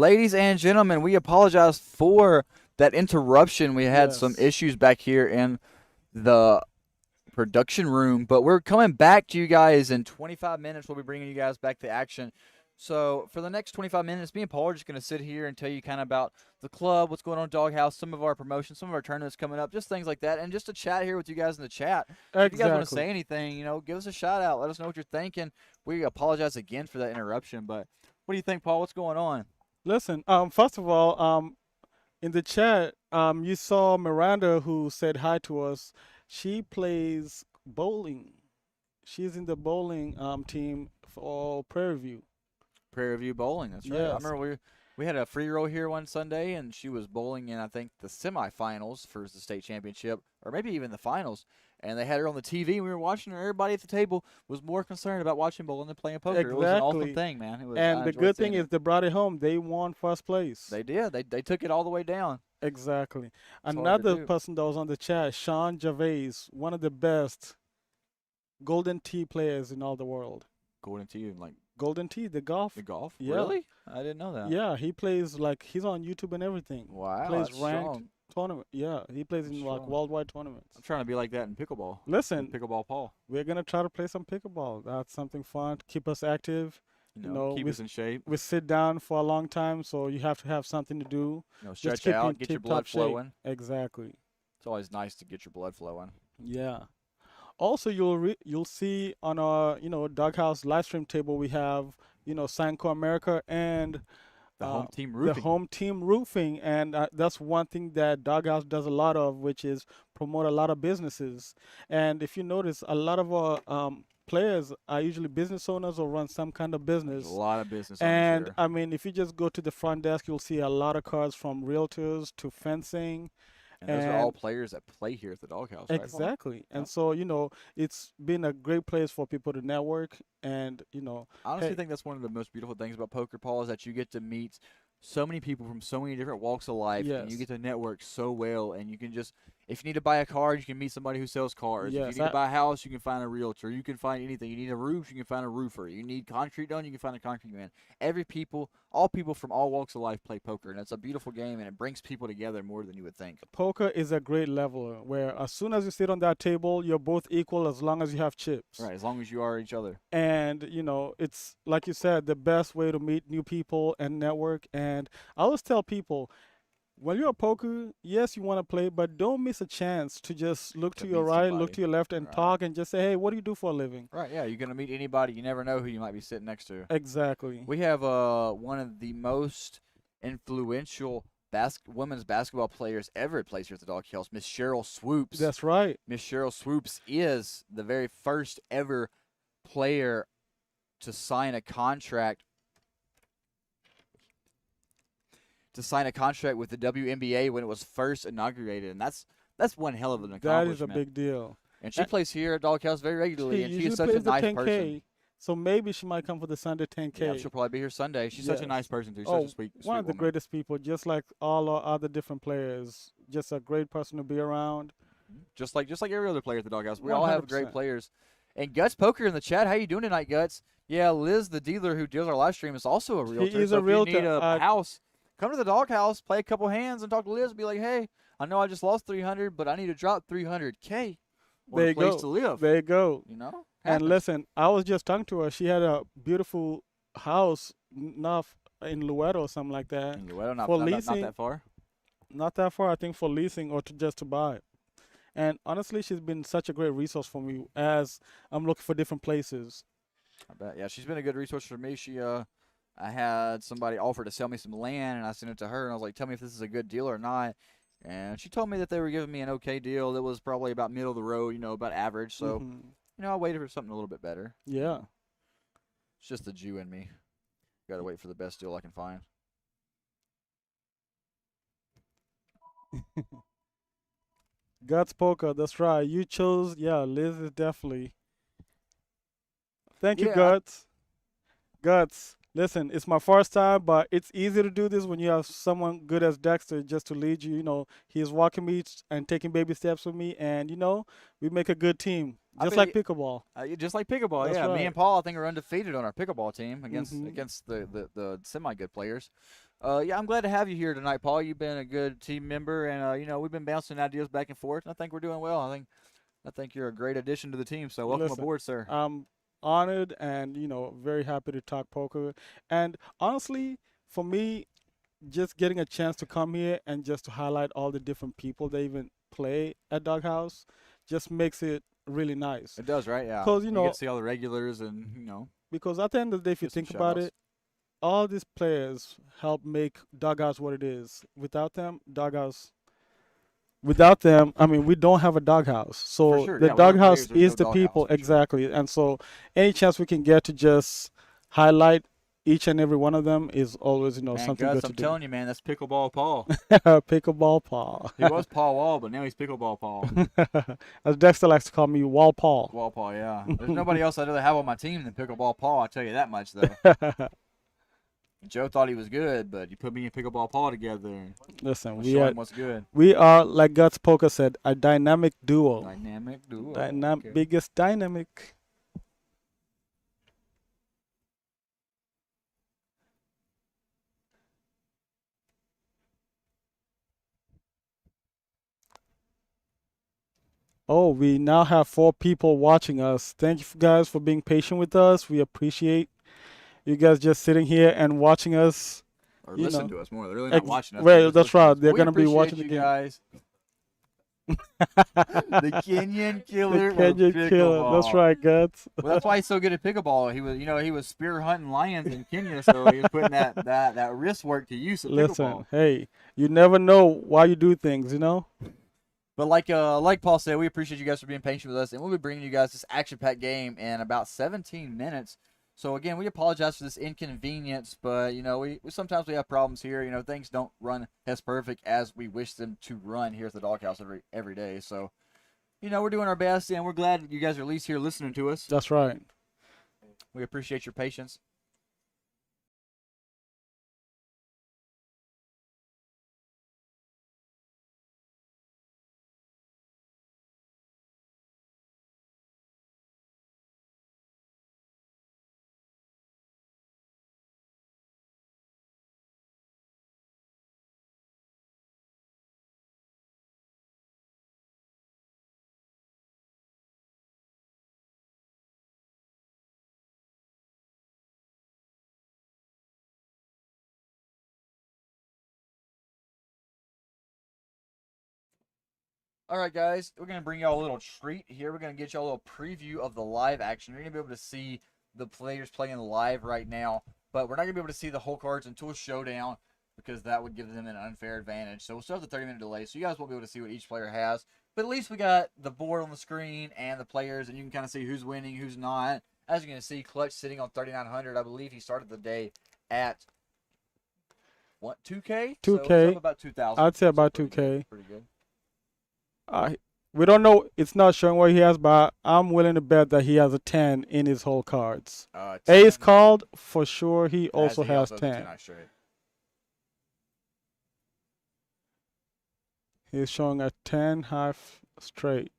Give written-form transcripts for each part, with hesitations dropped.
Ladies and gentlemen, we apologize for that interruption. We had some Yes. issues back here in the production room, but we're coming back to you guys in 25 minutes. We'll be bringing you guys back to action. So for the next 25 minutes, me and Paul are just going to sit here and tell you kind of about the club, what's going on in Doghouse, some of our promotions, some of our tournaments coming up, just things like that, and just to chat here with you guys in the chat. So if you guys want to Exactly. say anything, give us a shout out. Let us know what you're thinking. We apologize again for that interruption, but what do you think, Paul? What's going on? Listen, first of all, in the chat, you saw Miranda who said hi to us. She plays bowling. She's in the bowling team for Prairie View. Prairie View Bowling. That's right. I Yes, remember we had a free roll here one Sunday, and she was bowling in I think the semifinals for the state championship, or maybe even the finals. And they had her on the TV, and we were watching her. Everybody at the table was more concerned about watching bowling than playing poker. It was an awesome exactly. thing, man. It was. And I the enjoyed good thing seeing is it. they brought it home. They won first place. They did. They took it all the way down. Exactly. That's all I could Another do. person that was on the chat, Sean Gervais, one of the best Golden Tee players in all the world. According to you, like Golden Tee, the golf. the golf. Yeah. Really? I didn't know that. Yeah, he plays like he's on YouTube and everything. Wow, Plays that's ranked strong. tournament. Yeah, he plays That's in like strong. worldwide tournaments. I'm trying to be like that in pickleball. With Listen, pickleball Paul. we're gonna try to play some pickleball. That's something fun to keep us active. Keep We us in shape. we sit down for a long time, so you have to have something to do just to Stretch keep you in out, get your tip-top blood shape. flowing. Exactly. It's always nice to get your blood flowing. Yeah. Also, you'll see on our Doghouse live stream table we have Sanko America and The home team the roofing. home team roofing, and that's one thing that Doghouse does a lot of, which is promote a lot of businesses. And if you notice, a lot of our players are usually business owners or run some kind of There's a business. lot of business owners And here. I mean, if you just go to the front desk, you'll see a lot of cards from realtors to fencing. And those are all And players that play here at the doghouse, right, Paul? exactly. And Yep. so, it's been a great place for people to network and, I honestly hey, think that's one of the most beautiful things about poker, Paul, is that you get to meet so many people from so many different walks of life, and you yes, get to network so well. And you can just, if you need to buy a card, you can meet somebody who sells cars. If you yes, need to buy a house, you can find a realtor. You can find anything. You need a roof, you can find a roofer. You need concrete done, you can find a concrete man. All people from all walks of life play poker, and it's a beautiful game, and it brings people together more than you would think. poker is a great leveler where as soon as you sit on that table, you're both equal as long as you have chips. Right, as long as you are each other. And, it's like you said, the best way to meet new people and network. And I always tell people, when you're a poker, yes, you want to play, but don't miss a chance to just look To to your meet right, look somebody. to your left, and Right. talk and just say, hey, what do you do for a living? Right, yeah, you're gonna meet anybody. You never know who you might be sitting next to. Exactly. We have one of the most influential women's basketball players ever plays here at the Doghouse, Miss Cheryl Swoops. That's right. Miss Cheryl Swoops is the very first ever player to sign a contract with the WNBA when it was first inaugurated, and that's one hell of an That is a accomplishment. big deal. And she And plays here at Doghouse very regularly, she and she usually is such a plays the nice 10K, person. so maybe she might come for the Sunday Yeah, 10K. she'll probably be here Sunday. She's such a nice Yes. person too. Such Oh, a sweet, one sweet of the woman. greatest people, just like all our other different players. Just a great person to be around. Just like every other player at the Doghouse. We all have great 100%. players. And Guts Poker in the chat, how you doing tonight, Guts? Yeah, Liz, the dealer who deals our live stream, is also a realtor. is So a if you need realtor. a house, come to the Doghouse, play a couple hands, and talk to Liz. And be like, hey, I know I just lost 300, but I need to drop 300K on There a you place to go. live. There you go. And Happens. listen, I was just talking to her. She had a beautiful house, not in Lueto or something like that, Anyway, not, for not, not, not leasing. that far. Not that far, I think, for leasing or just to buy. And honestly, she's been such a great resource for me as I'm looking for different places. I bet. Yeah, she's been a good resource for me. I had somebody offer to sell me some land, and I sent it to her, and I was like, tell me if this is a good deal or not. And she told me that they were giving me an okay deal that was probably about middle of the road, about average. So, I waited for something a little bit better. Yeah. It's just the Jew in me. Got to wait for the best deal I can find. Guts Poker, that's right. You chose, yeah, Liz is definitely. Thank you, Yeah, Guts. Guts, listen, it's my first time, but it's easy to do this when you have someone good as Dexter just to lead you. He's walking me and taking baby steps with me, and, we make a good team, I just bet like pickleball. just like pickleball. That's Yeah, me right. and Paul, I think, are undefeated on our pickleball team against Hmm. against the semi good players. Yeah, I'm glad to have you here tonight, Paul. You've been a good team member, and we've been bouncing ideas back and forth. And I think we're doing well. I think you're a great addition to the team. So welcome Listen, aboard, sir. I'm honored and very happy to talk poker. And honestly, for me, just getting a chance to come here and just to highlight all the different people that even play at Doghouse just makes it really nice. It does, right? Yeah. Because You get to see all the regulars, and because at the end of the day, if you give some think shout about outs. it, all these players help make Doghouse what it is. Without them, I mean, we don't have a doghouse. For So sure, the yeah. Without the doghouse players, there's is no the doghouse people, for sure. exactly. And so any chance we can get to just highlight each and every one of them is always, Man, something Gus, good to I'm do. telling you, man, that's pickleball Paul. Pickleball Paul. He was Paul Wall, but now he's pickleball Paul. As Dexter likes to call me, Wall Paul. Wall Paul, yeah. There's nobody else I'd rather have on my team than pickleball Paul. I tell you that much, though. Joe thought he was good, but you put me and pickleball Paul together. Listen, We'll show him what's good. we are, like Guts Poker said, a dynamic duo. Dynamic duo. Okay. Biggest dynamic. Oh, we now have 4 people watching us. Thank you guys for being patient with us. We appreciate you guys just sitting here and watching us. Or You listen know. to us more. They're really not watching us. Well, They're just that's listening to right. us. They're We gonna be appreciate watching the you game. guys. The Kenyan killer. The Kenyan of killer. That's pickleball. right, Guts. Well, that's why he's so good at pickleball. He was spear hunting lions in Kenya, so he was putting that wrist work to use at Listen, pickleball. hey, you never know why you do things, But like Paul said, we appreciate you guys for being patient with us, and we'll be bringing you guys this action-packed game in about 17 minutes. So again, we apologize for this inconvenience, but we sometimes we have problems here. Things don't run as perfect as we wish them to run here at the Doghouse every day. So we're doing our best, and we're glad you guys are at least here listening to us. That's right. We appreciate your patience. All right, guys, we're gonna bring y'all a little treat here. We're gonna get y'all a little preview of the live action. You're gonna be able to see the players playing live right now, but we're not gonna be able to see the whole cards until showdown because that would give them an unfair advantage. So we'll still have the 30-minute delay, so you guys won't be able to see what each player has. But at least we got the board on the screen and the players, and you can kind of see who's winning, who's not. As you can see, Clutch sitting on 3,900. I believe he started the day at what 2K? 2K. So it's up about 2,000. I'd say about pretty 2K. good, pretty good. We don't know. It's not showing what he has, but I'm willing to bet that he has a 10 in his whole cards. 10. Ace called for sure. He also He has has 10. high straight. He's showing a 10 half straight.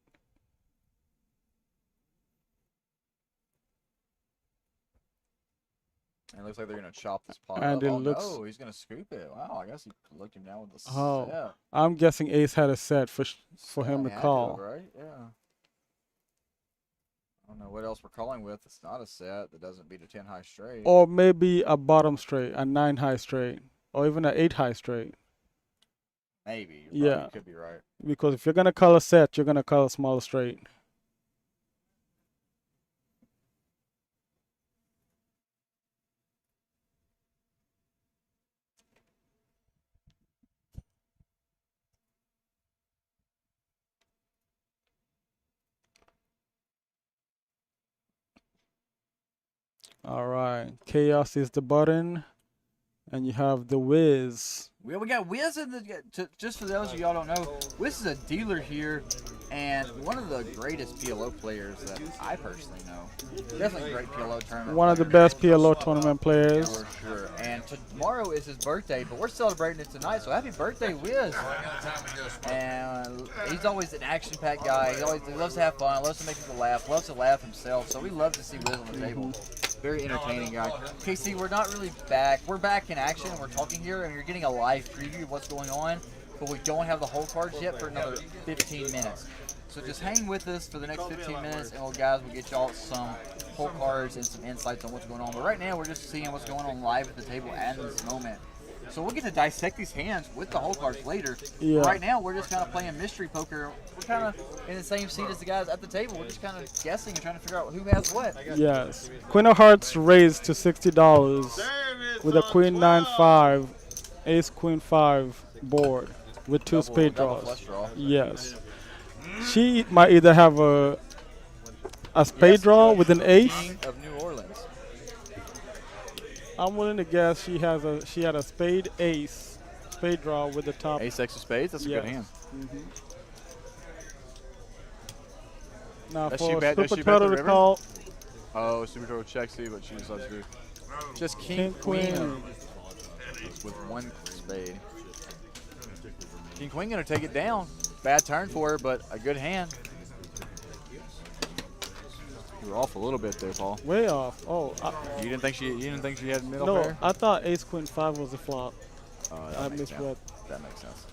And it looks like they're gonna chop this pot And up. it Oh looks. no, he's gonna scoop it. Wow, I guess he looked him down with the Oh, set. I'm guessing Ace had a set for him to Had call. right? Yeah. I don't know what else we're calling with. It's not a set that doesn't beat a 10 high straight. Or maybe a bottom straight, a 9 high straight, or even an 8 high straight. Maybe. Yeah. You could be right. Because if you're gonna call a set, you're gonna call a smaller straight. All right, chaos is the button, and you have the whiz. We got Wiz in the. Just for those of y'all don't know, Wiz is a dealer here, and one of the greatest PLO players that I personally know. Definitely a great PLO tournament. One of the player. best PLO tournament players. For sure. And tomorrow is his birthday, but we're celebrating it tonight. So happy birthday, Wiz! And he's always an action-packed guy. He loves to have fun. Loves to make people laugh. Loves to laugh himself. So we love to see Wiz on the table. Very entertaining guy. KC, we're not really back. We're back in action. We're talking here, and you're getting a live preview of what's going on. But we don't have the whole cards yet for another 15 minutes. So just hang with us for the next 15 minutes, and we'll get y'all some whole cards and some insights on what's going on. But right now, we're just seeing what's going on live at the table at this moment. So we'll get to dissect these hands with the whole cards later. Yeah. Right now, we're just kind of playing mystery poker. We're kind of in the same seat as the guys at the table. We're just kind of guessing and trying to figure out who has what. Yes. Queen of Hearts raised to $60 with a Queen 9-5, Ace Queen 5 board with two spade double draws. flush draw. Yes. She might either have a spade draw with an ace. King of New Orleans. I'm willing to guess she had a spade ace spade draw with the top. Ace X of spades. That's a good hand. Now Does for she bet the Super Turtle to river? call Oh, Super Turtle checks see, but she decides to do just King Queen Queen. with one spade. King Queen gonna take it down. Bad turn for her, but a good hand. You were off a little bit there, Paul. Way off. Oh, You didn't think she had middle no, pair? I thought Ace Queen 5 was a flop. Oh, I that makes misread. sense. That makes sense.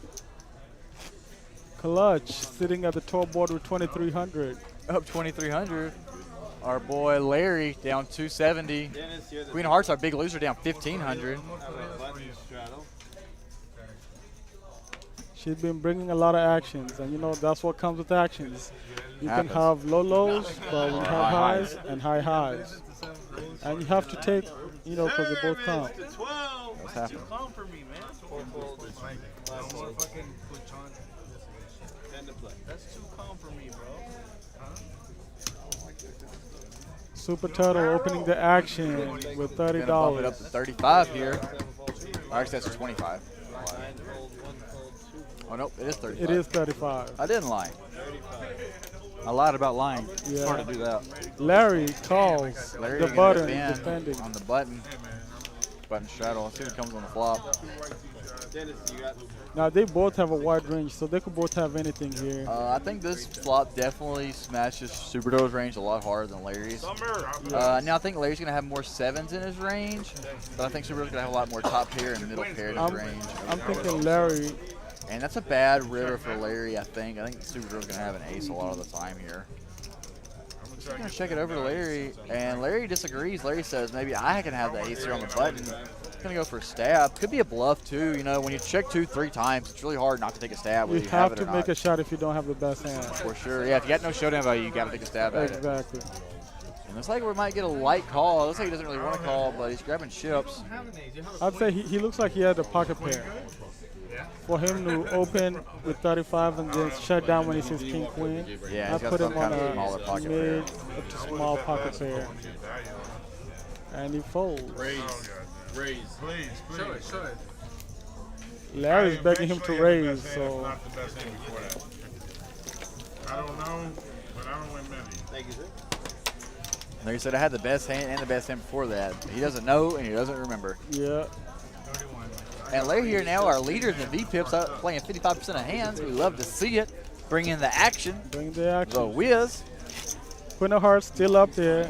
Clutch sitting at the top board with 2,300. Up 2,300. Our boy Larry down 270. Queen of Hearts, our big loser, down 1,500. She's been bringing a lot of actions, and you know that's what comes with actions. You Happens. can have low lows, but you have highs and high highs, and you have to take, you know, because they both count. What's happening? That's too calm for me, bro. Super Turtle opening the action with Gonna bump it up to $30. 35 here. Actually, that's 25. Oh, nope, it is 35. It is 35. I didn't lie. I lied about lying. It's Yeah. hard to do that. Larry calls Larry the gonna button defend defending. on the button. Button straddle. Let's see what comes on the flop. Now they both have a wide range, so they could both have anything here. I think this flop definitely smashes Super Turtle's range a lot harder than Larry's. Now I think Larry's gonna have more sevens in his range, but I think Super Turtle's gonna have a lot more top pair and middle pair in his range. I'm thinking Larry. And that's a bad river for Larry, I think. I think Super Turtle's going to have an ace a lot of the time here. Just going to check it over to Larry, and Larry disagrees. Larry says maybe I can have the ace here on the button. Going to go for a stab. Could be a bluff, too. You know, when you check 2-3 times, it's really hard not to take a stab You whether you have it to or make not. a shot if you don't have the best hand. For sure. Yeah, if you got no showdown value, you got to take a stab at it. Exactly. And looks like we might get a light call. It looks like he doesn't really want to call, but he's grabbing chips. I'd say he looks like he had a pocket pair. For him to open with 35 and then shut down when he sees King Queen, Yeah, I he's got put some him on kind of smaller a pocket pair. mid up to small pocket pair. And he folds. Raise. Please. Show it. Larry's begging him to raise, so Not the best hand before that. I don't know, but I don't win many. Thank you, sir. Larry said I had the best hand and the best hand before that. He doesn't know and he doesn't remember. yeah. And Larry here now, our leader in the V-Pips, playing 55% of hands. We love to see it. Bring in the action. Bring the The action. whiz. Queen of Hearts still up there.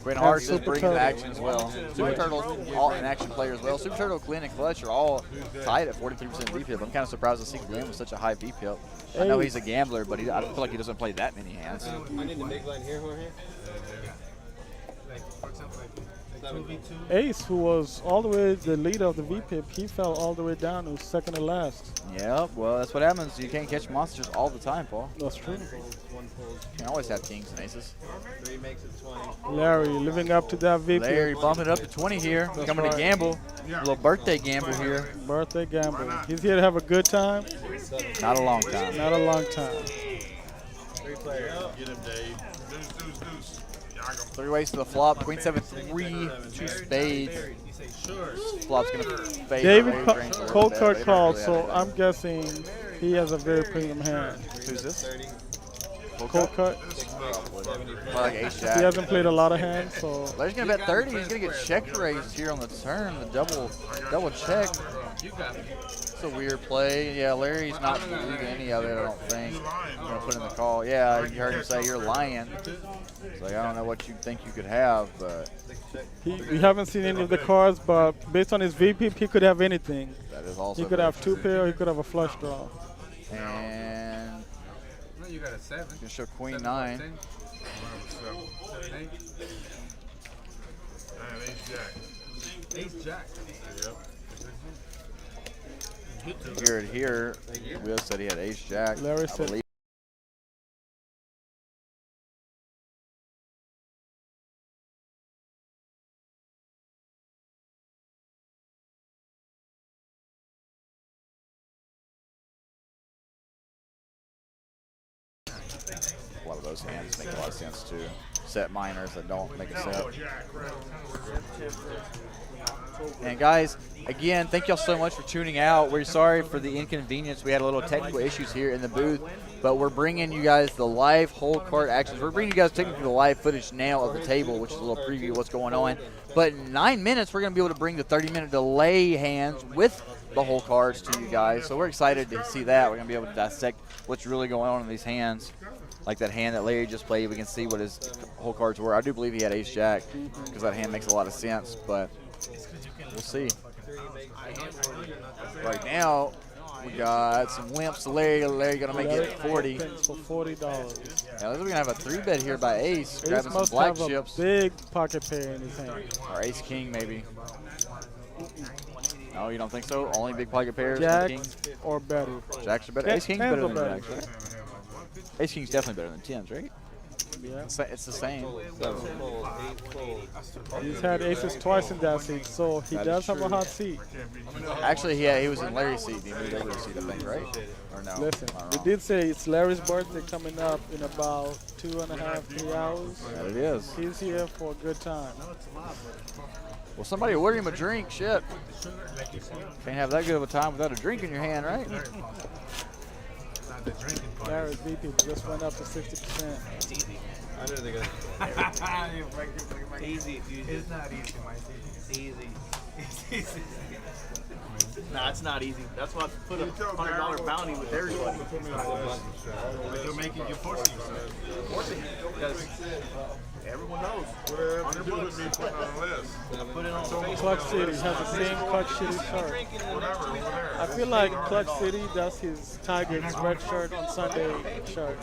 Great Hearts is Super bringing Turtle. the action as well. Super Turtle's all an action player as well. Super Turtle, Glenn, and Clutch are all tied at 43% V-Pip. I'm kind of surprised to see Glenn with such a high V-Pip. I know he's a gambler, but I feel like he doesn't play that many hands. I need the big line here, Jorge. Ace, who was all the way the leader of the VPIP, he fell all the way down to second to last. Yep, well, that's what happens. You can't catch monsters all the time, Paul. That's true. One folds. You can always have kings and aces. 3 makes it 20. Larry living up to that VPIP. Larry bumping it up to 20 here. Coming right. to gamble. A little birthday gamble here. Birthday gamble. He's here to have a good time, Not a long time. not a long time. 3 players. Get him, Dave. Deuce. Y'all gonna 3 ways to the flop. Queen 7-3, 2 spades. Flop's gonna fade. David Larry's range a little cold bit, card but he called, doesn't really so have I'm guessing he has a very premium hand. it. Who's this? 30. Cold cut. 6 makes 70. Probably like ace He jack. hasn't played a lot of hands, so Larry's gonna bet 30. He's gonna get check raised here on the turn. The double check. It's a weird play. Yeah, Larry's not using any of it, I don't think. I'm going to put in the call. Yeah, you heard him say you're lying. It's like, I don't know what you think you could have, but We haven't seen any of the cards, but based on his VP, he could have anything. that is also He could very have two true. pair, he could have a flush draw. And No, you got a 7. gonna show Queen 9. And ace jack. Ace jack. You hear it here. Will said he had ace jack. Larry I said believe. A lot of those hands make a lot of sense too. Set minors that don't make a set. And guys, again, thank y'all so much for tuning out. We're sorry for the inconvenience. We had a little technical issues here in the booth, but we're bringing you guys the live whole card actions. We're bringing you guys technically the live footage now of the table, which is a little preview of what's going on. But in 9 minutes, we're going to be able to bring the 30-minute delay hands with the whole cards to you guys. So we're excited to see that. We're going to be able to dissect what's really going on in these hands. Like that hand that Larry just played, we can see what his whole cards were. I do believe he had ace jack because that hand makes a lot of sense, but we'll see. Right now, we got some limps to Larry. Larry gonna make it 40. for $40. Now we're gonna have a 3-bet here by Ace, Ace grabbing some must black have a chips, big pocket pair in his hand. or Ace King maybe. No, you don't think so? Only big pocket pairs. Jack King. or better. Jacks are better. Jack- Ace King's tens better are than better. Jacks, right? Ace King's definitely better than tens, right? Yeah. It's the same. He's had aces twice in that seat, so he That does is have a true. hot seat. Actually, he was in Larry's seat. He moved over to seat, I think, right? Or no? Listen, Am I we wrong? did say it's Larry's birthday coming up in about 2.5, 3 hours. That it is. He's here for a good time. Well, somebody order him a drink. Shit. Can't have that good of a time without a drink in your hand, right? Larry's VP just went up to 60%. I know they're gonna. Easy, dude. It's not easy, Mike. It's easy. It's easy. Nah, it's not easy. That's why I put a $100 bounty with everybody. You're making, you're forcing yourself. Forcing it because everyone knows. Whatever you do with me putting on a list. I put it on Facebook. Clutch City has the same Clutch City shirt. Whatever, over there. I feel like Clutch City does his Tigers red shirt on Sunday shirt.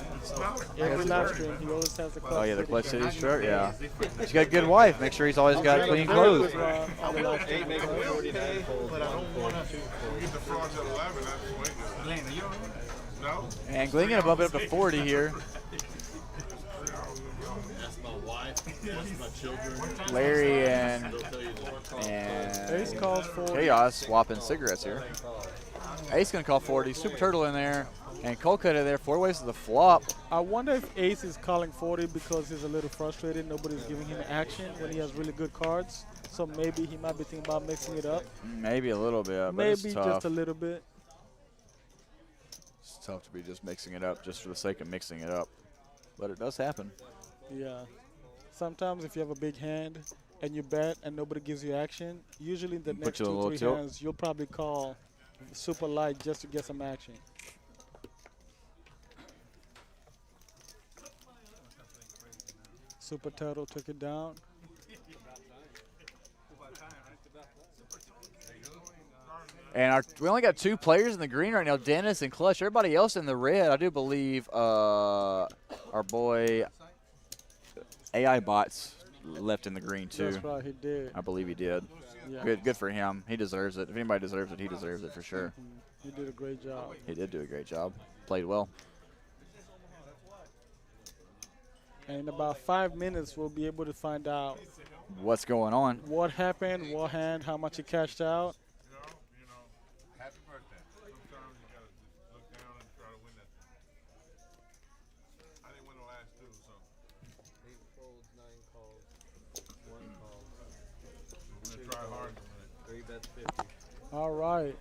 Every live stream, he always has the Clutch Oh yeah, the City Clutch City shirt. Yeah. He's got a good wife. Make sure he's always got clean clothes. On the live stream. 49 folds, But I don't want to. We get the frauds at 11, that's waiting. No? And Glenn gonna bump it up to 40 here. Larry and Ace calls for Chaos swapping cigarettes here. Ace gonna call 40. Super Turtle in there. And Cold Cutter there. 4 ways to the flop. I wonder if Ace is calling 40 because he's a little frustrated. Nobody's giving him action when he has really good cards. So maybe he might be thinking about mixing it up. Maybe a little bit, but Maybe it's tough. just a little bit. It's tough to be just mixing it up just for the sake of mixing it up. But it does happen. Yeah. Sometimes if you have a big hand and you bet and nobody gives you action, usually in the Put next you in a 2 little 3 tilt. hands, you'll probably call super light just to get some action. Super Turtle took it down. And we only got 2 players in the green right now, Dennis and Clutch. Everybody else in the red, I do believe our boy AI Bots left in the green too. That's right, he did. I believe he did. Yeah. Good for him. He deserves it. If anybody deserves it, he deserves it for sure. He did a great job. He did do a great job. Played well. And in about 5 minutes, we'll be able to find out What's going on? what happened, what hand, how much he cashed out. Happy birthday. Sometimes you gotta just look down and try to win that thing. I didn't win the last 2, so 8 folds, 9 calls, 1 call. I'm gonna try hard to win it. 3 bets 50. All right.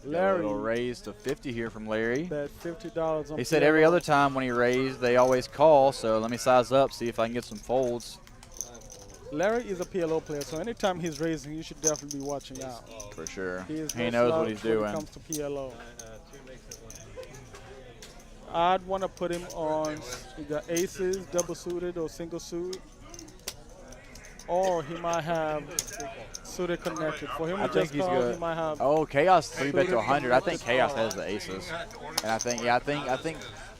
Got a Larry, little raise to 50 here from Larry. bet $50 on He said every PLO. other time when he raised, they always call. So let me size up, see if I can get some folds. 5 folds. Larry is a PLO player, so anytime he's raising, you should definitely be watching out. For sure. He, is He no knows what slouch he's when doing. it comes to PLO. 2 makes it 1. I'd want to put him on either aces, double suited, or single suit. Or he might have suited connected. For him I to think just he's call, good. he might have. Oh, Chaos 3-bet to 100. I think Suited Chaos call. has the aces. And I think, yeah, I think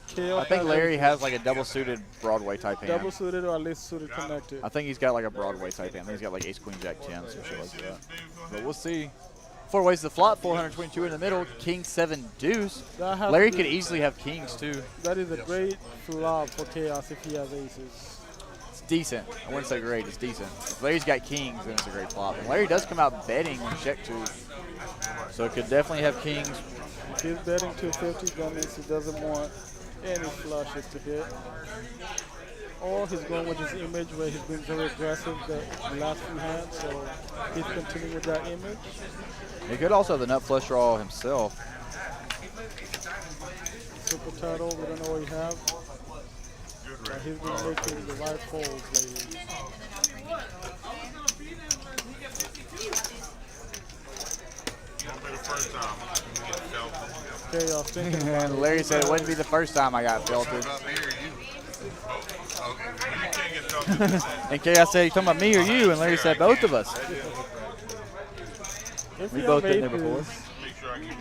Chaos Larry aces. has like a double suited Broadway type hand. Double suited or at least suited connected. I think he's got like a Broadway type hand. I think he's got like ace, queen, jack, 10, some shit like that. But we'll see. 4 ways to the flop, 422 in the middle, king 7 deuce. That has Larry to could be- easily have kings too. That is a great flop for Chaos if he has aces. It's decent. I wouldn't say great, it's decent. If Larry's got kings, then it's a great flop. And Larry does come out betting when check 2. So it could definitely have kings. If he's betting 250, that means he doesn't want any flushes to hit. Or he's going with his image where he's been very aggressive the last few hands, so he's continuing with that image. He could also have the nut flush draw himself. Super title, we don't know what he has. But he's been making the right folds lately. Won't be the first time you get felt. Chaos thinking about And it. Larry said it wouldn't be the first time I got filtered. About me or you? Oh, okay. You can't get felt. And Chaos said, you talking about me or you? And Larry said, both of us. If We you both have been there aces, before. Make sure I give you.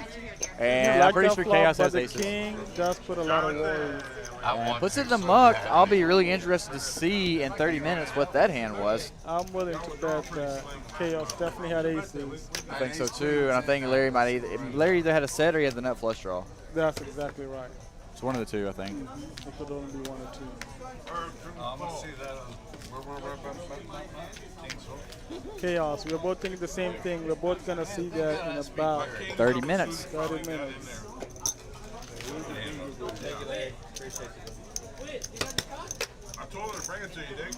And you I'm like pretty that sure flop, Chaos but has the aces. king does put a lot of worry. And puts it in the muck. I'll be really interested to see in 30 minutes what that hand was. I'm willing to bet that Chaos definitely had aces. I think so too. And I think Larry might Larry either had a set or he had the nut flush draw. That's exactly right. It's one of the two, I think. It could only be one or two. I'm going to see that. Chaos, we're both thinking the same thing. We're both going to see that in about 30 minutes. 30 minutes. I told her to bring it to you, Dick.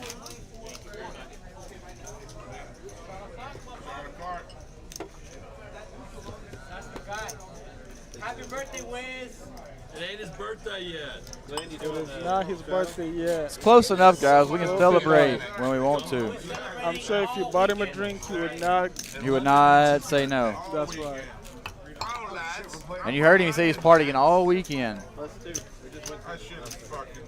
Draw the card. Happy birthday, Wiz! It ain't his birthday yet. Glenn, you It doing is that? not his birthday yet. It's close enough, guys. We can celebrate when we want to. I'm sure if you bought him a drink, he would not. You would not say no. That's right. Oh, lads. And you heard him say he's partying all weekend. I should have fucking.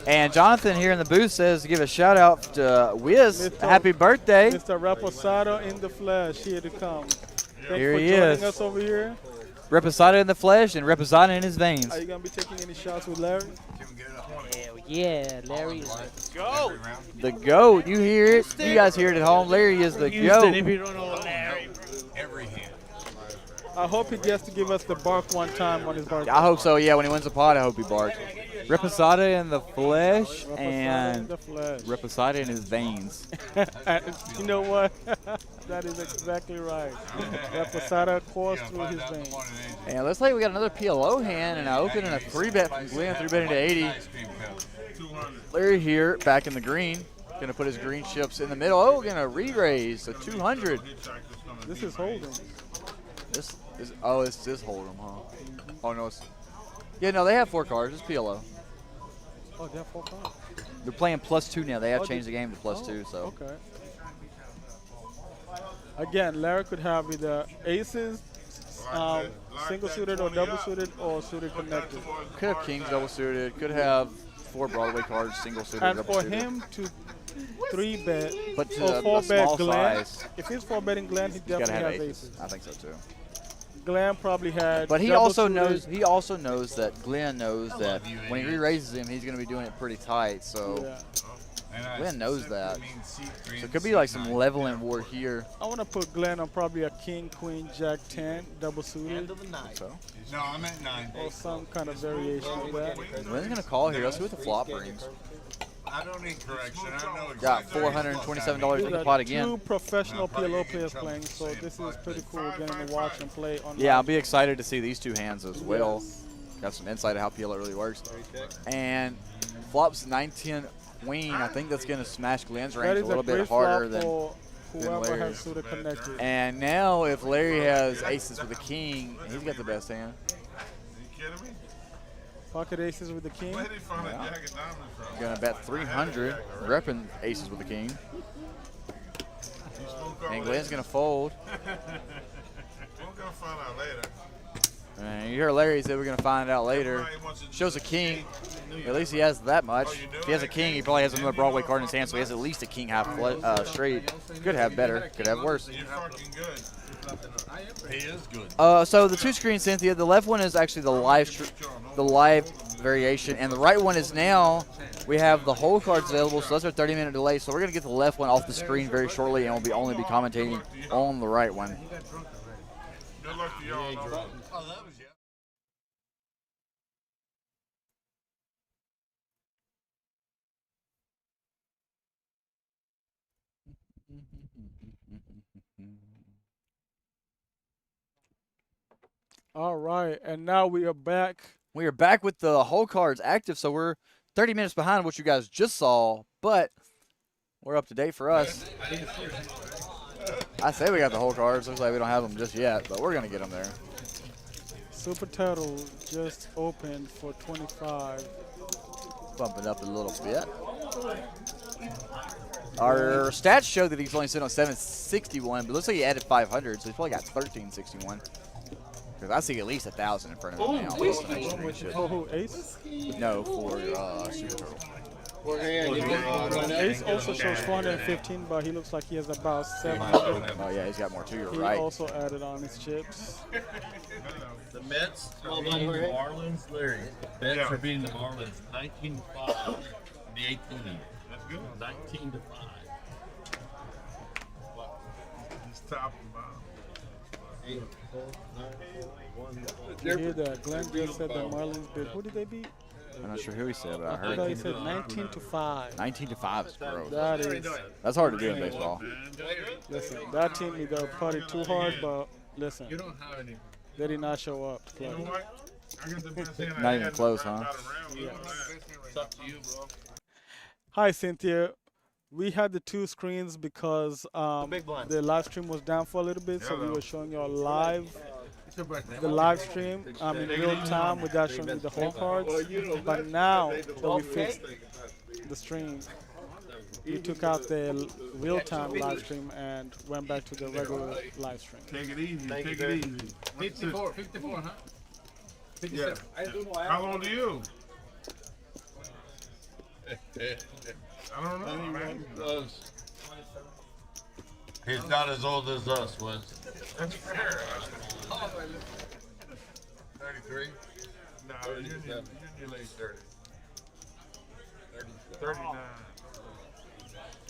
And Jonathan here in the booth says to give a shout out to Wiz. Mr. Happy birthday. Mr. Reposado in the flesh, here to come. Thanks Here for he joining is. us over here. Reposado in the flesh and Reposado in his veins. Are you going to be taking any shots with Larry? Hell yeah, Larry is go. The GOAT. You hear it. You guys hear it at home. Larry is the GOAT. If you don't know Larry. I hope he gets to give us the bark one time on his birthday. I hope so. Yeah, when he wins the pot, I hope he barks. Reposado in the flesh Reposado in and the flesh. Reposado in his veins. You know what? That is exactly right. Reposado coursed through his veins. And it looks like we got another PLO hand and I open and a 3-bet from Glenn, 3-betting to 80. 200. Larry here, back in the green. Gonna put his green chips in the middle. Oh, gonna re-raise to 200. This is holding. This is, oh, it's this Hold'em, huh? Oh no, it's, yeah, no, they have 4 cards. It's PLO. Oh, they have 4 cards. They're playing +2 now. They have Oh, changed the game to +2, Oh, so. Okay. Again, Larry could have either aces, single suited or double suited, or suited connected. Could have kings double suited. Could have 4 Broadway cards single suited. And double for suited. him to 3-bet But to or a 4-bet small Glenn, size, if he's 4-betting Glenn, he he's gotta definitely have has aces. aces. I think so too. Glenn probably had. But he double also suited. knows. He also knows that Glenn knows that when he re-raises him, he's going to be doing it pretty tight. So Yeah. Glenn knows that. So it could be like some leveling war here. I want to put Glenn on probably a king, queen, jack 10, double suited, End of the night. So No, I'm at 9. or some kind of variation of that. Glenn's going to call here. Let's see what the flop brings. I don't need correction. I know Got exactly. $427 These in the are pot 2 again. professional PLO players playing, so this is pretty cool getting to watch and play online. Yeah, I'll be excited to see these 2 hands as well. Got some insight of how PLO really works. And flops 9-10 queen. I think that's going to smash Glenn's That range a is little a bit great harder flop than. for whoever Larry. has suited connected. And now if Larry has aces with the king, he's got the best hand. You kidding me? Pocket aces with the king. Where did he find Yeah. a jack of diamonds from? Gonna bet 300, repping aces with the king. call And it. Glenn's gonna fold. We're gonna find out later. And you hear Larry say we're gonna find out later. Everybody wants to Shows a do king. this. At least he has that much. Oh, you do? If he has a king, he probably has another Broadway card in his hand, so he has at least a king half straight. Could have better. Could have worse. You're fucking good. He is good. So the two screens, Cynthia. The left one is actually the live variation, and the right one is now we have the whole cards available. So that's our 30-minute delay. So we're gonna get the left one off the screen very shortly, and we'll only be commentating on the right one. Good luck to y'all. Oh, that was yeah. All right, and now we are back. We are back with the whole cards active, so we're 30 minutes behind what you guys just saw, but we're up to date for us. I say we got the whole cards. Looks like we don't have them just yet, but we're gonna get them there. Super Turtle just opened for 25. Bump it up a little bit. Our stats show that he's only sitting on 761, but it looks like he added 500, so he's probably got 1361. Because I see at least 1,000 in front of him now. Based on that stream shit. Oh, who, Ace? No, for Super Turtle. Ace also shows 415, but he looks like he has about 700. Oh yeah, he's got more too. You're He right. also added on his chips. The Mets are beating the Marlins, Larry. Mets Yeah. are beating the Marlins 19-5 in the 8th inning. That's good. 19-5. Just top and bottom. You hear that? Glenn just said the Marlins beat. Who did they beat? I'm not sure who he said, but I I heard thought he said 19-5. 19-5 is gross. That is, That's hard to do in baseball. listen, that team either party too hard, but listen, You don't have any. they did not show up to You know play. what? I got the best hand I Not even had close, about huh? a round. Yeah. It's up to you, bro. Hi, Cynthia. We had the two screens because big blind. the live stream was down for a little bit, so we Hello. were showing y'all live It's your birthday. the live stream in real time without showing you the whole cards. But now that we fixed the stream, we took out the real time live stream and went back to the regular live stream. Take it easy. Thank Take you, it sir. easy. What's 54, 54, huh? 57. this? How old are you? I don't know, man. He's not as old as us was. That's fair. 33. No, you're in your late 30s. 39.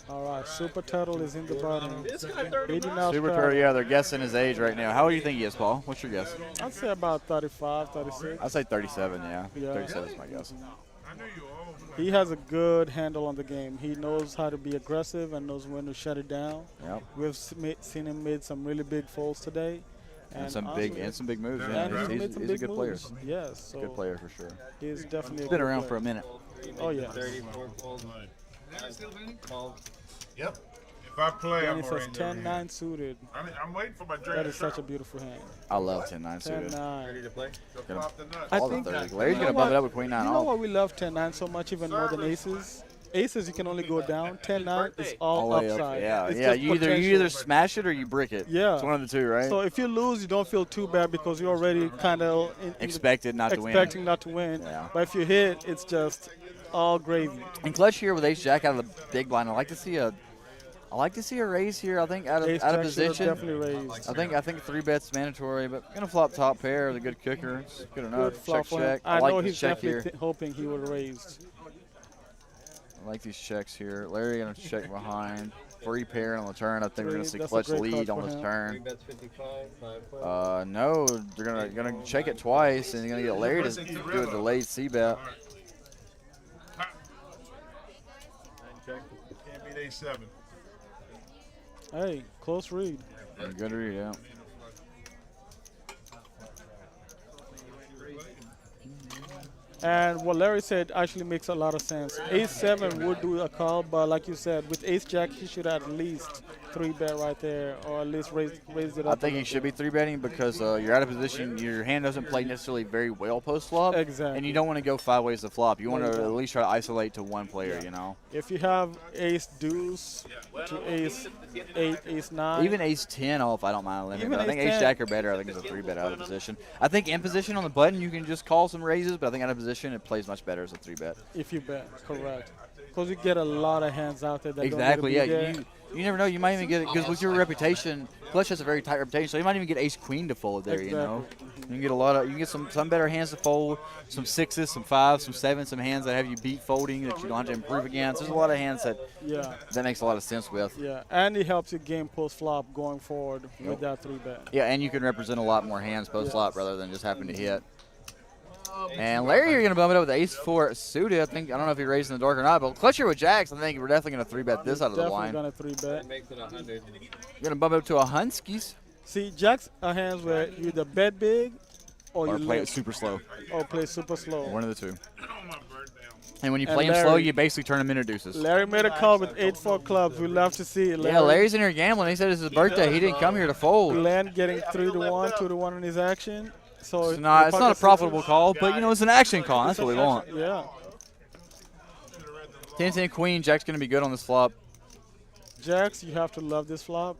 All right, Super Turtle is in the bottom. This guy 30. He did not Super start. Turtle, yeah, they're guessing his age right now. How old do you think he is, Paul? What's your guess? I'd say about 35, 36. I'd say 37, yeah. Yeah. 37 is my guess. I knew you were old. He has a good handle on the game. He knows how to be aggressive and knows when to shut it down. Yep. We've seen him made some really big folds today. And some honestly, big moves. and Yeah, he's he's, made some he's a big good player. moves. Yes, so Good player for sure. he's definitely a Been good around player. for a minute. Oh yeah. 34 calls. Yep. If I play, And I'm it already says in your hand. 10-9 suited. I'm waiting for my drink. That is such a beautiful hand. I love 10-9 suited. 10-9. to play? Gonna Flop the nuts. I All the think- 30. you Larry's know gonna bump what? it up with Queen 9 You know off. why we love 10-9 so much, even more than aces? Aces you can only go down. 10-9 is all All the way up. upside. Yeah, It's yeah. just You potential. either smash it or you brick it. Yeah. It's one of the two, right? So if you lose, you don't feel too bad because you're already kind of Expected not to win. expecting not to win. Yeah. But if you hit, it's just all gravy. And clutch here with Ace Jack out of the big blind. I like to see a raise here. I think out of Ace out of Jack should have position. definitely raised. I think 3-bet's mandatory, but gonna flop top pair with a good kicker. It's good enough. Good flop Check for him. check. I I like know this he's check definitely here. hoping he would have raised. I like these checks here. Larry gonna check behind. Free pair on the turn. I think we're gonna see That's a clutch great lead card on for this him. turn. That's 55. 5 No, they're gonna check it twice, and you're gonna get Larry to do a delayed C-bet. Can't beat A7. Hey, close read. Good read, yeah. And what Larry said actually makes a lot of sense. Ace 7 would do a call, but like you said, with Ace Jack, he should at least 3-bet right there, or at least raise it I up. think you should be 3-betting because you're out of position. Your hand doesn't play necessarily very well post flop. Exactly. And you don't want to go 5 ways to flop. You want to Exactly. at least try to isolate to one player, you know. If you have Ace Deuce to Ace 8, Ace 9. Even Ace 10 off, I don't mind limiting. Even But I think Ace Ace 10. Jack or better. I think it's a 3-bet out of position. I think in position on the button you can just call some raises, but I think out of position it plays much better as a 3-bet. If you bet, correct. Because you get a lot of hands out there that Exactly. don't Yeah. need to be there. You never know. You might even get it because with your reputation, Clutch has a very tight reputation, so you might even get Ace Queen to fold there. You know, you can get a lot of. You can get some better hands to fold, some 6s, some 5s, some 7s, some hands that have you beat folding that you don't have to improve against. There's a lot of hands that Yeah. that makes a lot of sense with. Yeah, and it helps you game post flop going forward with that 3-bet. Yeah, and you can represent a lot more hands post flop rather than just having to hit. And Larry, you're gonna bump it up with Ace 4 suited. I don't know if he raised in the dark or not, but Clutch here with Jacks. I think we're definitely gonna 3-bet this out of the Definitely line. gonna 3-bet. Makes it 100. You're gonna bump it up to a Hunskies See, Jacks are hands where you either bet big or or you play it limp, super slow. or play super slow. One of the two. On my birthday. And when you And play him slow, Larry- you basically turn him into deuces. Larry made a call with 8-4 clubs. We love to see it. Yeah, Larry's in here gambling. He said it's his birthday. He didn't come here to fold. Glenn getting 3-1, 2-1 in his action. So It's not a profitable call, but you know it's an action call. That's what we want. Yeah, 10-10 queen. Jack's gonna be good on this flop. Jacks, you have to love this flop.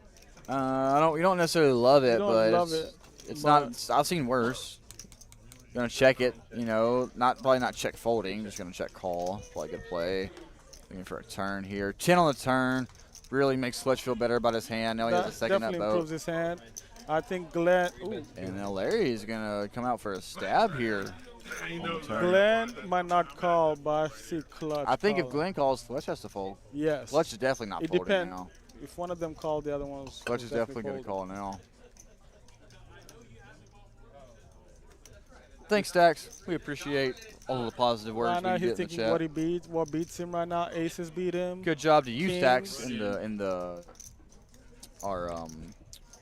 We don't necessarily love it, You don't but love it's but- not. I've seen worse. Gonna check it. You know, probably not check folding. Just gonna check call. Probably good play. Looking for a turn here. 10 on the turn. Really makes Clutch feel better about his hand. Now he has a That second definitely nut improves boat. his hand. I think Glenn. Ooh, And now Larry is gonna come out for a stab here. On the turn. Glenn might not call, but I see Clutch. I think if calling. Glenn calls, Clutch has to fold. Yes. Clutch is definitely not It folding depends. now. If one of them called, the other one's. Clutch is definitely going to call now. Thanks, Stacks. We appreciate all of the positive words Right now we he's get in the thinking chat. what beats him right now. Aces beat him. Good job to you, Kings. Stacks, in our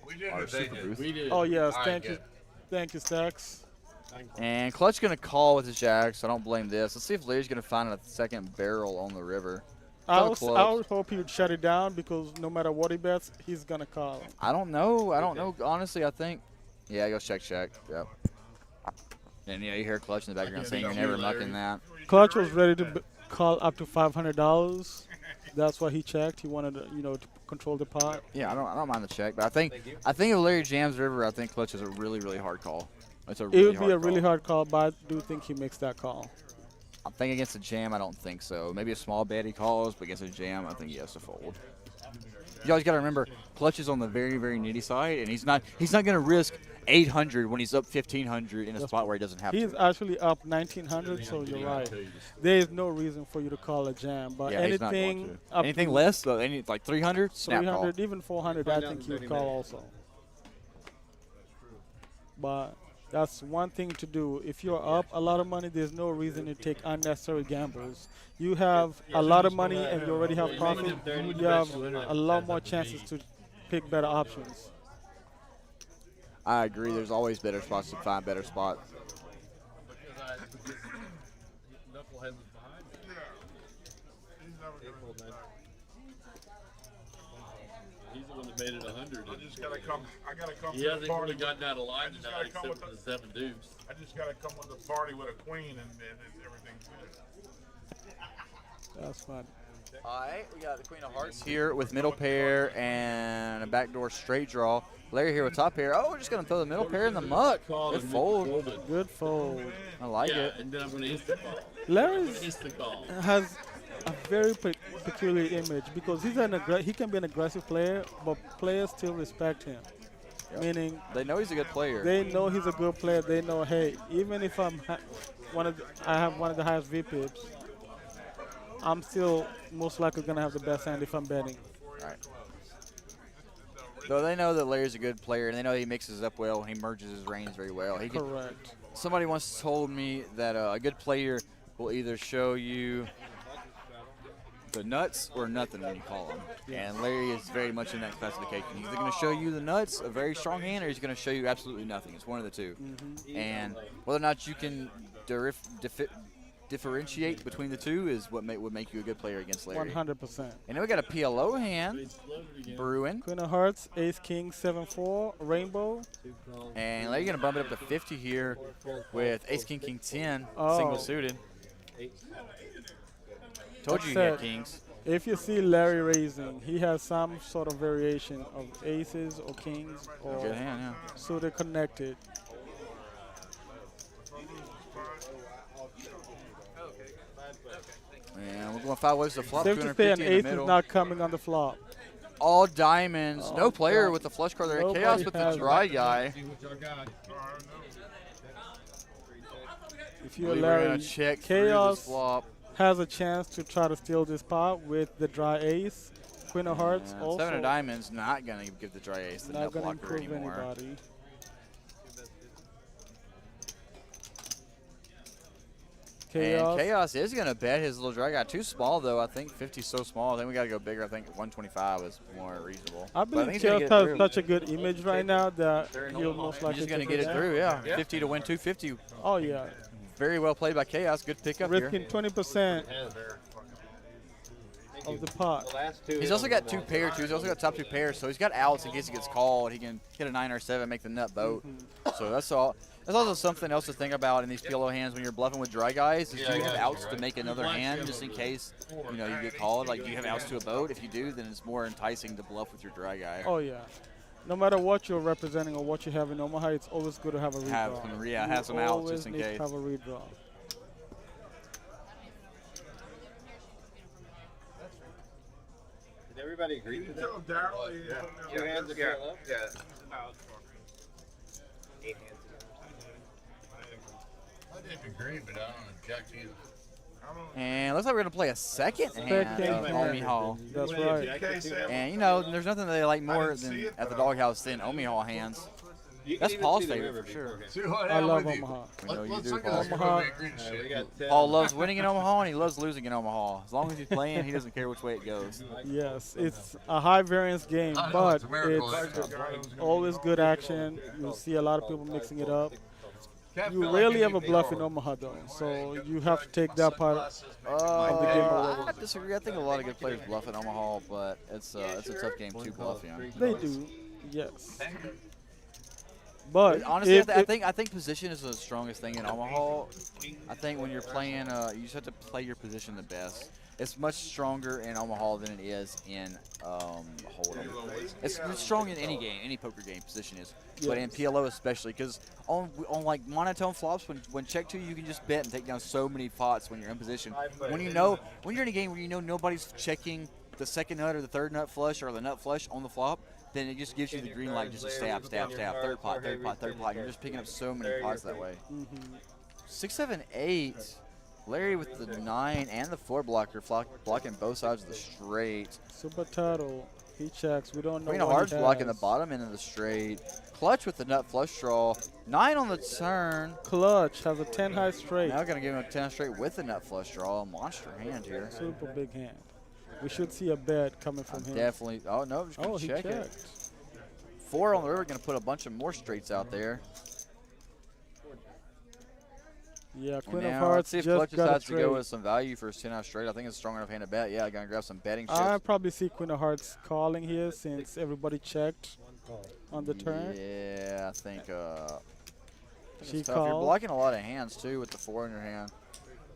We did our it. super booth. We did. Oh yes, All thank right, you, thank you, Stacks. And Clutch going to call with his jacks. So I don't blame this. Let's see if Larry's going to find a second barrel on the river. I Couple would clubs. hope he would shut it down because no matter what he bets, he's gonna call. I don't know. Honestly, I think. Yeah, he goes check. Yep. And yeah, you hear Clutch in the background saying you're never mucking that. Clutch was ready to call up to $500. That's why he checked. He wanted to, to control the pot. Yeah, I don't mind the check, but I think if Larry jams river, I think Clutch is a really, really hard call. It's a It really would be a hard really call. hard call, but I do think he makes that call. I think against a jam, I don't think so. Maybe a small bet he calls, but against a jam, I think he has to fold. You always got to remember, Clutch is on the very, very nitty side, and he's not going to risk 800 when he's up 1,500 in a spot where he doesn't have He's to. actually up 1,900, so you're right. There is no reason for you to call a jam, but Yeah, he's not going anything to. up Anything to less, though, like 300, snap call. 300, even 400, I think he would call also. But that's one thing to do. If you're up a lot of money, there's no reason to take unnecessary gambles. You have a lot of money and you already have profit, you have a lot more chances to pick better options. I agree. There's always better spots to find better spots. Knucklehead was behind me. He's never They gonna. pulled 9. He's the one that made it 100. I just gotta come. I gotta come He to the hasn't party. really gotten out of line just tonight gotta come except for with the 7 deuce. I just gotta come with the party with a queen, and everything's good. That's fine. All right, we got the Queen of Hearts here with middle pair and a backdoor straight draw. Larry here with top pair. Oh, we're just going to throw the middle pair in the muck. Good fold. Good fold. I like Yeah, it. and then I'm going to instant call. Larry's Instant call. has a very peculiar image because he can be an aggressive player, but players still respect him. Meaning They know he's a good player. they know he's a good player. They know, hey, even if I have one of the highest VPIPs, I'm still most likely gonna have the best hand if I'm betting. Right. Though they know that Larry's a good player, and they know he mixes up well, he merges his range very well. Correct. Somebody once told me that a good player will either show you the nuts or nothing when you call him. And Larry is very much in that classification. He's either going to show you the nuts, a very strong hand, or he's going to show you absolutely nothing. It's one of the two. And whether or not you can differentiate between the two is what would make you a good player against Larry. 100%. And then we got a PLO hand brewing. Queen of Hearts, Ace King 7-4, Rainbow. And Larry's going to bump it up to 50 here with Ace King King 10 Oh. single suited. Told you he Upset. had kings. If you see Larry raising, he has some sort of variation of aces or kings Good or hand, yeah. suited connected. And we're going 5 ways to flop, Safe to say an 250 in the ace is middle. not coming on the flop. All diamonds. Oh, No player God. with the flush card there. Nobody Chaos with the has dry guy. If you're We're Larry, going to check through this Chaos flop. has a chance to try to steal this pot with the dry ace. Queen of Hearts And also 7 of diamonds not going to give the dry ace the not nut going to blocker improve anymore. anybody. And Chaos. Chaos is going to bet his little dry guy. Too small, though. I think 50's so small. I think we got to go bigger. I think 125 is more reasonable. I But believe think he's gonna Chaos get it has through. such a good image right now that he'll most He's likely just going to take get it down. through, yeah. 50 to win 250. Oh yeah, Very well played by Chaos. Good pickup here. risking 20% of the pot. He's also got 2 pair, too. He's also got top 2 pairs, so he's got outs in case he gets called. He can hit a 9 or 7, make the nut boat. So that's all. That's also something else to think about in these PLO hands when you're bluffing with dry guys. Is do you have outs to make another hand just in case you get called? Like, do you have outs to a boat? If you do, then it's more enticing to bluff with your dry guy. Oh yeah. No matter what you're representing or what you have in Omaha, it's always good to have a redraw. Have some outs always just in need case. to have a redraw. Did everybody agree to that? Tell Daryl he had Two hands are still up? Yeah. Eight hands. I didn't agree, but I don't object either. And looks like we're going to play a second hand of hand. Omi Hall. That's right. And, there's nothing they like more than at the doghouse than Omi Hall hands. That's Paul's favorite for sure. See what I happened love with you? Omaha. We know you Let's do, look at Paul. this Omaha. before we agree to We shit. got 10. Paul loves winning in Omaha and he loves losing in Omaha. As long as he's playing, he doesn't care which way it goes. Yes, it's a high variance game, I know, but it's a miracle. it's always good action. You'll see a lot of people mixing it up. Can't You feel rarely like ever bluff in Omaha though, so you have to take that part. I disagree. I think a lot of good players bluff in Omaha, but it's a tough game to bluff in. They do, yes. But Honestly, if, I think position is the strongest thing in Omaha. I think when you're playing, you just have to play your position the best. It's much stronger in Omaha than it is in Hold'em. It's strong in any game, any poker game. Position is, but in PLO especially, because on like monotone flops, when check 2, you can just bet and take down so many pots when you're in position. When you're in a game where nobody's checking the second nut or the third nut flush or the nut flush on the flop, then it just gives you the green light just to stab, third pot, third pot, third pot. You're just picking up so many pots that way. 6, 7, 8. Larry with the 9 and the 4 blocker, blocking both sides of the straight. Super Turtle, he checks. We don't know Queen of what Hearts he blocking the has. bottom end of the straight. Clutch with the nut flush draw. 9 on the turn. Clutch has a 10 high straight. Now going to give him a 10 straight with the nut flush draw. Monster hand here. Super big hand. We should see a bet coming from him. Definitely. Oh, no. Just Oh, going to he check it. checked. 4 on the river. Going to put a bunch of more straights out there. Yeah, And Queen of now, Hearts let's see if just Clutch got a decides to trade. go with some value for his 10 out straight. I think it's a strong enough hand to bet. Yeah, going to grab some betting chips. I probably see Queen of Hearts calling here since everybody checked on the turn. Yeah, I think She it's tough. You're called. blocking a lot of hands too with the 4 in your hand.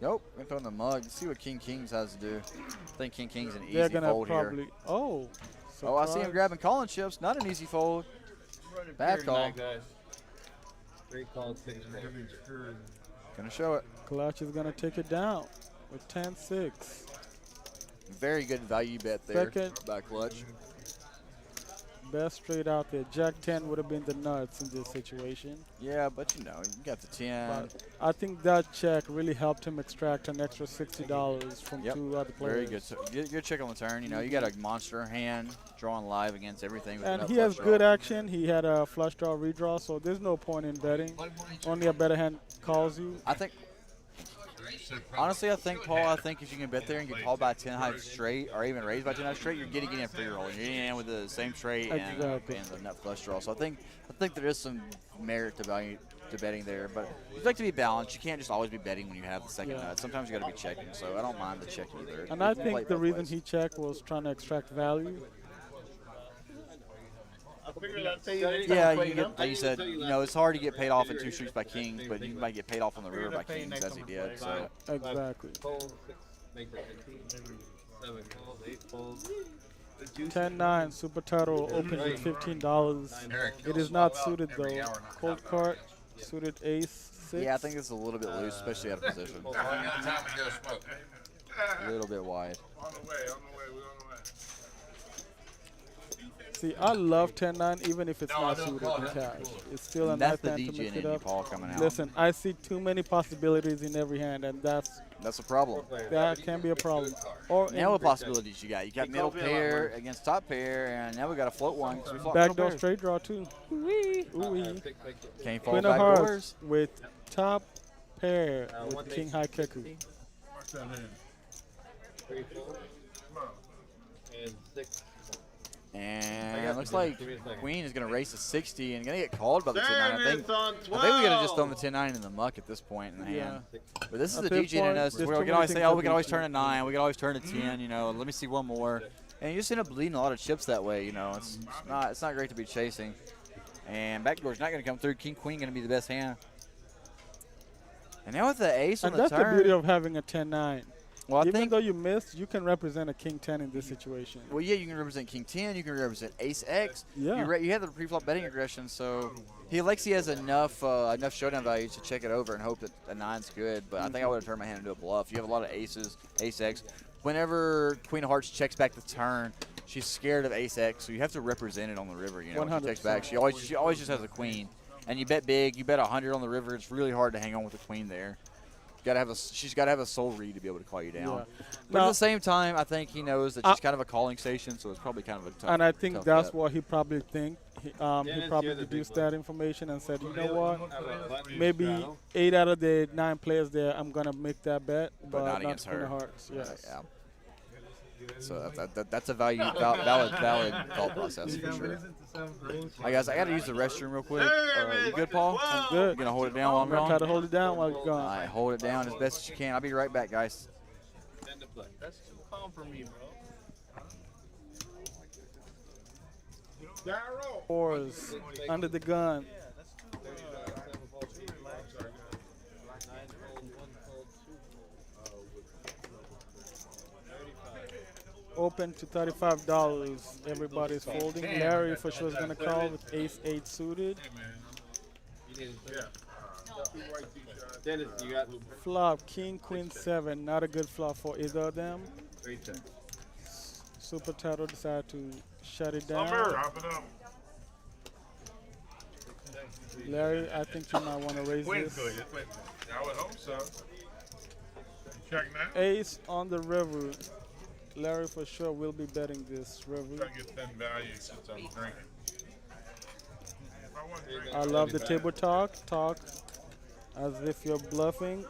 Nope, gonna throw in the mug. Let's see what King Kings has to do. I think King King's an easy They're gonna fold probably. here. Oh. Oh, I see him surprise. grabbing calling chips. Not an easy fold. Bad call. Guys. 3 calls, 6 calls. Gonna show it. Clutch is gonna take it down with 10-6. Very good value bet there Second. by Clutch. Best straight out there. Jack 10 would have been the nuts in this situation. Yeah, but you got the 10. But I think that check really helped him extract an extra $60 from Yep, 2 other players. Very good. So good check on the turn. You got a monster hand drawing live against everything. With And nut he has flush good draw. action. He had a flush draw, redraw, so there's no point in betting. Only a better hand calls you. I think. Honestly, I think, Paul, if you can bet there and get called by 10 high straight or even raised by 10 high straight, you're getting in a free roll. You're getting in with the same straight Exactly. and the nut flush draw. So I think there is some merit to to betting there. But you like to be balanced. You can't just always be betting when you have the second Yeah. nut. Sometimes you got to be checking. So I don't mind the check either. And You I can play think it the both reason ways. he checked was trying to extract value. I figured I'd tell you next Yeah, time I you play get, him. like you said, you know, it's hard to get paid off in 2 streets by kings, but you might get paid off on the river by kings as he did. So Exactly. Fold, 6, make that 15. 7 calls, 8 folds. 10-9 super turtle opens with $15. It is not suited though. Cold card, suited ace 6. yeah, I think it's a little bit loose, especially out of position. Time to go smoke. A little bit wide. On the way, we're on the way. See, I love 10-9 even if it's not suited in cash. It's still a And nice that's the hand to DJ mix in it you, up. Paul, coming out. Listen, I see too many possibilities in every hand, and That's a problem. that can be a problem. Or Now what possibilities you got? You got middle pair against top pair, and now we got a float one. 'cause we flopped middle backdoor pair. straight draw too. Ooh-wee. Can't fall Queen of back hearts doors. with top pair one with king high keku. Mark that in. 3 folds. Come on. And 6. And it looks like Give me a second. Queen is going to race to 60 and going to get called by the 10-9. There I it think is on we could have just thrown 12. the 10-9 in the muck at this point in the hand. Yeah. But this is At the this DJ in point, us. there's We too can many always things say, oh, that we can we always can turn a 9. We can always turn a 10, you know. Let me see one more. And you just end up bleeding a lot of chips that way, you know. It's not great to be chasing. And backdoor's not going to come through. King Queen going to be the best hand. And now with the ace on And the that's the turn. beauty of having a 10-9. Well, I Even think though you missed, you can represent a king 10 in this situation. Well, yeah, you can represent King 10. You can represent Ace X. Yeah. You have the pre-flop betting aggression, so he has enough showdown value to check it over and hope that a 9's good. But I think I would have turned my hand into a bluff. You have a lot of aces, Ace X. Whenever Queen of Hearts checks back the turn, she's scared of Ace X, so you have to represent it on the river. You know, when she checks back, she always just has a queen. And you bet big. You bet 100 on the river. It's really hard to hang on with the queen there. She's got to have a soul read to be able to call you down. Yeah. But Now- at the same time, I think he knows that she's kind of a calling station, so it's probably kind of a tough. And I think tough that's bet. what he probably think. He probably deduced that information and said, you know what, maybe 8 out of the 9 players there, I'm gonna make that bet, but not not against Queen her. of Hearts. Yes. Yeah. So that's a valid thought process for sure. Hi guys, I got to use the restroom real quick. You good, Paul? I'm good. You gonna hold it down while I'm I'm gonna try gone? to hold it down while you're All gone. right, hold it down as best as you can. I'll be right back, guys. That's too calm for me, bro. Fours under the gun. Open to $35. Everybody's folding. Larry for sure is gonna call with ace 8 suited. Dennis, you got Flop king queen 7. Not a good flop for either of them. 3 checks. Super Turtle decided to shut it down. Drop it up. Larry, I think you might want to raise Queen's this. good. I would hope so. You check now. Ace on the river. Larry for sure will be betting this river. Try to get thin value since I'm drinking. If I wasn't drinking, I love the table talk. Talk as if you're bluffing.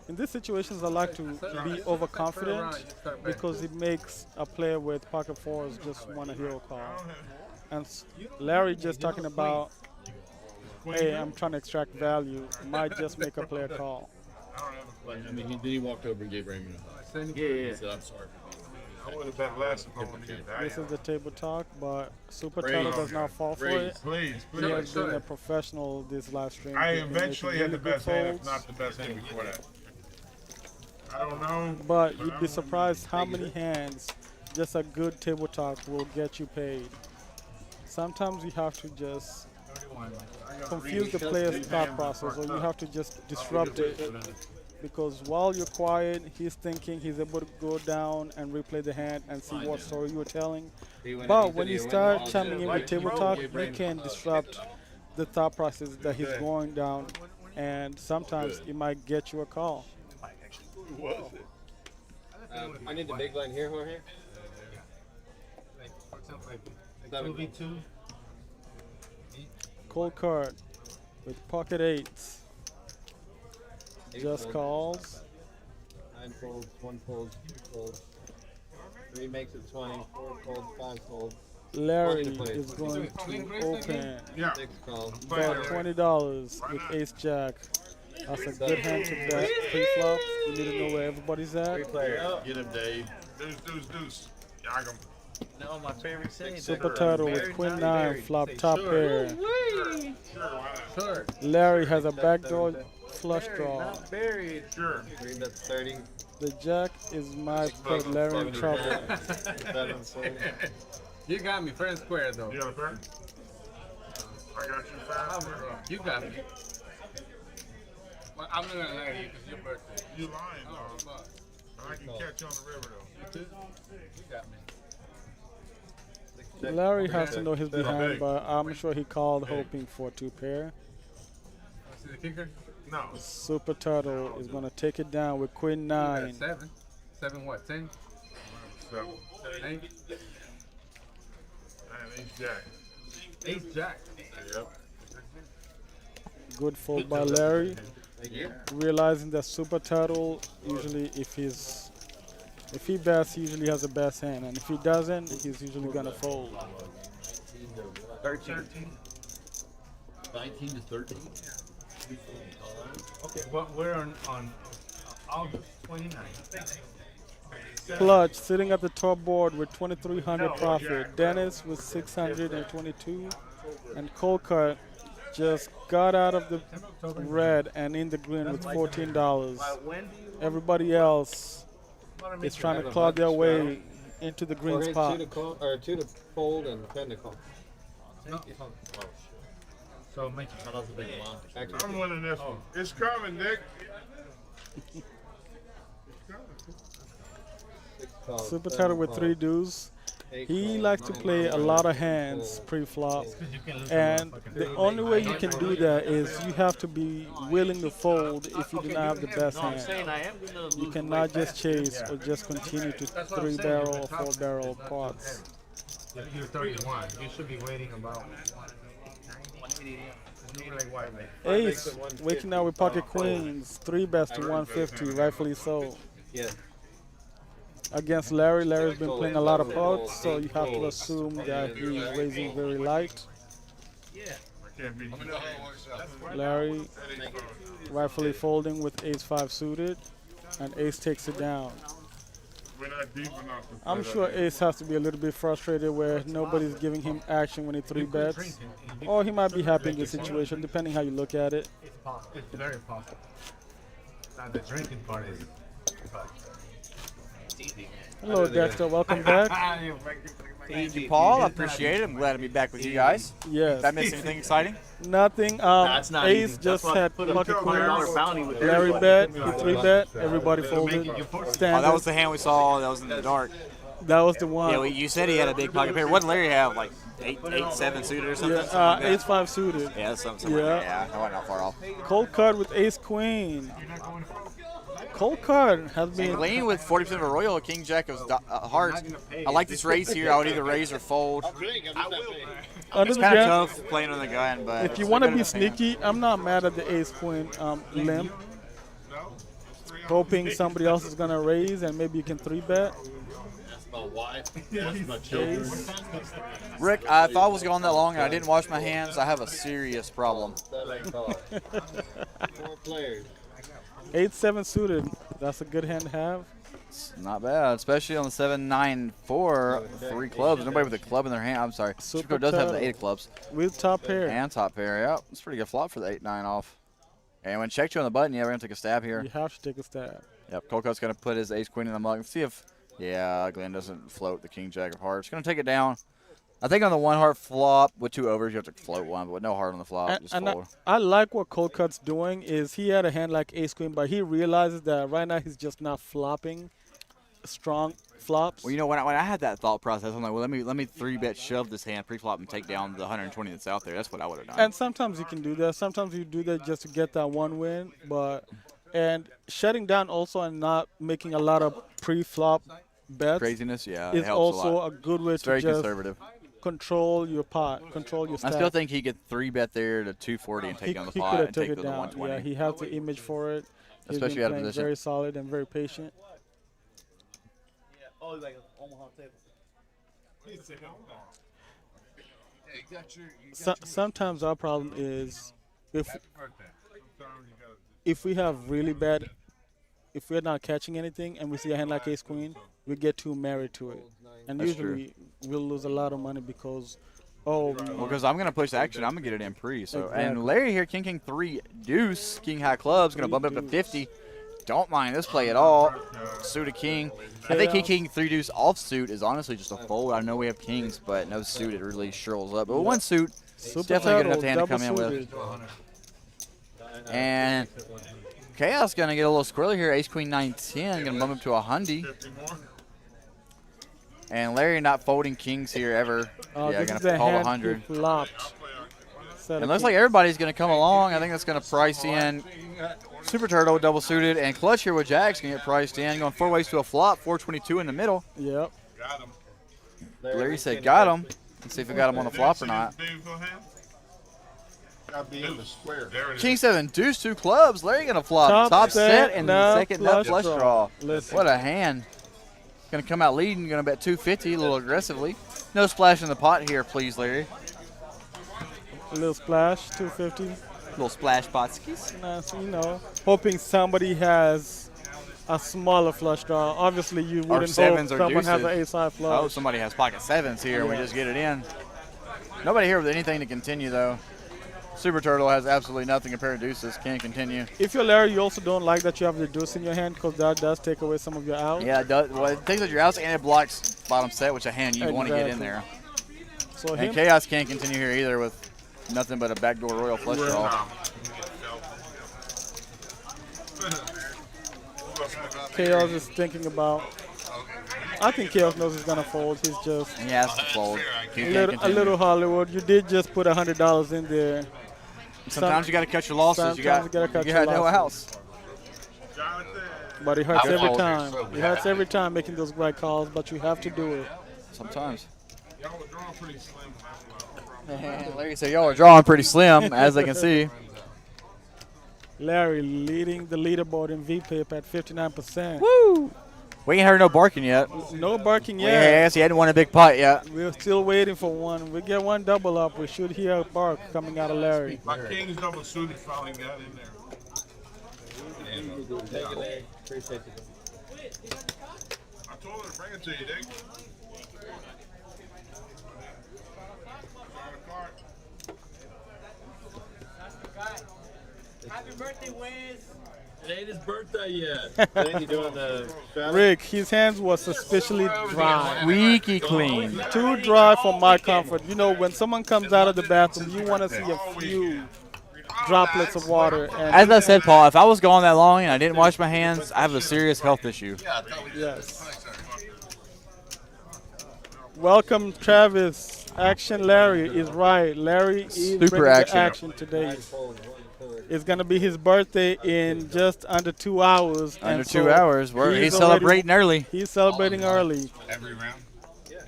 In these situations, I like to be overconfident because it makes a player with pocket fours just want a hero call. And Larry just talking about, hey, I'm trying to extract value, might just make a player call. I mean, then he walked over and gave Raymond a hug. He said, I'm sorry. I would have bet less if I wanted to get value. This is the table talk, but Super Turtle does not fall for it. Please, He has please. been a professional this live stream. I He's been eventually making had the really good best hand, if folds. not the best hand before that. I don't know. But you'd be surprised how many hands just a good table talk will get you paid. Sometimes you have to just confuse the player's thought process, or you have to just disrupt it. Because while you're quiet, he's thinking he's able to go down and replay the hand and see what story you were telling. But when you start chiming in with table talk, you can disrupt the thought process that he's going down, and sometimes it might get you a call. I need the big line here, Jorge. 2v2. Cold card with pocket eights. Just calls. 9 folds, 1 fold, 2 folds. 3 makes it 20, 4 folds, 5 folds. Larry What is going to open Yeah. 6 calls. for $20 with Ace Jack. That's a good hand to bet pre-flop. You need to know where everybody's at. Player. Get him, Dave. Deuce. Yag 'em. No, my favorite saying. Super Turtle with Queen 9 flop top pair. Sure, why not? Sure. Larry has a backdoor flush draw. Not buried. Sure. 3 bets 30. The Jack is my put Larry in trouble. 7 fold. You got me fair and square though. You got a pair? I got you fair. You got me. Well, I'm not gonna lie to you because it's your birthday. You lying, Oh, dog. fuck. But I can catch you on the river, though. You got me. Larry has to know his behind, but I'm sure he called hoping for 2 pair. See the kicker? No. Super Turtle is gonna take it down with Queen 9. 7. 7 what? 10? 7. 8? And ace jack. Ace jack. Yep. Good fold by Larry. Yeah. Realizing that Super Turtle usually if he bets, he usually has the best hand, and if he doesn't, he's usually gonna fold. 13. 19 to 13. Okay, well, we're on August 29th. Clutch sitting at the top board with 2,300 profit. Dennis with 622, and Colcut just got out of the red and in the green with $14. When do you Everybody else is trying to claw their way into the green Okay, spot. 2 to call, or 2 to fold and 10 to call. So make Oh, that's a big one. Actually, I'm winning this one. It's coming, Nick. 6 calls. Super 7 Turtle with calls, 3 deuce. 8 He calls, likes to 9 play a calls, lot of 10 hands calls. pre-flop, and the only way you can do that is you have to be willing to fold if you do not have the best No, I'm hand. saying I am gonna lose. You cannot just chase or just continue to 3-barrel or 4-barrel pots. You're 31. You should be waiting about. Ace waking up with pocket queens, 3 bets to 150, rightfully so. Yeah. Against Larry, Larry's been playing a lot of pots, so you have to assume that he's raising very light. I can't beat you. Larry rightfully folding with Ace-5 suited, and Ace takes it down. We're not deep enough to I'm play sure that. Ace has to be a little bit frustrated where nobody's giving him action when he 3 bets. Or he might be happy in the situation, depending how you look at it. It's possible. It's very possible. Now the drinking part is. Hello, Dexter. Welcome back. Thank you, Paul. I appreciate it. I'm glad to be back with you guys. Yes. Did I miss anything exciting? Nothing. That's not Ace easy. just That's why I had put a pocket $100 queens. bounty with Larry everybody. bet, he 3 bet, everybody folded. Oh, that Standard. was the hand we saw. That was in the dark. That was the one. Yeah, you said he had a big pocket pair. What did Larry have? Like 8-7 suited or something? Yeah, Something like that? Ace-5 suited. Yeah, that's something. Yeah. Yeah, I wasn't that far off. Cold card with Ace-Queen. Cold card has And been. lean with 40% of a royal, King Jack of hearts. I like this raise here. I would either raise or fold. Under It's the kind of gun. tough playing on the gun, but If you want to be sneaky, I'm not mad at the Ace-Queen limp. Hoping somebody else is going to raise and maybe you can 3 bet. That's my wife. That's my children. Rick, I thought I was going that long and I didn't wash my hands. I have a serious problem. 7 calls. 4 players. 8-7 suited. That's a good hand to have. It's not bad, especially on the 7-9-4, 3 clubs. Nobody with a club in their hand. I'm sorry. Super does have the 8 of clubs With top pair. and top pair. Yep, it's a pretty good flop for the 8-9 off. And when checked you on the button, yeah, we're gonna take a stab here. You have to take a stab. Yep, Colcott's gonna put his ace queen in the mug and see if, yeah, Glenn doesn't float the king jack of hearts. Gonna take it down. I think on the 1 heart flop with 2 overs, you have to float 1, but with no heart on the flop, just And fold. I like what Colcott's doing is he had a hand like ace queen, but he realizes that right now he's just not flopping strong flops. Well, you know, when I had that thought process, I'm like, well, let me 3-bet shove this hand pre-flop and take down the 120 that's out there. That's what I would have done. And sometimes you can do that. Sometimes you do that just to get that 1 win, and shutting down also and not making a lot of pre-flop bets Craziness, yeah, it is helps also a lot. a good way It's to very just conservative. control your pot, control your I stack. still think he could 3-bet there to 240 and he take down the could pot have and took take it to the down. 120. Yeah, he has the image for it. He's Especially been out of playing position. very solid and very patient. Oh, like an Omaha table. Yeah, you got your Sometimes our problem is if happy birthday. Sometimes you gotta if we have really bad, if we're not catching anything and we see a hand like ace queen, we get too married to it, and That's true. usually we'll lose a lot of money because oh Well, because I'm gonna push action, I'm gonna get it in pre. So and Exactly. Larry here, king 3 deuce, king high clubs, gonna Three bump it up to deuce. 50. Don't mind this play at all. Suited king. I think Chaos. king 3 deuce offsuit is honestly just a fold. I know we have kings, but no suit it really shirls up. But one suit, Super definitely good enough turtle, hand to double come in with. suited. And Chaos gonna get a little squirrely here. Ace queen 9-10, gonna bump him to 100. 50 more. And Larry not folding kings here ever. Yeah, This gonna is a call hand 100. he flopped. Set And of looks like kings. everybody's going to come along. I think that's going to price in Super Turtle, double suited, and Clutch here with Jack's going to get priced in. Going 4 ways to a flop, 422 in the middle. Yep. Got him. Larry said got him. Let's see if we got him on the flop or not. Gotta be in the square. There it is. King 7, deuce, 2 clubs. Larry going to flop. Top set and the second nut flush draw. Listen. What a hand. Going to come out leading. Going to bet 250 a little aggressively. No splash in the pot here, please, Larry. A little splash, 250. Little splash potskis. Nice, hoping somebody has a smaller flush draw. Obviously, you wouldn't hope sevens or someone has an deuces. ace-high Oh, flush. somebody has pocket 7s here, and we just get it in. Nobody here with anything to continue, though. Super Turtle has absolutely nothing compared to deuces. Can't continue. If you're Larry, you also don't like that you have the deuce in your hand because that does take away some of your out. Yeah, it does. Well, it takes out your outs and it blocks bottom set, which a hand you want to get in there. So And him, Chaos can't continue here either with nothing but a backdoor royal flush draw. Chaos is thinking about. I think Chaos knows he's gonna fold. He's just He has to fold. He a can't little, continue. Hollywood. You did just put $100 in there. Sometimes you got to cut your losses. You sometimes you gotta cut your no losses. house. But it hurts Good every fold. time. It hurts every time making those right calls, but you have to do it. Sometimes. Y'all were drawing pretty slim. Larry said, y'all are drawing pretty slim, as they can see. Larry leading the leaderboard in VPIP at 59%. Woo! We ain't heard no barking yet. No barking yet. Yes, he hadn't won a big pot yet. We're still waiting for one. We get one double up. We should hear a bark coming out of Larry. My king's double suited finally got in there. Appreciate it. I told her to bring it to you, Dick. Happy birthday, Wiz. It ain't his birthday yet. Then you doing the Rick, his hands was suspiciously dry. Squeaky clean. Too dry for my comfort. When someone comes out of the bathroom, you want to see a few droplets of water. And As I said, Paul, if I was gone that long and I didn't wash my hands, I have a serious health issue. yes. Welcome, Travis. Action Larry is right. Larry is Super bringing action. the action today. It's going to be his birthday in just under 2 hours. Under and 2 so hours. He's already- celebrating early. He's celebrating early. Every round? Yeah.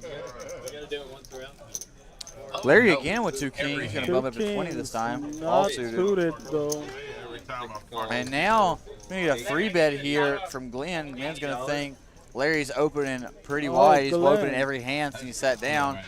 We gotta do it once around. Larry again with 2 kings. He's going to Two bump up to 20 this kings, time. Not All suited. suited, though. Every time I fuck. And now we need a 3-bet here from Glenn. Glenn's going to think Larry's opening pretty Oh, wide. He's Glenn. opening every hand since he sat down.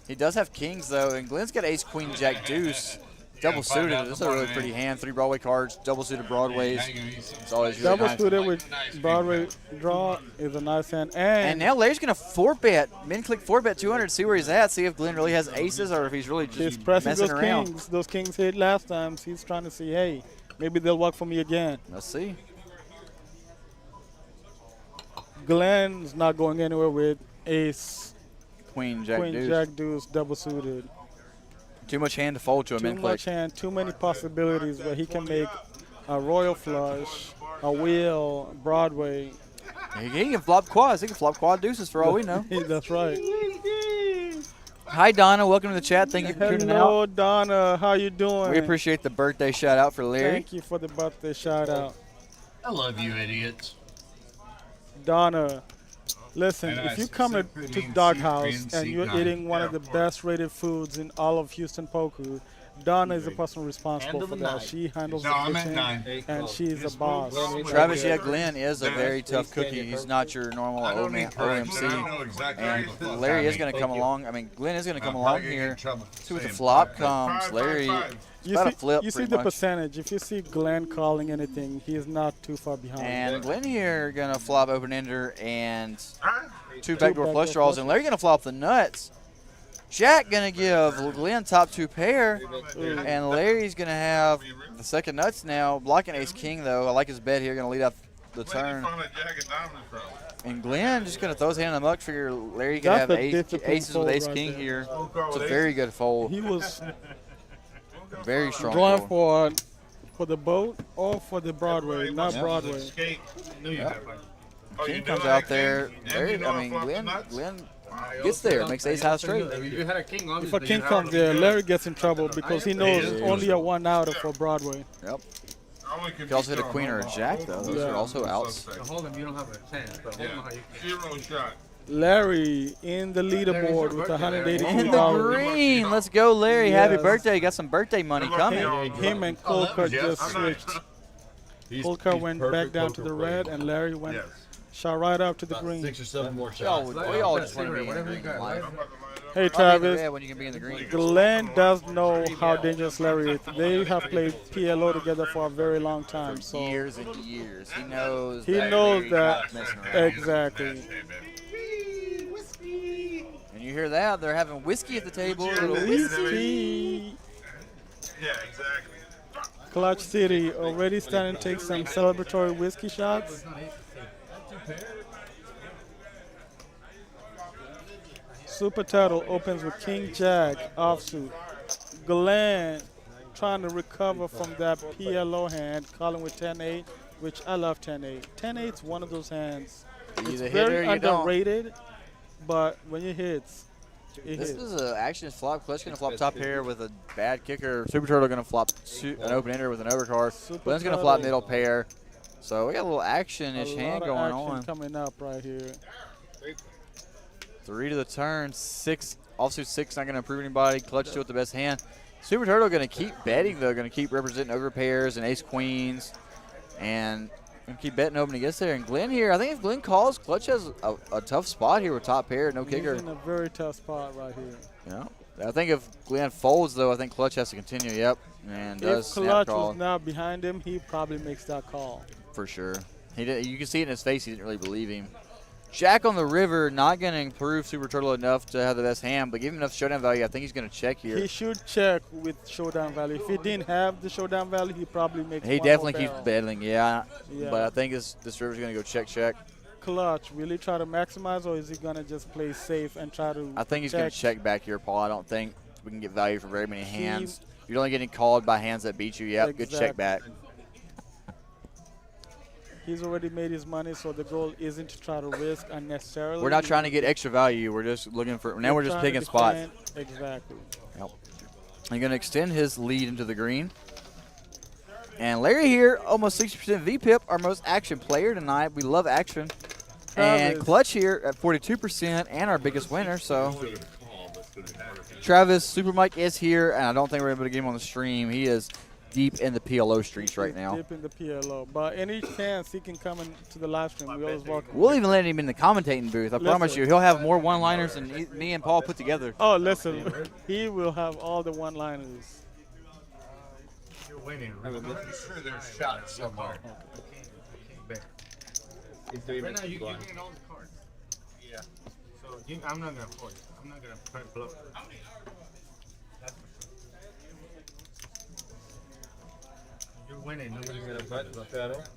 He does have kings, though, and Glenn's got ace, queen, jack, deuce. Double suited. This is a really pretty hand. 3 Broadway cards, double suited broadways. It's always really Double nice. suited with Broadway draw is a nice hand. And And now Larry's going to 4-bet. Min click 4-bet 200, see where he's at, see if Glenn really has aces or if he's really he's just pressing messing those around. kings. Those kings hit last time. So he's trying to see, hey, maybe they'll work for me again. Let's see. Glenn's not going anywhere with ace, Queen, jack, queen, deuce. jack, deuce, double suited. Too much hand to fold to a Too min click. much hand, too many possibilities where he can make a royal flush, a wheel, Broadway. He can flop quads. He can flop quad deuces for all we know. That's right. Hi, Donna. Welcome to the chat. Thank you for tuning out. Hello, Donna. How you doing? We appreciate the birthday shout out for Larry. Thank you for the birthday shout out. I love you, idiots. Donna, listen, And if you I come to secretly Doghouse secretly and you're seek eating one of the out. best rated foods in all of Houston Poker, Donna is the person responsible Handle for the that. nine. She handles No, I'm the at kitchen, 9. and she's a boss. Travis, yeah, Glenn is a very tough cookie. He's not your normal I don't need OMC. I know exactly And what it is. Larry is going to come along. I mean, Glenn is going to come I'm along probably gonna get here. in trouble. See, with the Saying flop five. comes Five, Larry. five, five. You About see, a flip, you see pretty the much. percentage. If you see Glenn calling anything, he's not too far behind. And Glenn here going to flop open ender and Huh? two backdoor backdoor flush draws. And Larry going to flop the nuts. Jack going to give Glenn top 2 pair. And Larry's going to have the second nuts now. Blocking ace king, though. I like his bet here. Going to lead up the Where did turn. you find a jack of diamonds from? And Glenn just going to throw his hand in the muck. Figure Larry can That's have a aces difficult with fold ace right king there. here. We'll go It's a with very good fold. He was Very strong going fold. for the boat or for the Broadway, not Yeah. Broadway. Escape. Knew you Yeah. had one. Oh, you King do comes like out king? there. And Larry, you know I mean, flop the Glenn nuts? gets there. Makes ace high straight. If you had a king on If a king comes there, Larry gets in trouble because he knows Yeah. only a 1-outer for Broadway. Yep. I only can You also be hit a queen or a strong. jack, though. Those Yeah. are also outs. Suspect. hold him, you don't have a chance. But hold him how Yeah. you 0 shot. Larry in the leaderboard with And $182. the green. Let's go, Larry. Happy Yes. birthday. Got some birthday money coming. Him and Colker Yes, just I'm switched. He's- Colker he's went perfect back down to poker the player. red, and Larry went Yes. shot right up to the About green. 6 or 7 more We all, shots. we all just want to be in the Whatever you green in got, life. I'm about to line up. Hey Why be in the Travis, red when you can be in the green? Glenn does know how dangerous Larry is. They have played PLO together for a very long time, so Years and years. He knows. he that knows Larry's that not messing around. exactly. And you hear that? They're having whiskey at the table. A little Whiskey. Yeah, exactly. Clutch City already starting to take some celebratory whiskey shots. Super Turtle opens with King Jack offsuit. Glenn trying to recover from that PLO hand, calling with 10-8, which I love 10-8. 10-8's one of those hands. You It's either hit very or you don't. underrated, but when it hits, it This hits. is an action flop. Clutch going to flop top pair with a bad kicker. Super Turtle going to flop an open ender with an overcard. Super Glenn's going to flop Turtle. middle pair. So we got a little action-ish A hand lot of going action on. coming up right here. 3 to the turn. 6. Offsuit 6 not going to improve anybody. Clutch 2 with the best hand. Super Turtle going to keep betting, though. Going to keep representing over pairs and ace queens. And going to keep betting hoping he gets there. And Glenn here, I think if Glenn calls, Clutch has a tough spot here with top pair, no He's kicker. in a very tough spot right here. Yeah. I think if Glenn folds, though, I think Clutch has to continue. Yep. And does If snap Clutch call was not behind him, he probably makes that call. for sure. He did, you can see it in his face. He didn't really believe him. Jack on the river, not going to improve Super Turtle enough to have the best hand, but give him enough showdown value. I think he's going to check here. He should check with showdown value. If he didn't have the showdown value, he probably makes He one definitely more keeps barrel. battling, yeah. Yeah. But I think this river's going to go check. Clutch, will he try to maximize, or is he going to just play safe and try to I think he's going to check back here, Paul. I don't think we can get value for very many hands. You're only getting called by hands that beat you. Yep, good check back. He's already made his money, so the goal isn't to try to risk unnecessarily. We're not trying to get extra value. We're just looking for – now we're just trying to picking spots. defend. Exactly. Yep. He's going to extend his lead into the green. And Larry here, almost 60% VPIP, our most action player tonight. We love action. And Travis. Clutch here at 42% and our biggest winner. So Travis, Super Mike is here, and I don't think we're able to get him on the stream. He is deep in the PLO streets right now. Deep in the PLO. But any chance he can come into the live stream, we always welcome. We'll even let him in the commentating booth. I promise Listen. you, he'll have more one-liners than me and Paul put together. Oh, listen, he will have all the one-liners. You're winning. I'm sure there's shots somewhere. Right now, you getting all the cards. Yeah. So I'm not gonna force. I'm not gonna try to bluff. That's for sure. You're winning. Nobody's gonna bluff.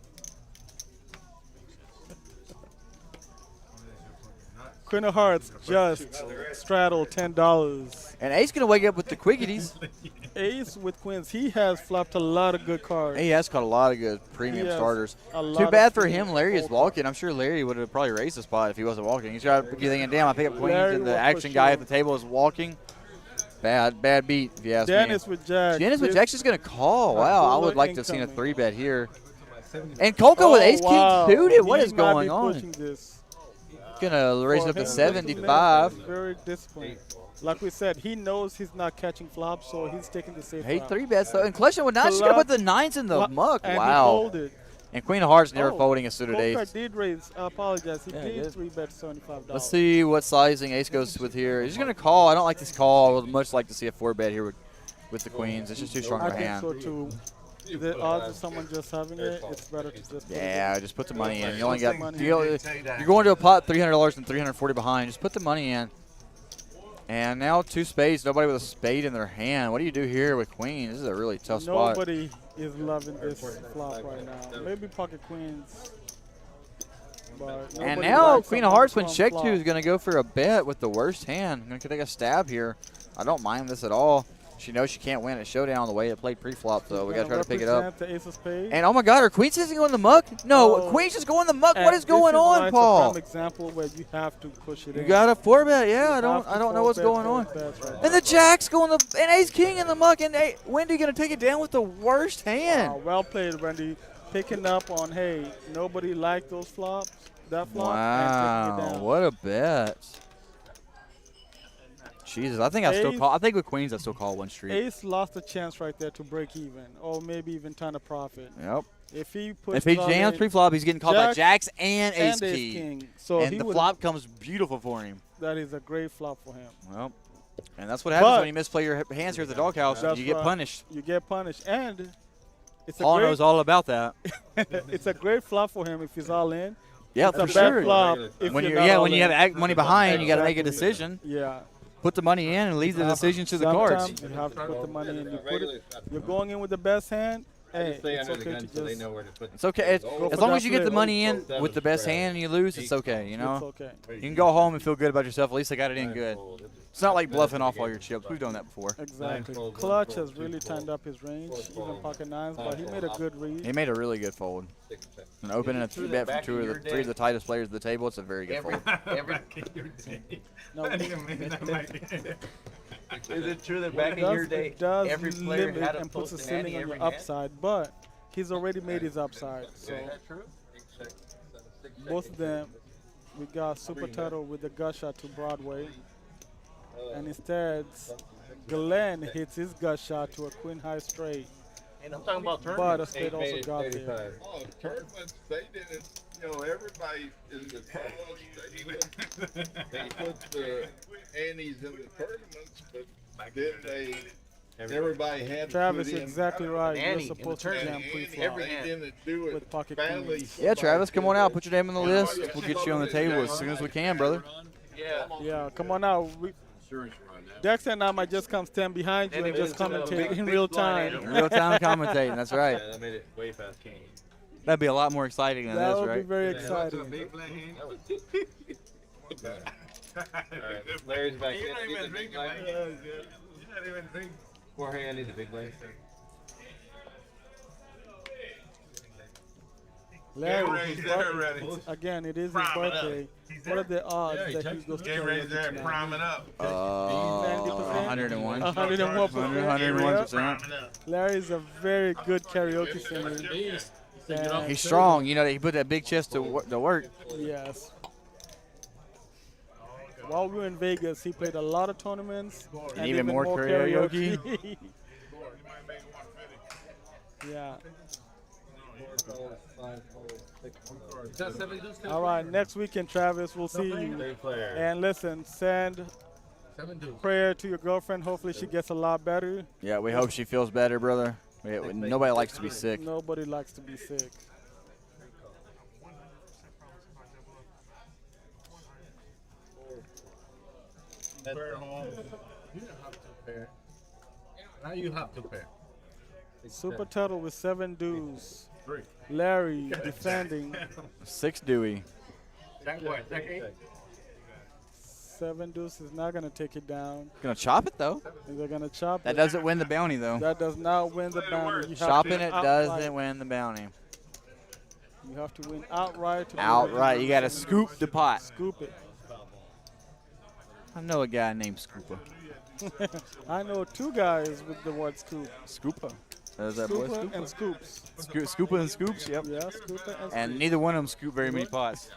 Queen of Hearts just straddled $10. And Ace going to wake up with the quickities. Ace with queens. He has flopped a lot of good cards. He has caught a lot of good premium He has starters. a lot Too of bad for premium him. Larry is fold walking. I'm sure Larry would have probably raised the spot if he wasn't walking. He's got you're thinking, damn, I pick up queens Larry and the will for action guy at sure. the table is walking. Bad beat, if you ask Dennis me. with Jack. Dennis with This- Jack's just going to call. Wow, I would bullet like to have seen a incoming. 3-bet here. And Coco with Ace wow. King suited. What He is might be going on? pushing this. Going to raise it For up to him, 75. Very disciplined. Like we said, he knows he's not catching flops, so he's taking the safe Hey, route. 3-bets though. And Collection would not. She's gonna put the 9s in the Fla- muck. And he Wow. folded. And Queen of Hearts never Oh, folding a suited Coker ace. did raise. I apologize. He Yeah, he did did. 3-bet $75. Let's see what sizing ace goes with here. He's gonna call. I don't like this call. I would much like to see a 4-bet here with the queens. It's just too strong I of a think hand. so too. The odds of someone just having it, it's better to just put it Yeah, just put the money in. You only got money you're going to a pot $300 and 340 behind. Just put the money in. And now 2 spades. Nobody with a spade in their hand. What do you do here with queen? This is a really tough spot. Nobody is loving this flop right now. Maybe pocket queens. But And nobody now likes Queen a of Hearts when one-plum check flop. 2 is going to go for a bet with the worst hand. I'm going to take a stab here. I don't mind this at all. She knows she can't win at showdown the way it played pre-flop, so we got to try to pick it up. Represent the ace of spades. And oh my God, are queens just going in the muck? No, Oh. queens just go in the muck. What And is going this on, why Paul? It's a prime example where you have to push it You in. got a 4-bet, yeah. I You don't have to know what's 4-bet going on. those bets right And the jacks go in the and ace king in the muck, and Wendy gonna take it down with the worst hand. Wow, well played, Randy. Picking up on, hey, nobody liked those flops, that flop, and taking it Wow, down. what a bet! Jesus, I think I still Ace- call. I think with queens, I still call one street. Ace lost a chance right there to break even, or maybe even turn a profit. Yep. If he puts If he jams pre-flop, he's getting called by Jacks jacks and ace and key, king, so and he the would. flop comes beautiful for him. That is a great flop for him. Well, and that's what happens But- when you misplay your hands here at the doghouse. That's You get right. punished. You get punished, and it's a Paul great. knows all about that. It's a great flop for him if he's all in. Yeah, It's for a bad sure. flop if When you're you're not all when you in. have money behind, you got to make a Exactly. decision. Yeah. Put the money in and leave the decision to the cards. Sometimes you have to put the money in. You put it, you're going in with the best hand. Hey, Stay it's under the okay gun to so they just. know where to put It's okay. As for long that as you get the flip. money in with the best hand and you lose, it's okay. You It's know, okay. you can go home and feel good about yourself. At least I got it in good. It's not like bluffing off all your chips. We've done that before. Exactly. fold, Clutch one has fold, really two fold, tightened up his range, four even fold, pocket nines, but he five made a fold. good read. He made a really good fold. And opening a 3-bet for back of your three of the tightest players at the table, it's a very good fold. No, Is it true that back it in your does, day, it does every player limit had a and puts a post ceiling on your upside, but he's already made his upside. So both of them, we got Super Turtle with the gut shot to Broadway, and instead Glenn hits his gut shot to a queen high straight, And I'm talking about but a tournaments. spade also got there. Oh, tournaments, they didn't, everybody in the tournaments, they put the antes in the tournaments, but then everybody had to Travis, put in exactly right. You're Ante in the supposed to tournament. jam They pre-flop. didn't do it with pocket badly. queens. Yeah, Travis, come on out. Put your name on the list. We'll get you on the table as soon as we can, brother. Yeah. Yeah, come on out. Dexter and I might just come stand behind you and just commentate in real time. Real time commentating. That's right. Yeah, that made it way past King. That'd be a lot more exciting than That this, would be right? very exciting. Alright, Larry's back in. Need the big blind. Jorge, I need the big blind. Larry, He's there already. again, it is his Priming up. birthday. What are the odds that he goes to Get ready karaoke there, tonight? priming up. 101. 101%. Larry's a very good karaoke singer. And He's strong. You know, he put that big chest to work. yes. While we were in Vegas, he played a lot of tournaments and even more karaoke. Yeah. All right, next weekend, Travis, we'll see you. Third player. And listen, send prayer to your girlfriend. Hopefully she gets a lot better. Yeah, we hope she feels better, brother. Nobody likes to be sick. Nobody likes to be sick. Now you have to pair. Super Turtle with 7 dues. Larry defending. 6 Dewey. 7 deuce is not going to take it down. Gonna chop it though. They're going to chop That it. doesn't win the bounty though. That does not win the bounty. You have Chopping to it outright. doesn't win the bounty. You have to win outright. to Outright, win. you gotta scoop the pot. Scoop it. I know a guy named Scooper. I know 2 guys with the word scoop. Scooper. Is that boy Scooper Scooper? and scoops. Scooper and scoops. Yep. Yeah, scooper and And neither one of them scoop very many pots.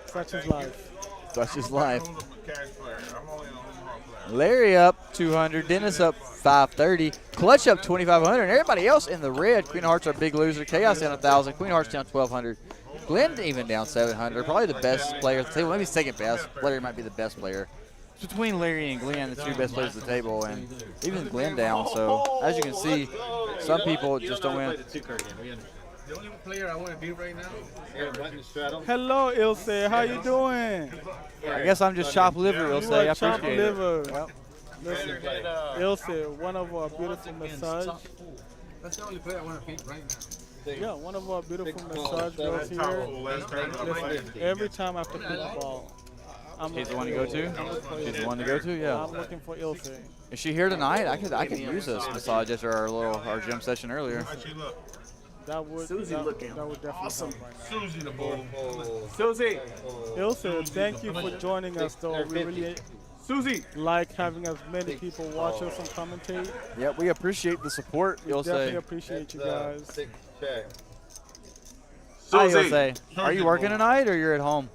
Such is life. Such is life. I'm a cash player. I'm only an Omaha player. Larry up 200. Dennis up 530. Clutch up 2,500. And everybody else in the red. Queen of Hearts our big loser. Chaos down 1,000. Queen of Hearts down 1,200. Glenn even down 700. Probably the best player at the table. Maybe second best. Larry might be the best player. It's between Larry and Glenn, the two best players at the table, and even Glenn down. So as you can see, some people just don't win. The only player I want to beat right now. Hello, Ilse. How you doing? I guess I'm just chopped liver, he'll You say. I are chopped appreciate it. liver. Well, Listen, Ilse, one of our beautiful massage. That's the only player I want to beat right now. Yeah, one of our beautiful massage girls here. Last time I Listen, played. every time after pickleball, I'm he's the one to go to? She's the one to go to, yeah. I'm looking for Ilse. Is she here tonight? I could use this massage after our gym session earlier. How'd she look? That would definitely awesome. Susie the bull. Susie. Ilse, thank you for joining us though. We really like having as many people watch us and commentate. Yeah, we appreciate the support, We you'll definitely say. appreciate you guys. Hi, you'll say. Are you working tonight or you're at home?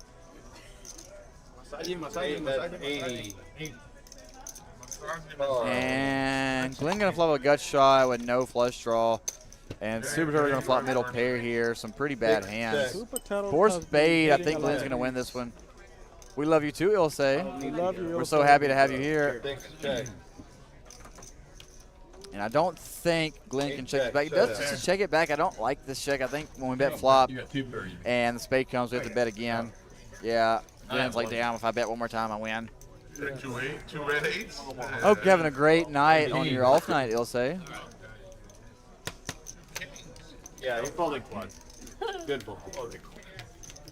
And Glenn gonna flop a gut shot with no flush draw. And Super Turtle gonna flop middle pair here. Some pretty bad hands. Super Turtle Four has been spade. I hitting think a Glenn's lot. gonna win this one. We love you too, Ilse. We love you. We're Ilse. so happy to have you here. And I don't think Glenn can check it back. He does just check it back. I don't like this check. I think when we bet flop You got 2 birdies. and the spade comes, we have to bet again. Yeah, Glenn's like, damn, if I bet one more time, I win. Two red eights. Hope you're having a great night on your off night, Ilse. Yeah, he's folding one. Good fold.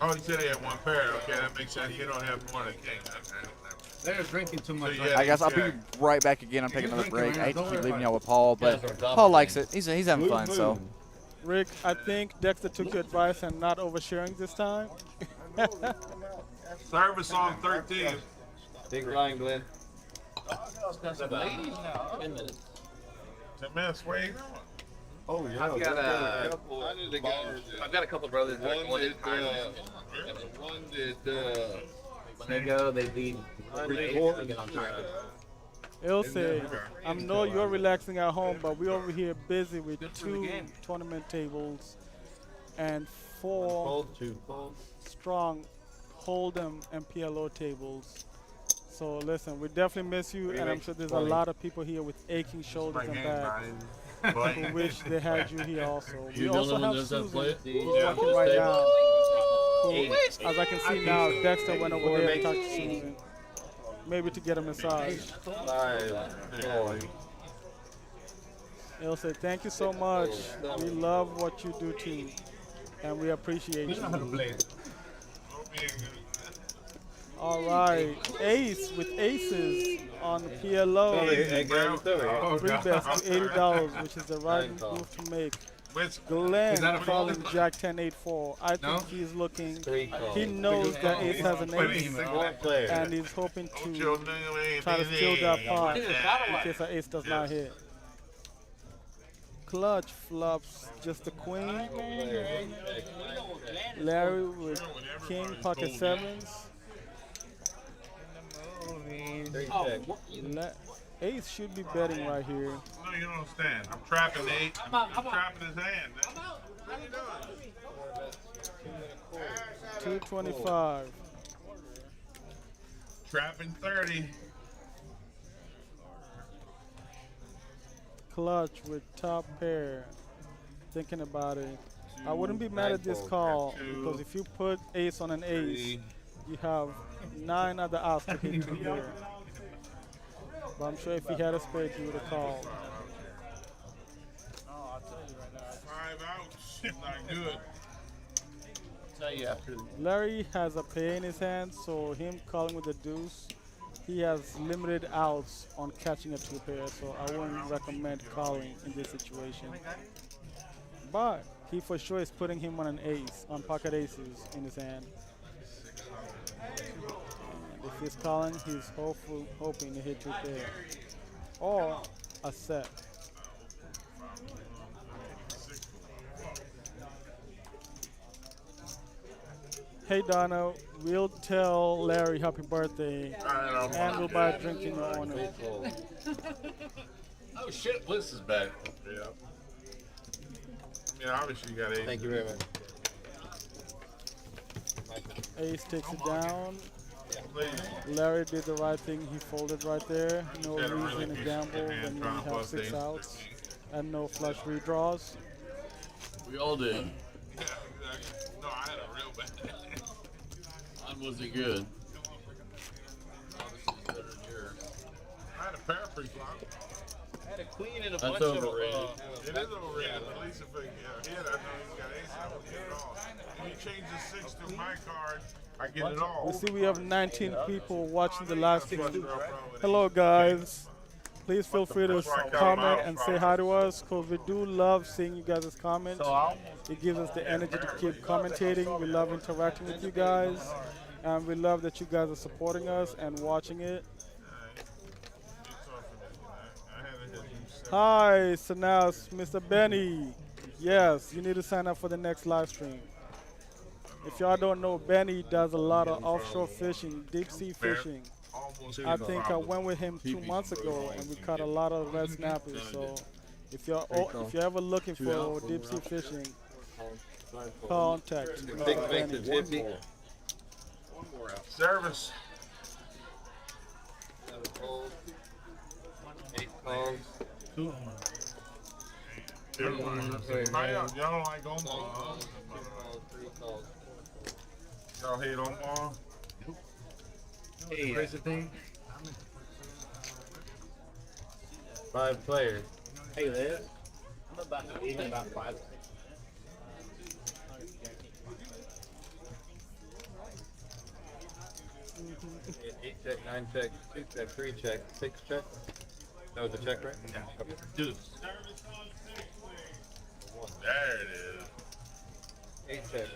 Oh, he said he had one pair. Okay, that makes sense. You don't have more than king. Okay. They're drinking too much. So, yeah. I guess I'll be right back again. I'm taking another break. I hate to keep leaving y'all with Paul, but Paul likes it. He's having fun, so. Rick, I think Dexter took your advice and not oversharing this time. Service on 13. Big line, Glenn. 10 minutes, wait. Oh, yeah. I've got a couple of brothers. One did When they go, they lead. report. They get on track. Ilse, I know you're relaxing at home, but we're over here busy with 2 tournament tables and 4 Fold, 2 fold. strong Hold'em and PLO tables. So listen, we definitely miss you, and I'm sure there's a lot of people here with aching shoulders and backs who wish they had you here also. We You the also only one have that does play Susan it? who's working right now. Who, as I can see now, Dexter went over there to talk to Susan. Maybe to get a massage. Ilse, thank you so much. We love what you do too, and we appreciate you. All right, Ace with aces on the PLO. Three bets to $80, which is the right move to make. Glenn calling Jack 10-8-4. I think he's looking. He knows that Ace has an ace, and he's hoping to try to steal that pot in case the ace does not hit. Clutch flops just the queen. Larry with king pocket sevens. Ace should be betting right here. No, you don't understand. I'm trapping the 8. I'm trapping his hand. What are you doing? 225. Trapping 30. Clutch with top pair. Thinking about it. I wouldn't be mad at this call because if you put ace on an ace, you have 9 other outs to hit you here. But I'm sure if he had a spade, he would have called. 5 outs. Not good. Larry has a pair in his hand, so him calling with the deuce, he has limited outs on catching a 2 pair, so I wouldn't recommend calling in this situation. But he for sure is putting him on an ace, on pocket aces in his hand. And if he's calling, he's hoping to hit 2 pair or a set. Hey Donna, we'll tell Larry happy birthday, and we'll buy a drink in your honor. Oh shit, Bliss is back. Yeah. Yeah, obviously you got eight. Thank you very much. Ace takes it down. Please. Larry did the right thing. He folded right there. No Had a really reason to decent gamble hand when you trying to have bust 6 ace outs 15. and no flush redraws. We all did. Yeah, exactly. No, I had a real bad. Mine wasn't good. I had a pair pre-flop. I had a queen and a That's bunch of overrated. It is overrated. At least if it hit, I know he's got ace. I would get it all. When you change the 6 to my card, I get it all. We see we have 19 people watching the live stream. Hello guys. Please feel free to comment and say hi to us because we do love seeing you guys' comments. It gives us the energy to keep commentating. We love interacting with you guys. And we love that you guys are supporting us and watching it. Hi, so now it's Mr. Benny. Yes, you need to sign up for the next live stream. If y'all don't know, Benny does a lot of offshore fishing, deep sea fishing. I think I went with him 2 months ago and we caught a lot of red snappers. So if you're ever looking for deep sea fishing, contact Benny. Service. 7 calls. 8 calls. Y'all don't like on ball. 3 calls. Y'all hate on ball. Hey, crazy thing. 5 players. Hey, Liz. I'm about to leave in about 5. Eight check, 9 check, 2 check, 3 check, 6 check. That was a check, right? Yeah. Okay. Dude. There it is. 8 check.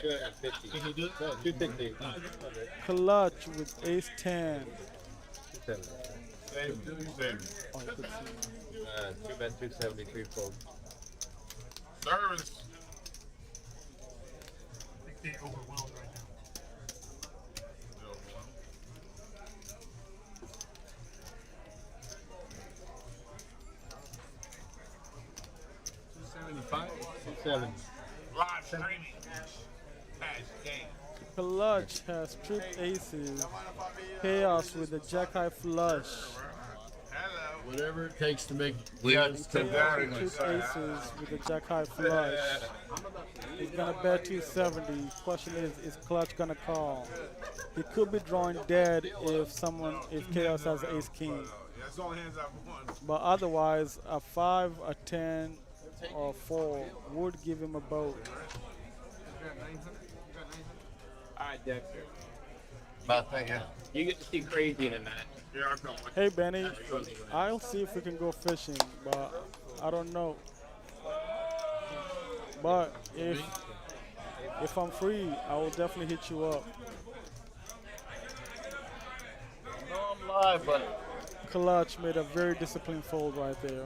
250. Can you do it? No, 250. Clutch with ace 10. 270. Save. Oh, you could see. 2 bet 273 fold. Service. Seven. Live streaming. Cash game. Clutch has tripped aces. Chaos with the jack high flush. Hello. Whatever it takes to make Chaos Chaos with tripped aces with the jack high flush. He's gonna bet 270. Question is Clutch gonna call? He could be drawing dead if Chaos has ace king. That's all hands out for one. But otherwise, a 5, a 10, or 4 would give him a boat. Alright, Dexter. about that, yeah. You get to see crazy in a match. Yeah, I'm coming. Hey Benny, I'll see if we can go fishing, but I don't know. But if I'm free, I will definitely hit you up. I know I'm live, but Clutch made a very disciplined fold right there.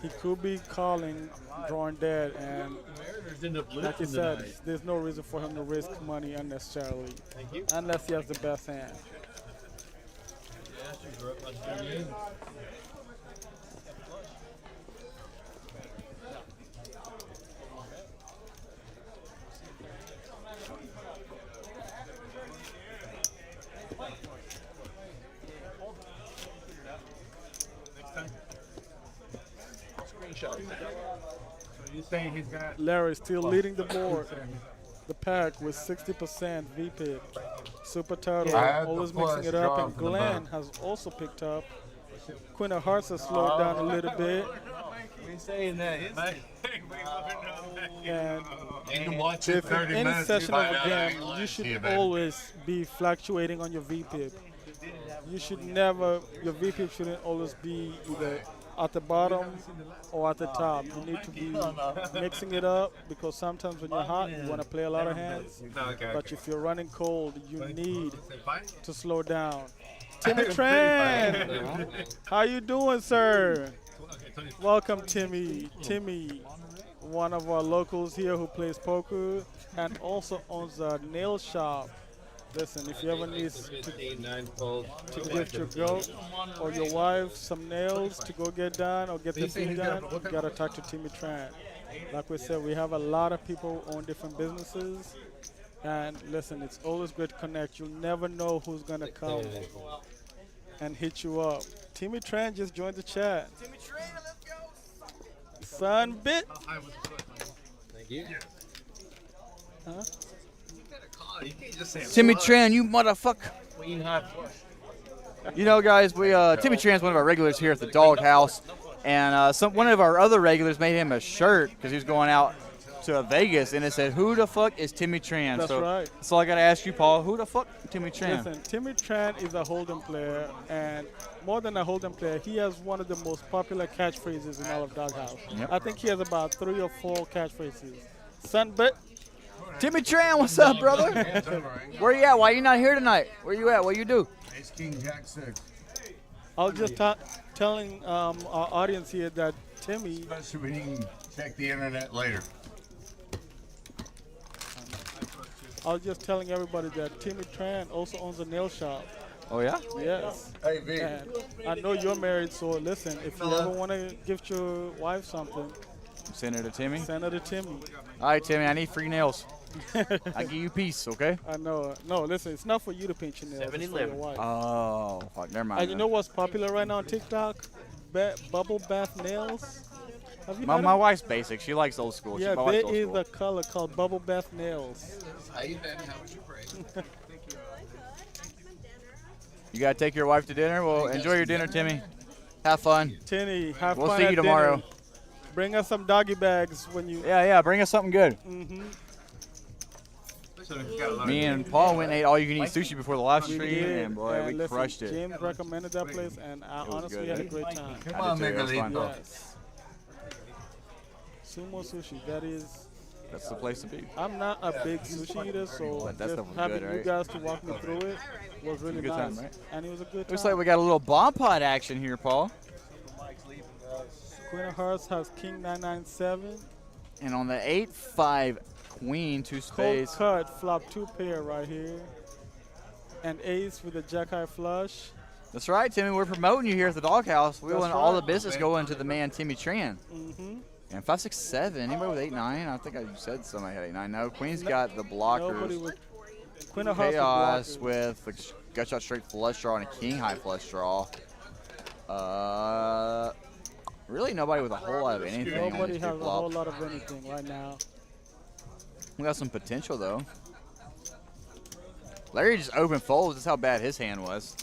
He could be calling, drawing dead, and Mariners end up like you losing said, tonight. there's no reason for him to risk money unnecessarily, Thank you. unless he has the best hand. The Astros are up by 38. Larry still leading the board. The pack with 60% VPIP. Super Turtle always mixing it up, and Glenn has also picked up. Queen of Hearts has slowed down a little bit. We saying that. And You can watch if in any session of a game, you should always be fluctuating on your VPIP. You should never, your VPIP shouldn't always be either at the bottom or at the top. You need to be mixing it up, because sometimes when you're hot, you want to play a lot of hands. But if you're running cold, you need to slow down. Timmy Tran, how you doing, sir? Welcome, Timmy. Timmy, one of our locals here who plays poker and also owns a nail shop. Listen, if you ever need to 15, 9 folds. gift your girl or your wife some nails to go get done or get the thing done, you gotta talk to Timmy Tran. Like we said, we have a lot of people who own different businesses. And listen, it's always great to connect. You'll never know who's gonna come and hit you up. Timmy Tran just joined the chat. Timmy Trainer, let's go. Son bit. Thank you. Huh? You can't just say Timmy Tran, you motherfucker. Queen high flush. You know, guys, we Timmy Tran's one of our regulars here at the Doghouse, and one of our other regulars made him a shirt because he was going out to Vegas, and it said, "Who the fuck is Timmy Tran?" That's so, right. So I gotta ask you, Paul, who the fuck Timmy Tran? Listen, Timmy Tran is a Hold'em player, and more than a Hold'em player, he has one of the most popular catchphrases in all of Doghouse. Yep. I think he has about 3 or 4 catchphrases. Son bit. Timmy Tran, what's up, brother? Where you at? Why you not here tonight? Where you at? What you do? Ace King Jack 6. I was just telling our audience here that Timmy. So we can check the internet later. I was just telling everybody that Timmy Tran also owns a nail shop. Oh yeah? Yes. Hey, V. And I know you're married, so listen, if you ever want to gift your wife something, Send her to Timmy. send her to Timmy. All right, Timmy, I need free nails. I give you a piece, okay? I know. No, listen, it's not for you to paint your nails. It's for your 7-Eleven. wife. Oh, fuck, never mind. And you know what's popular right now on TikTok? Bubble bath nails. Have you my, heard my of- wife's basic. She likes old school. Yeah, my wife's there old is school. a color called bubble bath nails. You gotta take your wife to dinner. Well, enjoy your dinner, Timmy. Have fun. Tinny, have We'll fun see you at tomorrow. dinner. Bring us some doggy bags when you. Yeah, bring us something good. Mm-hmm. Me and Paul went and ate all you can eat sushi before the live We stream, did, and boy, we listen, crushed it. James recommended that place, and I was honestly good, had a eh? great time. Come I on, did too, it was fun. Miguelito. Yes. Sumo sushi, that is. That's the place to be. I'm not a big sushi eater, so But that just stuff was having good, you right? guys to walk me through it was really good nice. time, right? And it was a good time. Looks like we got a little bomb pot action here, Paul. Queen of Hearts has King 997. And on the 8-5 Queen, 2 Cold spades. cut, flop 2 pair right here. And ace with a jack high flush. That's right, Timmy. We're promoting you here at the Doghouse. We That's want all the right. business going to the man Timmy Tran. Mm-hmm. And 5, 6, 7. Anybody with 8, 9? I think I said somebody had 8, 9. No, Queen's No- got the Nobody blockers. with Queen of Hearts Chaos with blockers. with the gut shot straight flush draw and a king high flush draw. Really nobody with a whole lot of anything. on Nobody these has big a whole flops. lot of anything right now. We got some potential though. Larry just open folds. That's how bad his hand was.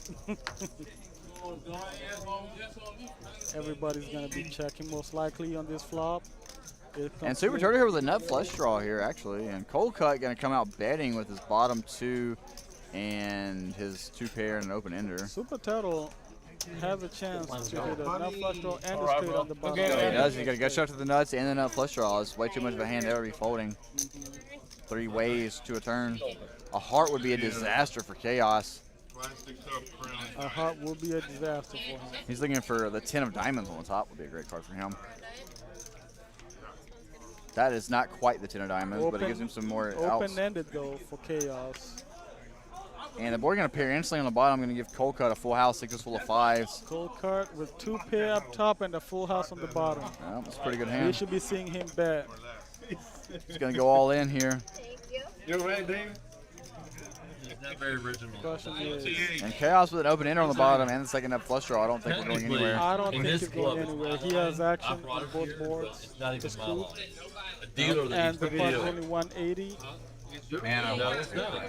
Everybody's gonna be checking most likely on this flop. Here And comes Super Queen. Turtle here with a nut flush draw here actually. And Cold Cut gonna come out betting with his bottom 2 and his 2 pair and an open ender. Super Turtle has a chance to hit a nut flush draw and a straight on the bottom. He does. He got a gut shot to the nuts and the nut flush draw. It's way too much of a hand to ever be folding. 3 ways to a turn. A heart would be a disaster for Chaos. A heart will be a disaster for him. He's looking for the 10 of diamonds on the top. Would be a great card for him. That is not quite the 10 of diamonds, but it gives him some more outs. Open-ended though for Chaos. And the board going to pair instantly on the bottom. I'm going to give Cold Cut a full house, 6 is full of 5s. Cold card with 2 pair up top and a full house on the bottom. Yeah, that's a pretty good We hand. should be seeing him bet. He's going to go all in here. You ready, Dave? He's not very original. Question is, And Chaos with an open ender on the bottom and the second up flush draw. I don't think we're going anywhere. I don't In think this he's going club, anywhere. He has I action brought on it both here, but boards. it's not even to my scoop. line. A dealer that And used the to pot's deal. only 180. Man, I No, want it's not.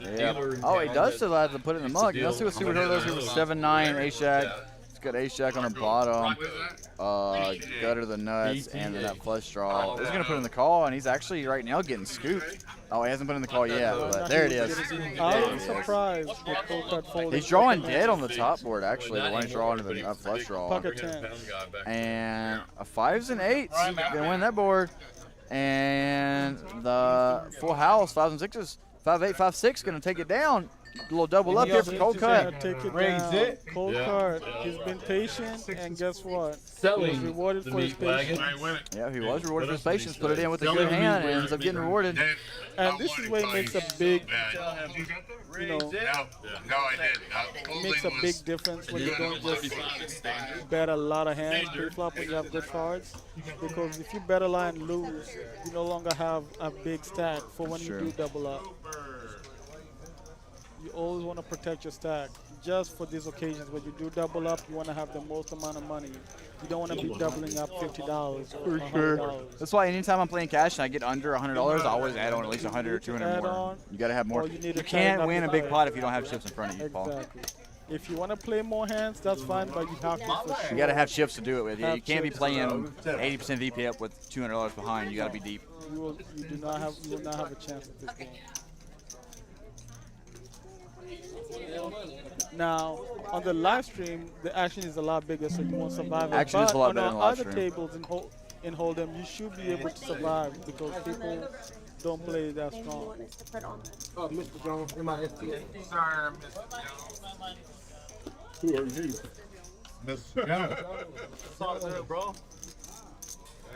Yeah. Oh, he does still have to put it in the mug. Let's see what Super Turtle does here with 7-9 Ace Jack. It's got Ace Jack on the bottom. Gutter to the nuts and the nut flush draw. He's going to put in the call, and he's actually right now getting scooped. Oh, he hasn't put in the call yet, but there it is. I was surprised with cold card folding. He's drawing dead on the top board, actually. The one he's drawing to the nut flush draw. Pocket 10. And a 5s and 8s. Gonna win that board. And the full house, 5s and 6s. 5, 8, 5, 6, gonna take it down. little double up here for cold cut. Take it Raise down. it. Cold Yeah. card. He's been patient, and guess what? He was Selling rewarded the for his meat wagon. patience. Yeah, he was rewarded for his patience. Put it in with a Selling good the meat hand and wagon. ends up getting rewarded. And this is where it makes a big, you know, No, I didn't. it makes a big difference when you don't just bet a lot of hands pre-flop when you have good cards. Because if you bet a lot and lose, you no longer have a big stack for when Sure. you do double up. You always want to protect your stack. Just for these occasions when you do double up, you want to have the most amount of money. You don't want to be doubling up $50 or $100. That's why anytime I'm playing cash and I get under $100, I always add on at least 100 or 200 Add more. on, You got to have more. or you need to You tighten can't up win your a big play. pot if you don't have chips in front of you, Paul. Exactly. If you want to play more hands, that's fine, but you have to for sure. You got to have chips to do it with. You Have can't be chips. playing 80% VP up with $200 behind. You got to be deep. You will not have a chance at this game. Now, on the live stream, the action is a lot bigger, so you won't survive. it. Action is But a lot on better our in live other stream. tables in Hold'em, you should be able to survive because people don't play that strong. Oh, Mr. Jones, in my STA. Sorry, Mr. Who are you? Mr. Jones. It's all good, bro.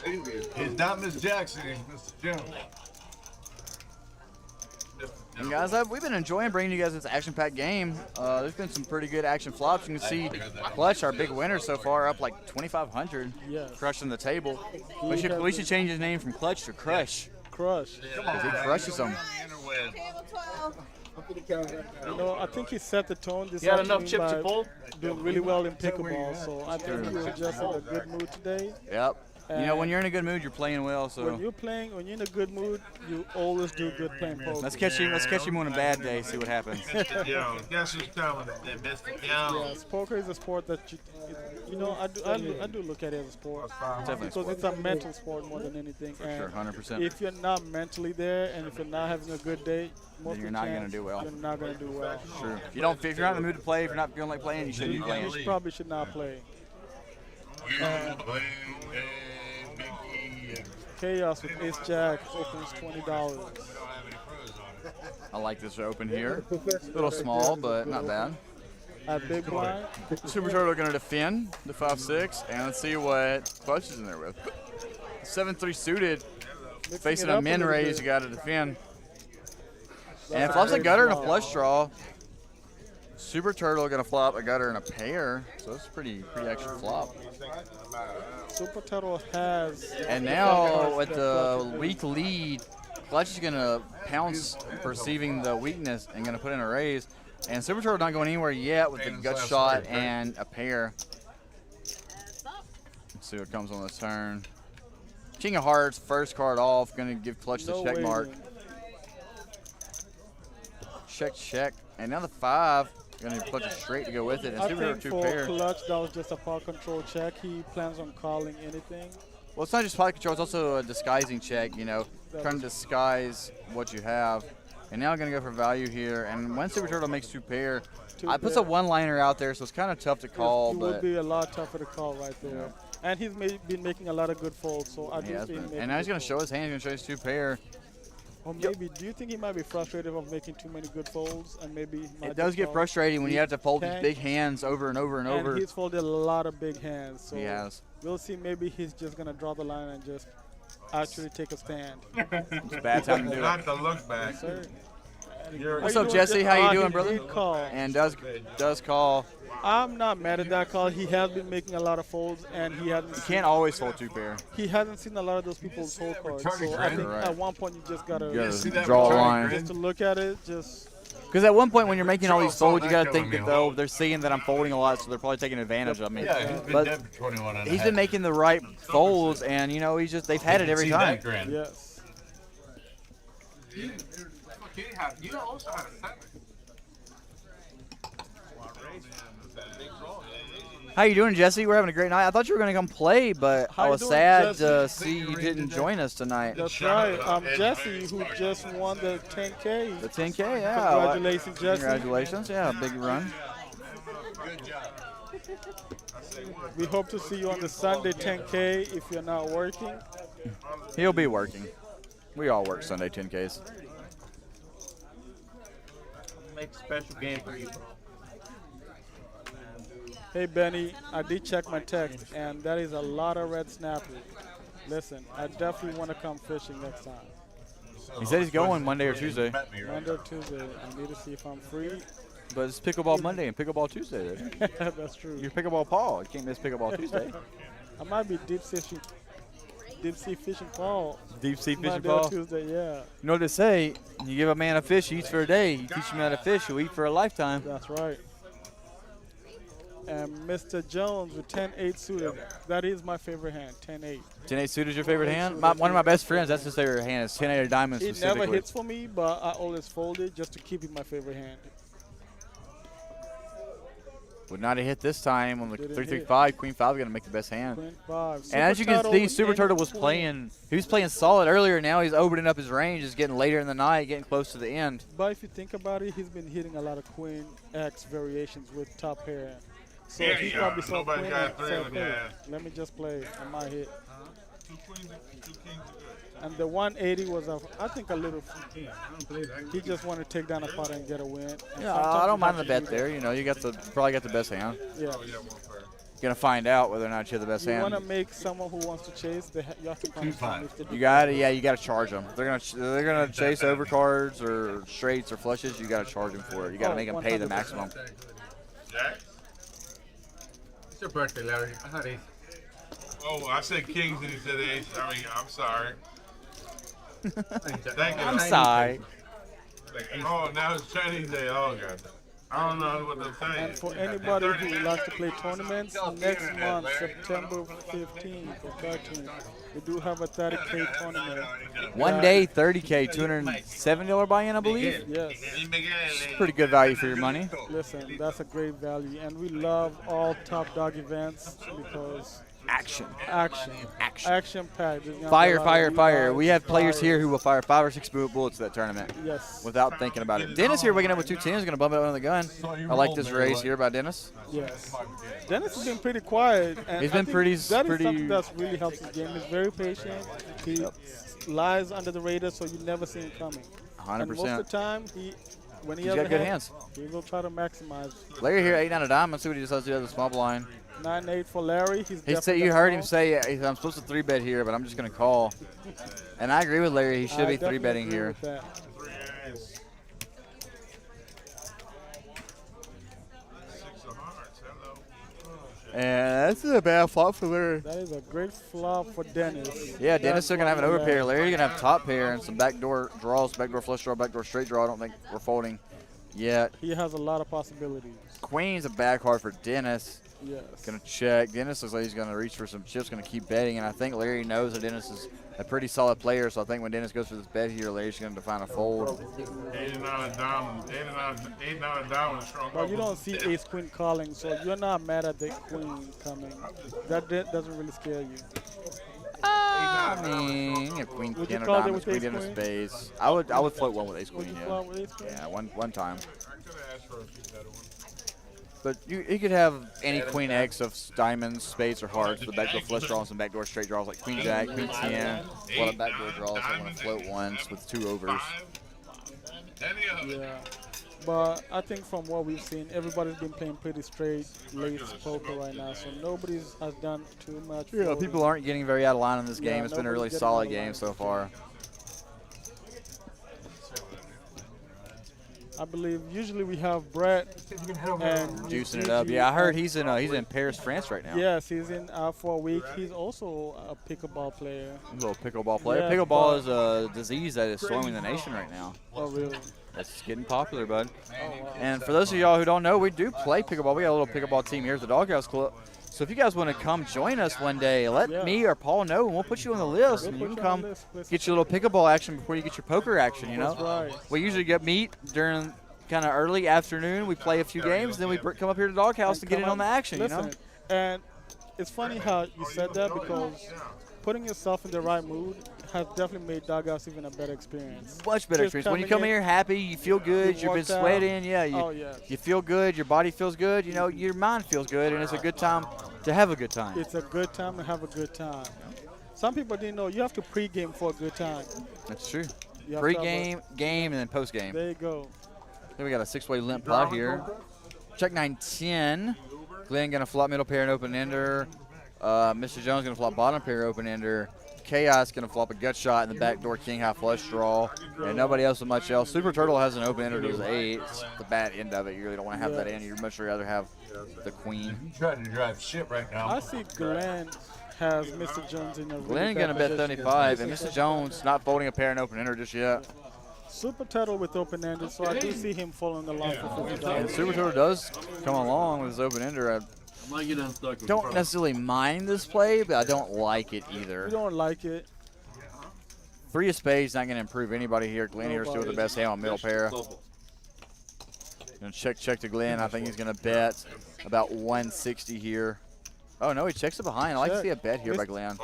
He's not Miss Jackson, he's Mr. Jones. And guys, we've been enjoying bringing you guys this action-packed game. There's been some pretty good action flops. You can see Clutch, our big winner so far, up like 2,500, Yes. crushing the table. We should change his name from Clutch to Crush, Crush. because he crushes them. You know, I think he set the tone this You had enough afternoon chips to by pull? doing really well in pickleball, so I think he was just in a good mood today. Yep. You know, when you're in a good mood, you're playing well. When So you're in a good mood, you always do good playing poker. let's catch him on a bad day. See what happens. Yo, guess who's telling them, Mr. Jones? Yes, poker is a sport that you know, I do look at it as a sport Definitely a because it's a mental sport more than anything. For sure, And 100%. if you're not mentally there and if you're not having a good day, most you're of the not gonna chance do well. You're not gonna do well. Sure. If you're not in the mood to play, if you're not feeling like playing, you shouldn't be playing. You probably should not play. Chaos with Ace Jack opens $20. I like this open here. A little small, but not bad. At big blind, Super Turtle going to defend the 5-6, and let's see what Clutch is in there with. 7-3 suited, mixing facing it a up min little raise, bit. you got to defend. And That's it flops a very gutter and a small. flush draw. Super Turtle going to flop a gutter and a pair, so it's pretty action flop. Super Turtle has. And now with the weak lead, Clutch is going to pounce, perceiving the weakness, and going to put in a raise. And Super Turtle not going anywhere yet with the gut shot and a pair. Let's see what comes on this turn. King of Hearts, first card off, going to give Clutch the No check mark. waiting. Check. And now the 5, going to Clutch it straight to go with it. And I Super think Turtle for 2 pair. Clutch, that was just a power control check. He plans on calling anything. Well, it's not just pocket control, it's also a disguising check, you know, trying to disguise what you have. And now I'm going to go for value here. And when Super Turtle makes 2 pair, I put a one-liner out there, so it's kind of tough to call. It but would be a lot tougher to call right there. And he's been making a lot of good folds, so I he do has think. been. And now he's going to show his hand, he's going to show his 2 pair. Or maybe, do you think he might be frustrated of making too many good folds, and maybe he might It does just get call? frustrating when you have to fold these Tank. big hands over and over and over. And he's folded a lot of big hands, so He has. we'll see. Maybe he's just gonna draw the line and just actually take a stand. It's a bad time to do it. Not to look back. Sir. What's up, Jesse? How you doing, he brother? did call. And does call. I'm not mad at that call. He has been making a lot of folds, and he hasn't. You can't always fold 2 pair. He hasn't seen a lot of those people's hold cards. So I think Right. at one point you just gotta You got to draw a line. just to look at it. Just Because at one point when you're making all these folds, you got to think that they're seeing that I'm folding a lot, so they're probably taking advantage of me. Yeah, he's been But dead for 21 and a he's half. been making the right folds, and you know they've had it every See time. that grin. yes. You also have a 7. How you doing, Jesse? We're having a great night. I thought you were going to come play, but How I you was doing, sad Jesse? to see you didn't join us tonight. That's right. Jesse, who just won the 10K. The 10K, yeah. Congratulations, Jesse. Congratulations, yeah, big run. Good job. We hope to see you on the Sunday 10K if you're not working. He'll be working. We all work Sunday 10Ks. make a special game for you. Hey Benny, I did check my text, and that is a lot of red snapper. Listen, I definitely want to come fishing next time. He said he's going Monday or Tuesday. Monday or Tuesday. I need to see if I'm free. But it's pickleball Monday and pickleball Tuesday. There. That's true. You're pickleball Paul. You can't miss pickleball Tuesday. I might be deep sea fishing Paul. Deep sea fishing Monday or Paul. Tuesday, yeah. You know what they say? You give a man a fish, he eats for a day. You teach him how to fish, he'll eat for a lifetime. That's right. And Mr. Jones with 10-8 suited. That is my favorite hand, 10-8. 10-8 suited is your favorite hand? One of my best friends, that's his favorite hand. Is 10-8 of diamonds It specifically. never hits for me, but I always fold it just to keep it my favorite hand. Would not have hit this time on the Didn't 3-3-5. Queen 5 is going to make the best hand. Queen 5. And as you can see, Super Turtle was Queen. playing. He was playing solid earlier. Now he's opening up his range. It's getting later in the night, getting close to the end. But if you think about it, he's been hitting a lot of Queen X variations with top pair. So Yeah, he yeah. probably saw Nobody Queen got and three said, of them, "Hey, yeah." let me just play. I might hit." Two kings are good. And the 180 was, I think, a little. He just wanted to take down a pot and get a win. And Yeah, sometimes I you don't mind have the to bet do there. You know, you probably got the best hand. that. Yeah. You're going to find out whether or not you have the best You hand. want to make someone who wants to chase, you have to punish them. If they do You got to, yeah, you got to charge them. They're gonna chase overcards or straights or flushes. You got to charge them for it. You got to Oh, make them pay the 100%. maximum. Jack? It's your birthday, Larry. I had ace. Oh, I said kings and he said ace. I mean, I'm sorry. Thank you. I'm sorry. Oh, now it's Chinese day. Oh, God. I don't know what to say. And for anybody who would like to play tournaments, next month, September 15th or 13th, we do have a 30K tournament. One day, 30K, $270 buy-in, I believe. Yes. Pretty good value for your money. Listen, that's a great value. And we love all top dog events because Action. action packed. Fire. We have players here who will fire 5 or 6 bullets to that tournament Yes. without thinking about it. Dennis here waking up with 210 is going to bump it under the gun. I like this race here by Dennis. Yes. Dennis has been pretty quiet. And He's I been think pretty- That is pretty- something that's really helps his game. He's very patient. He lies under the radar, so you never see him coming. 100%. And most of the time, when he He's has got a good hand, hands. he will try to maximize. Larry here, 8-9 of diamonds. See what he decides to do with the small blind. 9-8 for Larry. He's He said definitely you got heard him small. say I'm supposed to 3-bet here, but I'm just going to call. And I agree with Larry. He should I be definitely 3-betting agree here. with that. And that's a bad flop for Larry. That is a great flop for Dennis. Yeah, Dennis still going to have an That's overpair. one Larry going to have top pair and some backdoor draws, backdoor flush draw, backdoor straight draw. I don't think we're folding yet. He has a lot of possibilities. Queen's a bad card for Dennis. Yes. Going to check. Dennis looks like he's going to reach for some chips, going to keep betting. And I think Larry knows that Dennis is a pretty solid player. So I think when Dennis goes for this bet here, Larry's going to find a fold. 89 diamond. 89 diamond strong. But you don't see ace queen calling, so you're not mad at the queen coming. That doesn't really scare you. I mean, if Queen Would you 10 or call it diamonds, with Queen ace 10 of queen? spades. I would float one with ace Would queen, you yeah. flop with ace queen? Yeah, one time. I could have asked for a few better ones. But you could have any Queen X of diamonds, spades, or hearts with backdoor flush draws and some backdoor straight draws like Queen Jack, Queen 10. A lot of backdoor draws. I want to float ones with 2 overs. Any of them. Yeah. But I think from what we've seen, everybody's been playing pretty straight lace poker right now, so nobody has done too much. Yeah, folding. people aren't getting very out of line in this Yeah, game. It's been a really nobody's getting solid out of game line. so far. I believe usually we have Brett and Juicing it up. Yeah, I heard he's in Paris, France right now. Yes, he's in for a week. He's also a pickleball player. A little pickleball player. Yeah, Pickleball but- is a disease that is swarming the nation right now. Oh, really? It's getting popular, bud. Oh, wow. And for those of y'all who don't know, we do play pickleball. We got a little pickleball team here at the Doghouse Club. So if you guys want to come join us one day, let Yeah. me or Paul know, and we'll put you on the list. We'll And you put can you on come the list. Let's- get your little pickleball action before you get your poker action, you know? That's right. We usually get meet during kind of early afternoon. We play a few games, then we come up here to the Doghouse to And get in come on the up- action, listen, you know? And it's funny how you said that because putting yourself in the right mood has definitely made Doghouse even a better experience. Much better Just experience. When you coming come in, here happy, you feel good, you've been worked out. sweating, yeah, you, Oh, yes. you feel good, your body feels good, you know, your mind feels good, and it's a good time to have a good time. It's a good time to have a good time. Some people didn't know you have to pregame for a good time. That's true. You have to have Pre-game, game, and then post-game. There you go. Then we got a 6-way limp pot here. Check 9-10. Glenn gonna flop middle pair and open ender. Mr. Jones gonna flop bottom pair open ender. Chaos gonna flop a gut shot in the backdoor king high flush draw. And nobody else with much else. Super Turtle has an open ender to his 8. It's the bad end of it. You really don't want to have that in. You'd much rather have the queen. You trying to drive shit right now. I see Glenn has Mr. Jones in a really Glenn bad gonna bet position. 75, and Mr. Jones not folding a pair and open ender just yet. Super Turtle with open-ended, so I do see him following along for And $50. Super Turtle does come along with his open ender. I don't necessarily mind this play, but I don't like it either. We don't like it. 3 of spades not going to improve anybody here. Glenn here still with the best hand on middle pair. Gonna check to Glenn. I think he's going to bet about 160 here. Oh no, he checks it behind. I like to see a bet here by Glenn.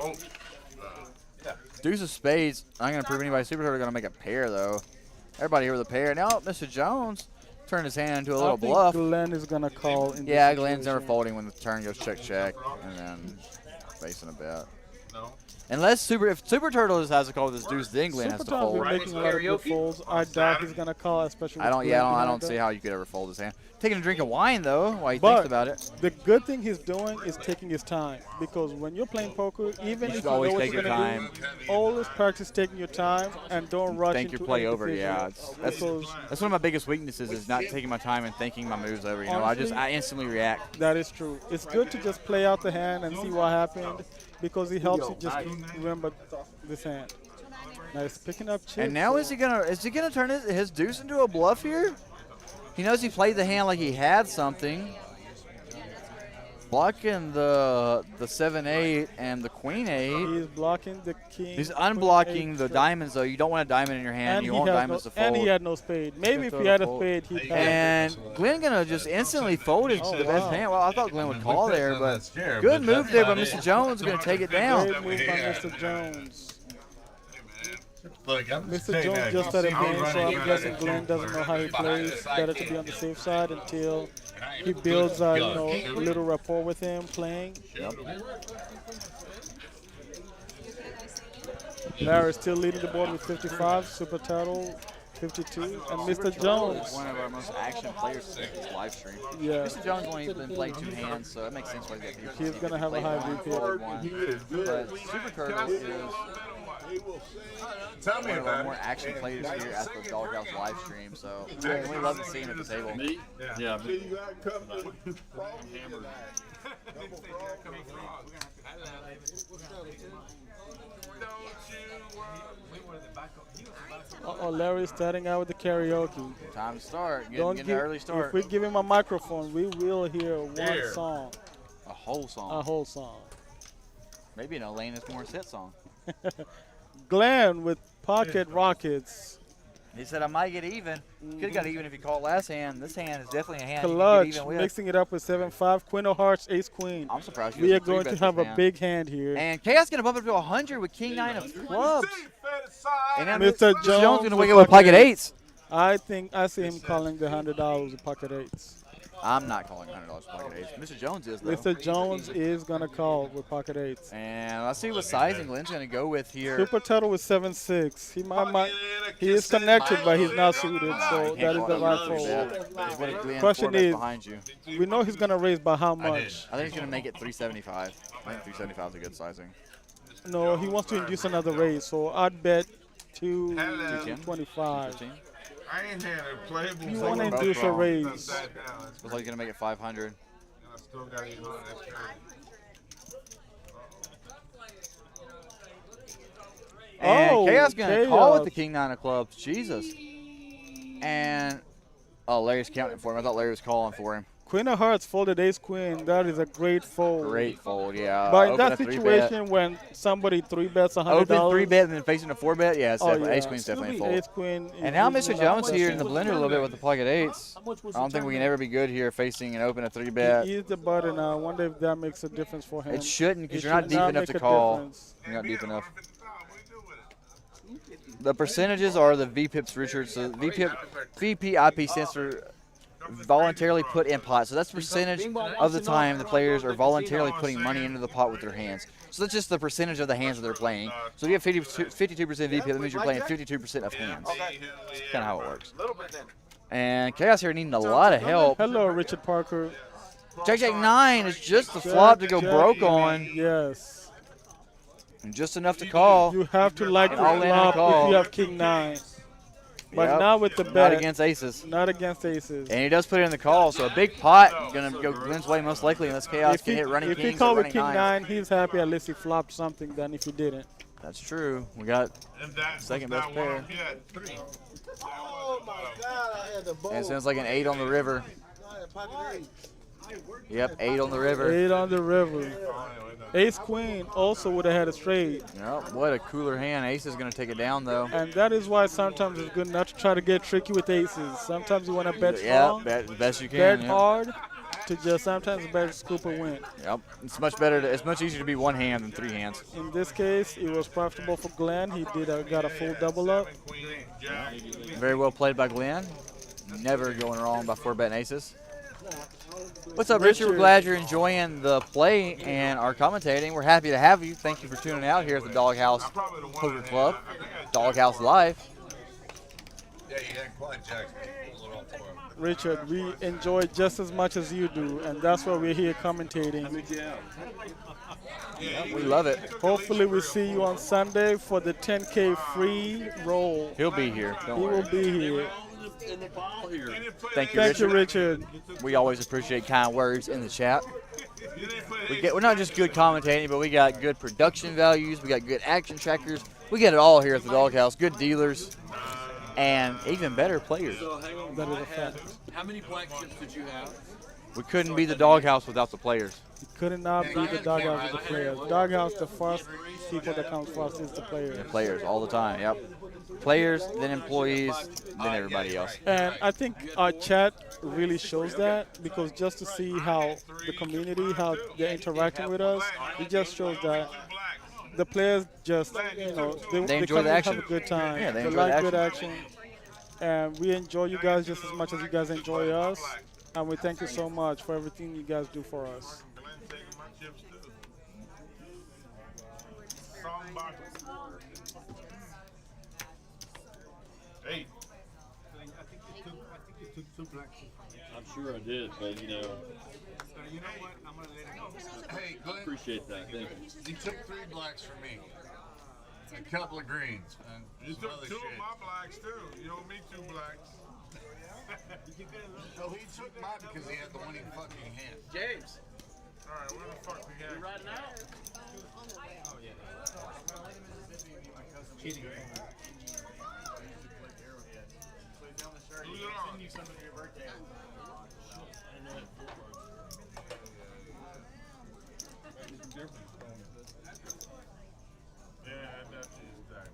Deuce of spades. Not going to improve anybody. Super Turtle going to make a pair though. Everybody here with a pair. Now Mr. Jones turned his hand into a little I think bluff. Glenn is gonna call. In Yeah, this Glenn's never situation. folding when the turn goes check, and then facing a bet. Unless if Super Turtle just has to call with his deuce, then Glenn has Super to Turtle's fold. been making a lot of good folds. I doubt he's gonna call, especially. I with don't. Glenn Yeah, I behind don't see him. how you could ever fold his hand. Taking a drink of wine though, while he But thinks about it. the good thing he's doing is taking his time, because when you're playing poker, even if should you always know what take you're your gonna do, always practice taking your time and don't rush Think into your play any over. decision. Yeah, that's one of my biggest weaknesses is not taking my time and thinking my moves over. You know, I instantly react. That is true. It's good to just play out the hand and see what happened, because it helps you just remember this hand. Now he's picking up chips. And now is he gonna turn his deuce into a bluff here? He knows he played the hand like he had something. Blocking the 7-8 and the queen 8. He's blocking the king. He's queen, unblocking eight, the diamonds though. You don't want a diamond in your hand. And You he want had diamonds to fold. and he had no spade. Maybe if he had a spade, he'd have. And Glenn gonna just instantly fold it to the best wow. hand. Well, I thought Glenn would call there, but Chair, good but move that's there by not Mr. it. Jones. Gonna take it down. Great move by Mr. Jones. Look, I'm just Mr. saying Jones that. just started I was playing, so running I'm here guessing like Glenn doesn't know how he plays. Better to be on the safe side until he builds a little rapport with him playing. Larry's still leading the board with 55. Super Turtle 52, and Mr. Jones. One of our most action players in this live stream. Yeah. Mr. Jones only been played 2 hands, so it makes sense why he's got He's gonna have a high VP. But Super Turtle is Tell me one of our about more it. action players here at the Doghouse live stream, so we love to see him at the table. Yeah. See, you gotta come to frog hammer. Uh-oh, Larry's starting out with the karaoke. Time to start. Don't Getting an early start. If we give him a microphone, we will hear one Here. song, A whole song. a whole song. Maybe an Alanis Morissette song. Glenn with Pocket Rockets. He said I might get even. Could have got even if he called last hand. This hand is definitely a hand you can Clutch, get even with. mixing it up with 7-5. Queen of Hearts, Ace Queen. I'm surprised We are doesn't going to three-bet have this a hand. big hand here. And Chaos gonna bump up to 100 with King 9 of clubs. And then Mr. Jones Jones gonna with wake up with pocket eights. I see him calling the $100 with pocket eights. I'm not calling $100 pocket eights. Mr. Jones is though. Mr. Jones is gonna call with pocket eights. And let's see what sizing Glenn's gonna go with here. Super Turtle with 7-6. He is connected, but he's not suited, so that is the right fold. Question is, behind you. we know he's gonna raise by how much? I think he's gonna make it 375. I think 375 is a good sizing. No, he wants to induce another raise, so I'd bet 225. 15. I ain't had a playable. You want to both induce a wrong. raise? Looks like he's gonna make it 500. I still got it on. That's crazy. And Oh, Chaos gonna call with the Chaos. King 9 of clubs. Jesus. And Larry's counting for him. I thought Larry was calling for him. Queen of Hearts folded Ace Queen. That is a great fold. Great fold, yeah. But in Open that a 3-bet. situation, when somebody 3-bets $100, Open 3-bet and then facing a 4-bet, yeah, it's definitely, Ace Queen's definitely a fold. Ace Queen. And now is Mr. Jones here in the blender a little bit with the pocket eights. I don't think we can ever be good here facing an open a 3-bet. He is the button. I wonder if that makes a difference for him. It shouldn't because It you're not should deep not enough make to a call. difference. You're not deep enough. The percentages are the VPIPs, Richard. So VPIP stands for voluntarily put in pot. So that's the percentage of the time the players are voluntarily putting money into the pot with their hands. So that's just the percentage of the hands that they're playing. So if you have 52% VPIP, that means you're playing 52% of hands. That's kind of how it works. And Chaos here needing a lot of help. Hello, Richard Parker. Jack 9 is just the flop to go broke on. Yes. And just enough to call. You have to like the All in flop and if call. you have king 9. But Yep. not with the bet. Not against aces. Not against aces. And he does put it in the call, so a big pot going to go Glenn's way most likely unless Chaos can hit running if kings he or called with running king nines. 9, he's happy at least he flopped something than if he didn't. That's true. We got second best pair. Oh my God! I had the bowl. And it sounds like an 8 on the river. I had pocket 8. Yep, 8 on the river. 8 on the river. Ace queen also would have had a straight. Yep, what a cooler hand. Ace is going to take it down, though. And that is why sometimes it's good not to try to get tricky with aces. Sometimes you want to bet Yeah, strong, bet the best you can. bet yep. hard, to just sometimes bet scoop or win. Yep, it's much better. It's much easier to be one hand than 3 hands. In this case, it was profitable for Glenn. He got a full double up. Very well played by Glenn. Never going wrong by 4-betting aces. What's up, Richard? We're glad you're enjoying the play and our commentating. We're happy to have you. Thank you for tuning out here at the Doghouse Poker Club, Doghouse Live. Yeah, you had quite Jack. A little off the bar. Richard, we enjoy just as much as you do, and that's why we're here commentating. We love it. Hopefully we see you on Sunday for the 10K free roll. He'll be here. He Don't worry. will be here. Thank you, Thank you, Richard. Richard. We always appreciate kind words in the chat. We're not just good commentating, but we got good production values. We got good action trackers. We get it all here at the Doghouse. Good dealers and even better players. That is a fact. How many black chips did you have? We couldn't be the Doghouse without the players. You could not be the Doghouse with the players. Doghouse, the first people that comes first is the players. The players all the time. Yep. Players, then employees, then everybody else. And I think our chat really shows that, because just to see how the community, how they're interacting with us, it just shows that the players just, they enjoy come the and action. have a good time. Yeah, they enjoy like the good action. And we enjoy you guys just as much as you guys enjoy us. And we thank you so much for everything you guys do for us. Hey. I'm sure I did, but You know what? I'm gonna let it go. Hey, Glenn, appreciate that. Thank you. you took 3 blacks from me. A couple of greens. And You some took other 2 of shit. my blacks too. You owe me 2 blacks. No, he took mine because he had the winning fucking hand. James, All right, where the fuck we you got? riding out? Who's it on? Yeah, that's his deck.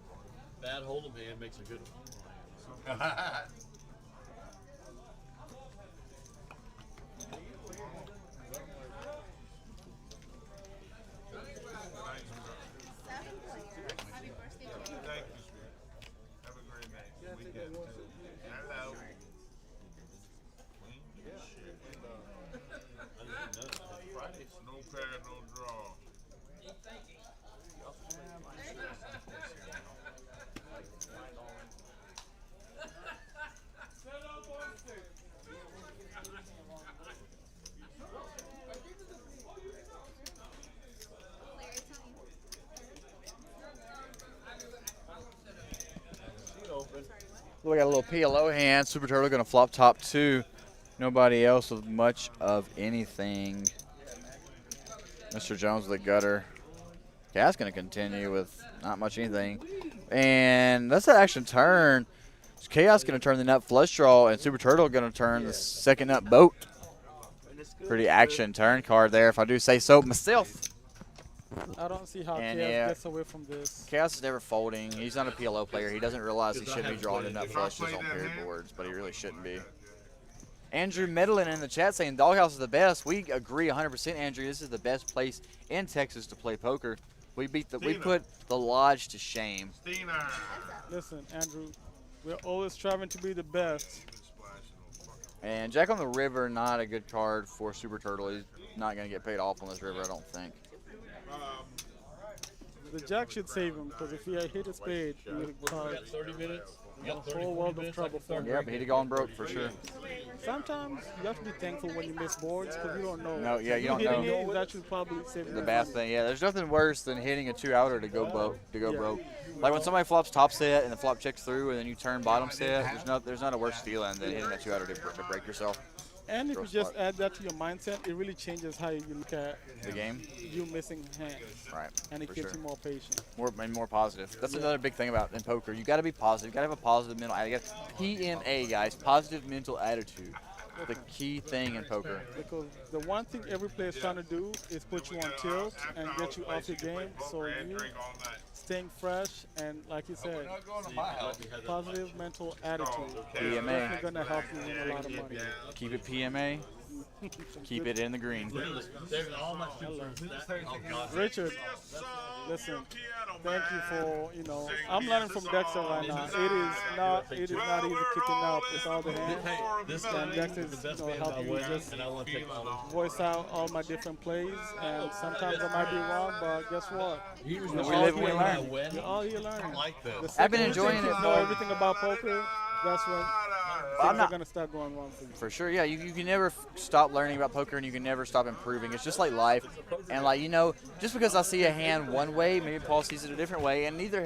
Bad hold'em hand makes a good one. Thank you, sweetie. Have a great night. Weekend, too. Hello. Shit. No pair, no draw. We got a little PLO hand. Super Turtle going to flop top 2. Nobody else with much of anything. Mr. Jones with the gutter. Cat's going to continue with not much anything. And that's an action turn. Chaos going to turn the nut flush draw, and Super Turtle going to turn the second nut boat. Pretty action turn card there, if I do say so myself. I don't see how And Chaos yeah. gets away from this. Chaos is never folding. He's not a PLO player. He doesn't realize he should be drawing the nut flushes on paired boards, but he really shouldn't be. Andrew Medlin in the chat saying Doghouse is the best. We agree 100%, Andrew. This is the best place in Texas to play poker. We put the lodge to shame. Stina. Listen, Andrew, we're always striving to be the best. And Jack on the River, not a good card for Super Turtle. He's not going to get paid off on this river, I don't think. The jack should save him because if he had hit a spade, he would have caused 30 minutes. a whole world of trouble for him. Yeah, but he'd have gone broke for sure. Sometimes you have to be thankful when you miss boards because you don't know. No, yeah, you don't Hitting know. it is actually probably saving The your bad money. thing, yeah. There's nothing worse than hitting a 2-outer to go broke. Like when somebody flops top set and the flop checks through, and then you turn bottom set. There's not a worse feeling than hitting a 2-outer to break yourself. And if Throw you just smart. add that to your mindset, it really changes how you look at The game, you missing hands, right? and it For gets sure. you more patient. More positive. That's another big thing about in poker. You got to be positive. You got to have a positive mental attitude. PMA, guys, positive mental attitude. The key thing in poker. Because the one thing every player is trying to do is put you on tilt and get you off your game. So you staying fresh and, like you said, positive mental attitude. PMA. Definitely gonna help you win a lot of money. Keep it PMA. Keep it in the green. Richard, listen, thank you for, I'm learning from Dexter right now. It is not easy kicking up with all the hands. This And guy Dexter's, is the best man helping in me the just and I want to take all of voice out all my different plays. And sometimes I might be wrong, but guess what? them. We live and we learn. You're all here learning. I like The this. I've been second you enjoying think it. you know everything about poker, that's when I'm things are not- going to start going wrong for you. For sure, yeah. You can never stop learning about poker, and you can never stop improving. It's just like life, and just because I see a hand one way, maybe Paul sees it a different way, and neither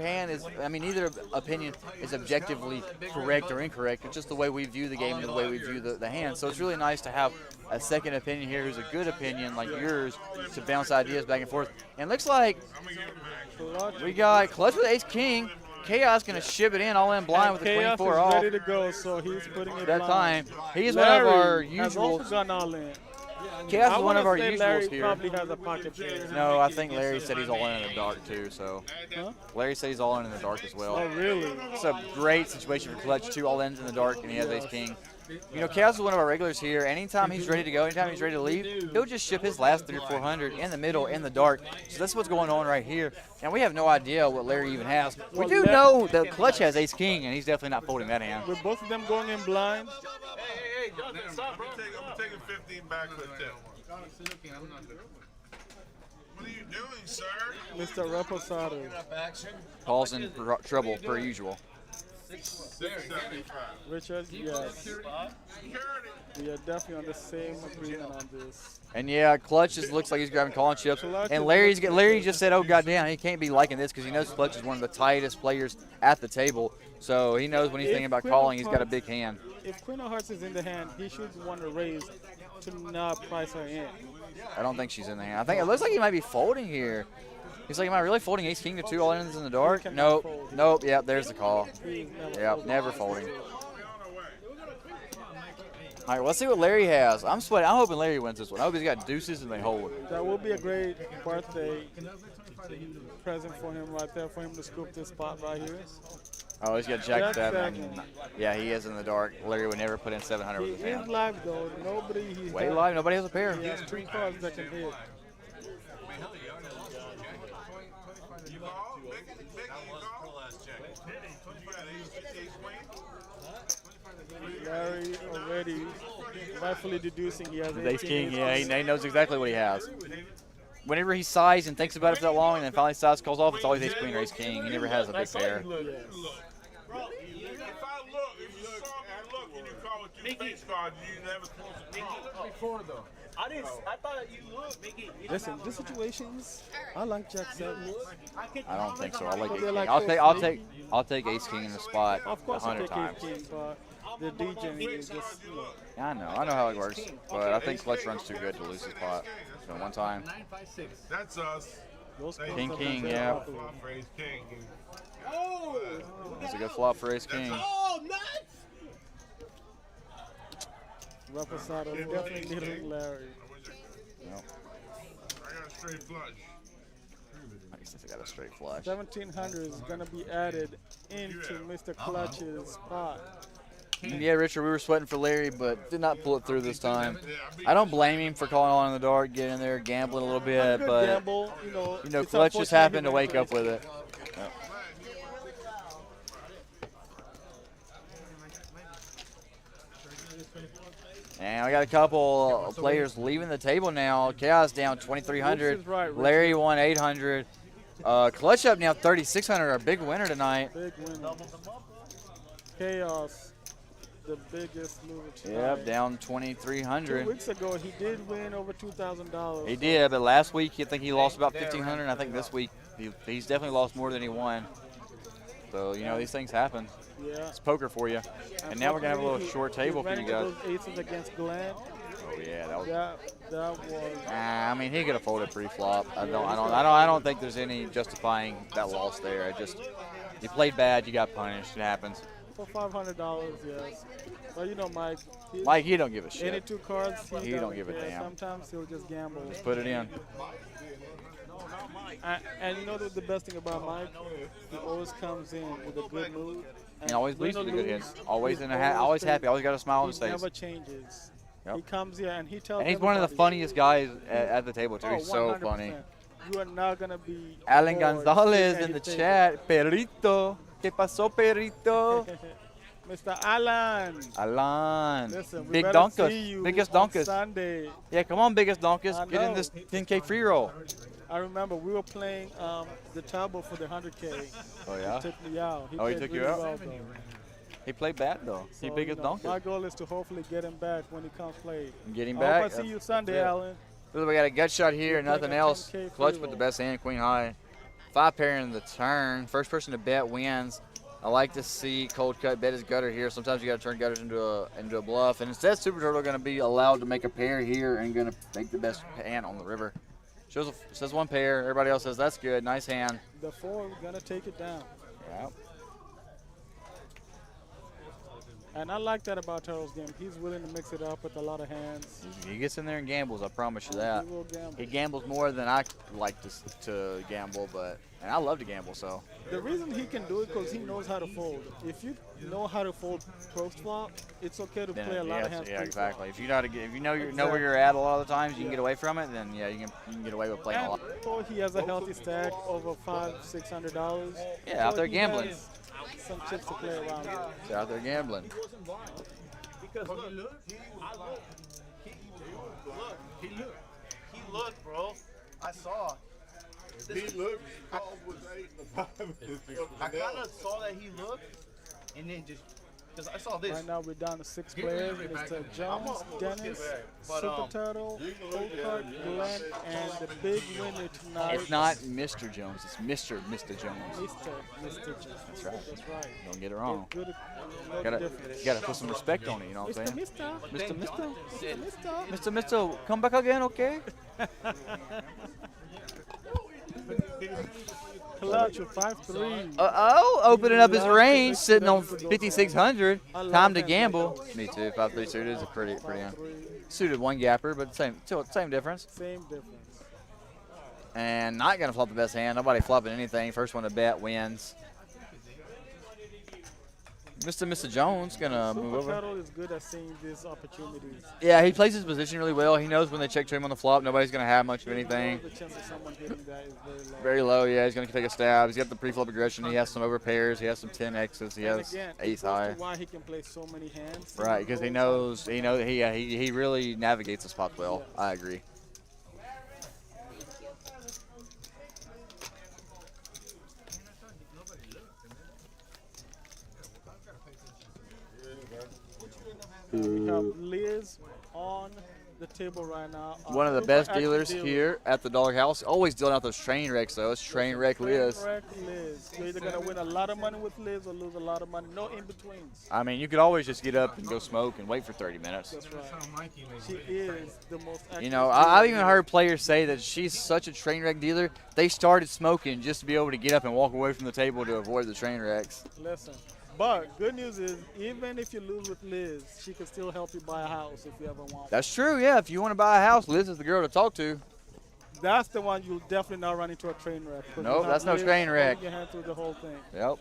opinion is objectively correct or incorrect. It's just the way we view the game and the way we view the hand. So it's really nice to have a second opinion here, who's a good opinion like yours, to bounce ideas back and forth. And it looks like we got clutch with Ace King. Chaos gonna ship it in all in blind with the Queen Chaos 4 is off. ready to go, so he's putting it That blind. time, he's one of our Larry has usual. also gone all in. Chaos I is one wanna of our say usuals Larry here. probably has a pocket pair. No, I think Larry said he's all in the dark too. So Huh? Larry said he's all in the dark as well. Oh, really? It's a great situation for clutch. 2 all ins in the dark, and he has Ace King. Chaos is one of our regulars here. Anytime he's ready to go, anytime he's ready to leave, he'll just ship his last 300 or 400 in the middle, in the dark. So that's what's going on right here. And we have no idea what Larry even has. We Well, do know that clutch has Ace King, and he's definitely not folding that hand. With both of them going in blind, Hey, Jonathan, stop, bro. I'm taking 15 back with them. What are you doing, sir? Mr. Reposado. Paul's in trouble per usual. 675. Richard, yes. Security. We are definitely on the same agreement on this. And yeah, Clutch just looks like he's grabbing calling chips. Clutch And is Larry just said, "Oh goddamn, he can't be liking this because he knows Clutch is one of the tightest players at the table. So he knows when he's thinking about Queen of calling, he's got a Hearts- big hand." If Queen of Hearts is in the hand, he should want to raise to not price her in. I don't think she's in the hand. I think it looks like he might be folding here. He's like, "Am I really folding Ace King to 2 all ins in the dark?" cannot Nope. fold. Nope. Yep. There's the call. He's Yep. Never folding. All right. Let's see what Larry has. I'm sweating. I'm hoping Larry wins this one. I hope he's got deuces and they hold. That will be a great birthday present for him right there, for him to scoop this spot right here. Oh, he's got Jack Jack 7. seven. Yeah, he is in the dark. Larry would never put in 700 He with his is hand. live though. Nobody. He's Way got- live. Nobody has a pair. He has 3 cards that can hit. You call? Big, you call? Larry already rightfully deducing he has Ace King, ace yeah, he knows exactly what he has. Whenever he sighs and thinks about it for that long and then finally sighs, calls off, it's always Ace Queen or Ace King. He never has a big pair. Bro, if you saw me look and you call with 2 face cards, you never close the call. Before though. I thought you looked. Listen, these situations, I like Jack 7. I don't think so. I like Ace They're King. like I'll take Ace King in the spot Of course, you 100 take times. Ace King, but the DJing is just. Yeah, I know how it works, but I think Clutch runs too good to lose his pot. So one time, That's us. Those King, cards are King, very yeah. popular. Flop for Ace King. it's a good flop for Ace King. Reposado definitely needing Larry. Yep. I got a straight flush. I guess I got a straight flush. 1700 is going to be added into Mr. Clutch's pot. Yeah, Richard, we were sweating for Larry, but did not pull it through this time. I don't blame him for calling on in the dark, getting in there, gambling a little bit, Good but gamble, it's Clutch just unfortunate happened he to went wake up for ace with it. Yep. And we got a couple players leaving the table now. Chaos down 2,300. This is right, Richard. Larry won 800. Clutch up now 3,600. Our big winner tonight. Big winner. Chaos, the biggest loser tonight. Yep, down 2 2,300. weeks ago, he did win over $2,000. He did, but last week I think he lost about 1,500. And I think this week he's definitely lost more than he won. So you know these things happen. Yeah. It's poker for you. And now we're gonna have a little short table for you guys. Those aces against Glenn. Oh yeah, that was. That was. I mean, he could have folded pre-flop. I don't think there's any justifying that loss there. You played bad, you got punished. It happens. For $500, yes. Well, you know, Mike. Mike, he don't give a Any shit. 2 cards, He don't give a care. damn. Sometimes he'll just gamble. Just put it in. And you know the best thing about Mike? He always comes in with a good mood. He always leads with win a or good hit. lose, Always he always stays- happy. Always got a smile on He his face. never changes. Yep. He comes here and he tells And he's one of the everybody, funniest guys at the table too. "Oh, He's so 100%. funny. You are not gonna be. Alan bored Gonzalez sitting in the at your chat. Perrito. ¿Qué pasó, perrito? table. Mr. Alan. Alan. Listen, we Big better see donkus. you Biggest on donkus. Sunday. Yeah, come on, biggest donkus. I Get in know. this 10K free roll. I remember we were playing the table for the 100K. Oh, yeah? He took me out. Oh, he played took you really out? well, though. He played bad, though. He So, biggest you know, donkus. my goal is to hopefully get him back when he comes play. Get him I back. hope I see you Sunday, that's it. Alan. We got a gut shot here and You'll nothing take a else. 10K Clutch free with the roll. best hand, queen high. 5 pair in the turn. First person to bet wins. I like to see cold cut bet his gutter here. Sometimes you got to turn gutters into a bluff. And instead, Super Turtle going to be allowed to make a pair here and going to make the best hand on the river. Says 1 pair. Everybody else says that's good. Nice hand. The 4, we're gonna take it down. Yeah. And I like that about Turtle's game. He's willing to mix it up with a lot of hands. He gets in there and gambles. I promise you that. He will gamble. He gambles more than I like to gamble, and I love to gamble. So The reason he can do it because he knows how to fold. If you know how to fold post flop, it's okay to then, play a lot of hands. yeah, pre-flop. exactly. If you know where you're at a lot of the times, you can get away from it. Then yeah, you can get away with playing a And lot. so he has a healthy stack over $500-$600. Yeah, out there he gambling. has some chips to play around with. He's out there gambling. Because look, he looked, bro. I saw. He looked, called was 8 and 5. I kind of saw that he looked, and then just because I saw this. Right now we're down to 6 players. Mr. Jones, Dennis, But, Super Turtle, Cold Card, Glenn, and the big winner tonight. It's not Mr. Jones. It's Mr. Jones. Mr. Jones. That's right. That's right. Don't get it wrong. Good, no You difference. gotta put some respect on it. You know what I'm saying? Mr. Mr. Come back again, okay? Clutch with 5-3. Opening up his range, sitting on 5,600. I love Time to that. gamble. Me too. 5-3 suited is a pretty hand. Suited 1 gapper, but same difference. Same difference. And not gonna flop the best hand. Nobody flopping anything. First one to bet wins. Mr. Jones gonna move Super over. Turtle is good at seeing these opportunities. Yeah, he plays his position really well. He knows when they check to him on the flop, nobody's gonna have much of anything. The chance of someone getting that is very low. Very low, yeah. He's gonna take a stab. He's got the pre-flop aggression. He has some overpairs. He has some 10Xs. He And has again, ace it goes high. to why he can play so many hands. Right, because he really navigates the spots well. I agree. We have Liz on the table right now. One of the Super best active dealers dealer. here at the Dog House. Always dealing out those train wrecks, though. It's train wreck Liz. Train wreck Liz. You're either gonna win a lot of money with Liz or lose a lot of money. No in betweens. I mean, you could always just get up and go smoke and wait for 30 minutes. That's right. She is the most active. You know, dealer I've even here. heard players say that she's such a train wreck dealer. They started smoking just to be able to get up and walk away from the table to avoid the train wrecks. Listen, but good news is, even if you lose with Liz, she can still help you buy a house if you ever want. That's true, yeah. If you want to buy a house, Liz is the girl to talk to. That's the one you'll definitely not run into a train wreck. 'cause Nope, you have that's no Liz train wreck. holding your hand through the whole thing. Yep.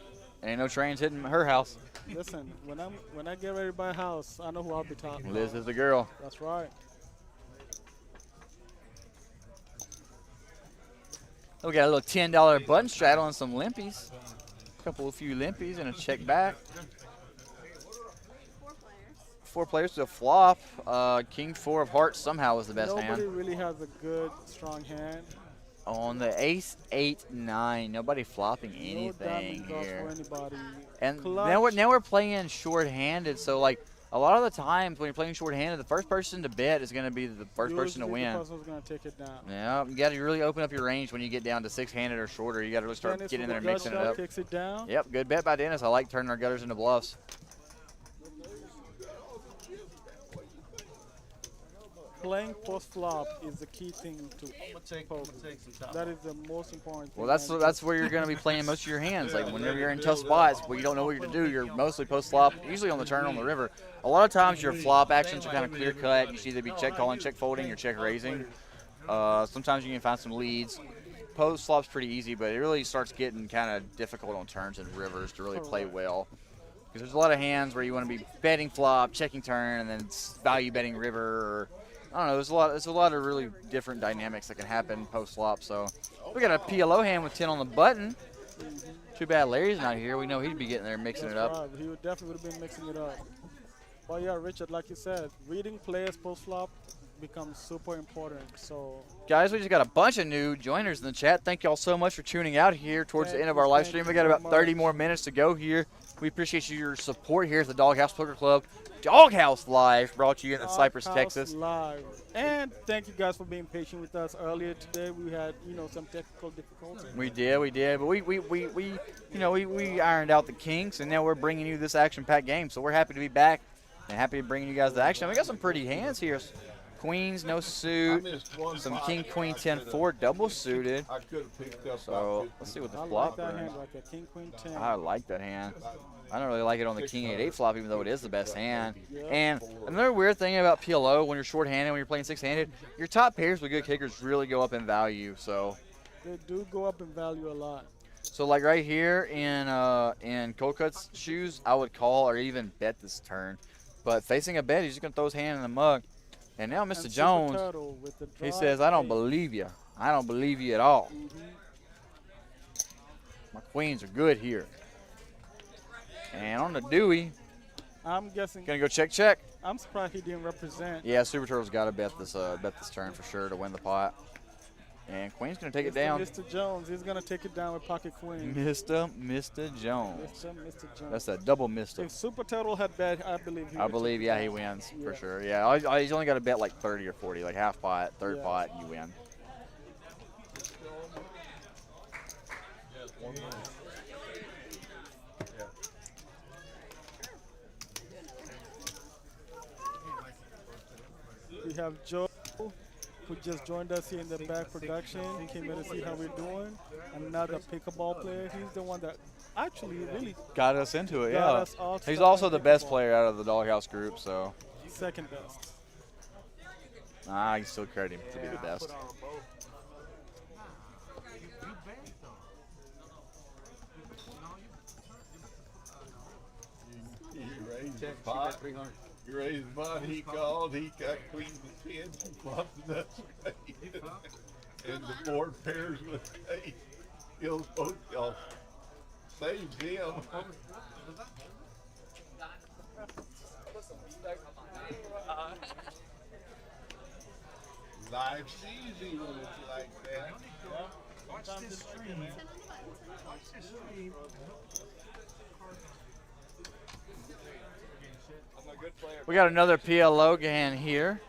Ain't no trains hitting her house. Listen, when I get ready to buy a house, I know who I'll be talking. Liz about. is the girl. That's right. We got a little $10 button straddle and some limpies. A few limpies and a check back. 4 players to a flop. King 4 of hearts somehow was the best Nobody hand. really has a good, strong hand. On the ace 8-9, nobody flopping No anything diamond draws here. for anybody. And Clutch. now we're playing short-handed, so like a lot of the times when you're playing short-handed, the first person to bet is going to be the first person to Usually win. The person who's gonna take it down. Yeah, you got to really open up your range when you get down to 6-handed or shorter. You got to really start Dennis getting in with there and the gut mixing it shot up. Takes it down. Yep, good bet by Dennis. I like turning our gutters into bluffs. Playing post flop is the key thing to poker. That is the most important thing. Well, that's where you're going to be playing most of your hands. Like whenever you're in tough spots where you don't know what to do, you're mostly post flop, usually on the turn on the river. A lot of times your flop actions are kind of clear cut. You should either be check calling, check folding, or check raising. Sometimes you can find some leads. Post flop's pretty easy, but it really starts getting kind of difficult on turns and rivers to really play well. Because there's a lot of hands where you want to be betting flop, checking turn, and then value betting river. Or, I don't know. There's a lot of really different dynamics that can happen post flop. So we got a PLO hand with 10 on the button. Too bad Larry's not here. We know he'd be getting there mixing it up. Right. He would definitely would have been mixing it up. But yeah, Richard, like you said, reading players post flop becomes super important. So Guys, we just got a bunch of new joiners in the chat. Thank y'all so much for tuning out here towards the end of our live stream. We got about 30 more minutes to go here. We appreciate your support here at the Doghouse Poker Club. Doghouse Live brought to you in Cypress, Doghouse Texas. Live. And thank you guys for being patient with us earlier today. We had, some technical difficulties. We did, but we ironed out the kinks, and now we're bringing you this action-packed game. So we're happy to be back and happy to bring you guys the action. We got some pretty hands here. Queens, no suit. Some king, queen, 10-4, double suited. I could have picked up. So let's see what the I flop like that brings. hand right there. King, queen, 10. I like that hand. I don't really like it on the king 8-8 flop, even though it is the best hand. And another weird thing about PLO, when you're short-handed, when you're playing 6-handed, your top pairs with good kickers really go up in value. So They do go up in value a lot. So like right here in Colcutt's shoes, I would call or even bet this turn. But facing a bet, he's just gonna throw his hand in the mug. And now Mr. And Jones, Super Turtle with the he drive says, I don't eight. believe you. I don't believe you at all. Mhm. My queens are good here. And on the Dewey, I'm guessing. gonna go check. I'm surprised he didn't represent. Yeah, Super Turtle's got to bet this turn for sure to win the pot. And Queen's gonna take it down. Mr. Jones, he's gonna take it down with pocket queen. Mr. Jones. Mr. Jones. That's that double Mr. If Super Turtle had bet, I believe he I would believe, take it yeah, down. he wins for Yeah. sure. Yeah, he's only got to bet like 30 or 40, like half pot, third Yeah. pot, you win. We have Joe, who just joined us here in the back production. Came in to see how we're doing. Another pickleball player. He's the one that actually really Got us into it, got yeah. us all He's stuck also on the best pickleball. player out of the Doghouse group, so Second best. I still credit him to be the best. He raised the pot. He raised money. He called. He got queen to 10. He flopped the nuts. And the board pairs with ace. Kills both y'all. Saves him. Life's easy when it's like that. Watch this stream. Watch this stream. We got another PLO hand here.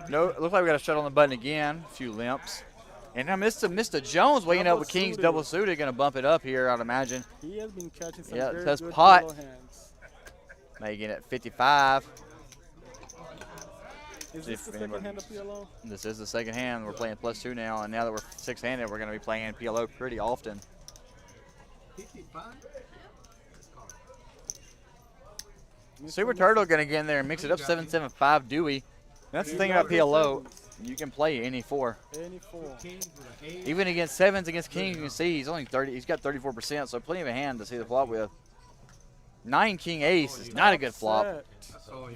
No, it looks like we got a shut on the button again. A few limps. And now Mr. Jones waking up with kings double suited, gonna bump it up here, I'd imagine. He has been catching some Yeah, it very says good pot. pillow hands. Making it 55. Is this the second hand of PLO? This is the second hand. We're playing +2 now, and now that we're 6-handed, we're gonna be playing PLO pretty often. Super Turtle gonna get in there and mix it up 7-7-5 Dewey. That's the thing about PLO. You can play any four. Any four. Even against sevens, against kings, you can see he's only 30. He's got 34%, so plenty of a hand to see the flop with. 9 king ace is not a good flop.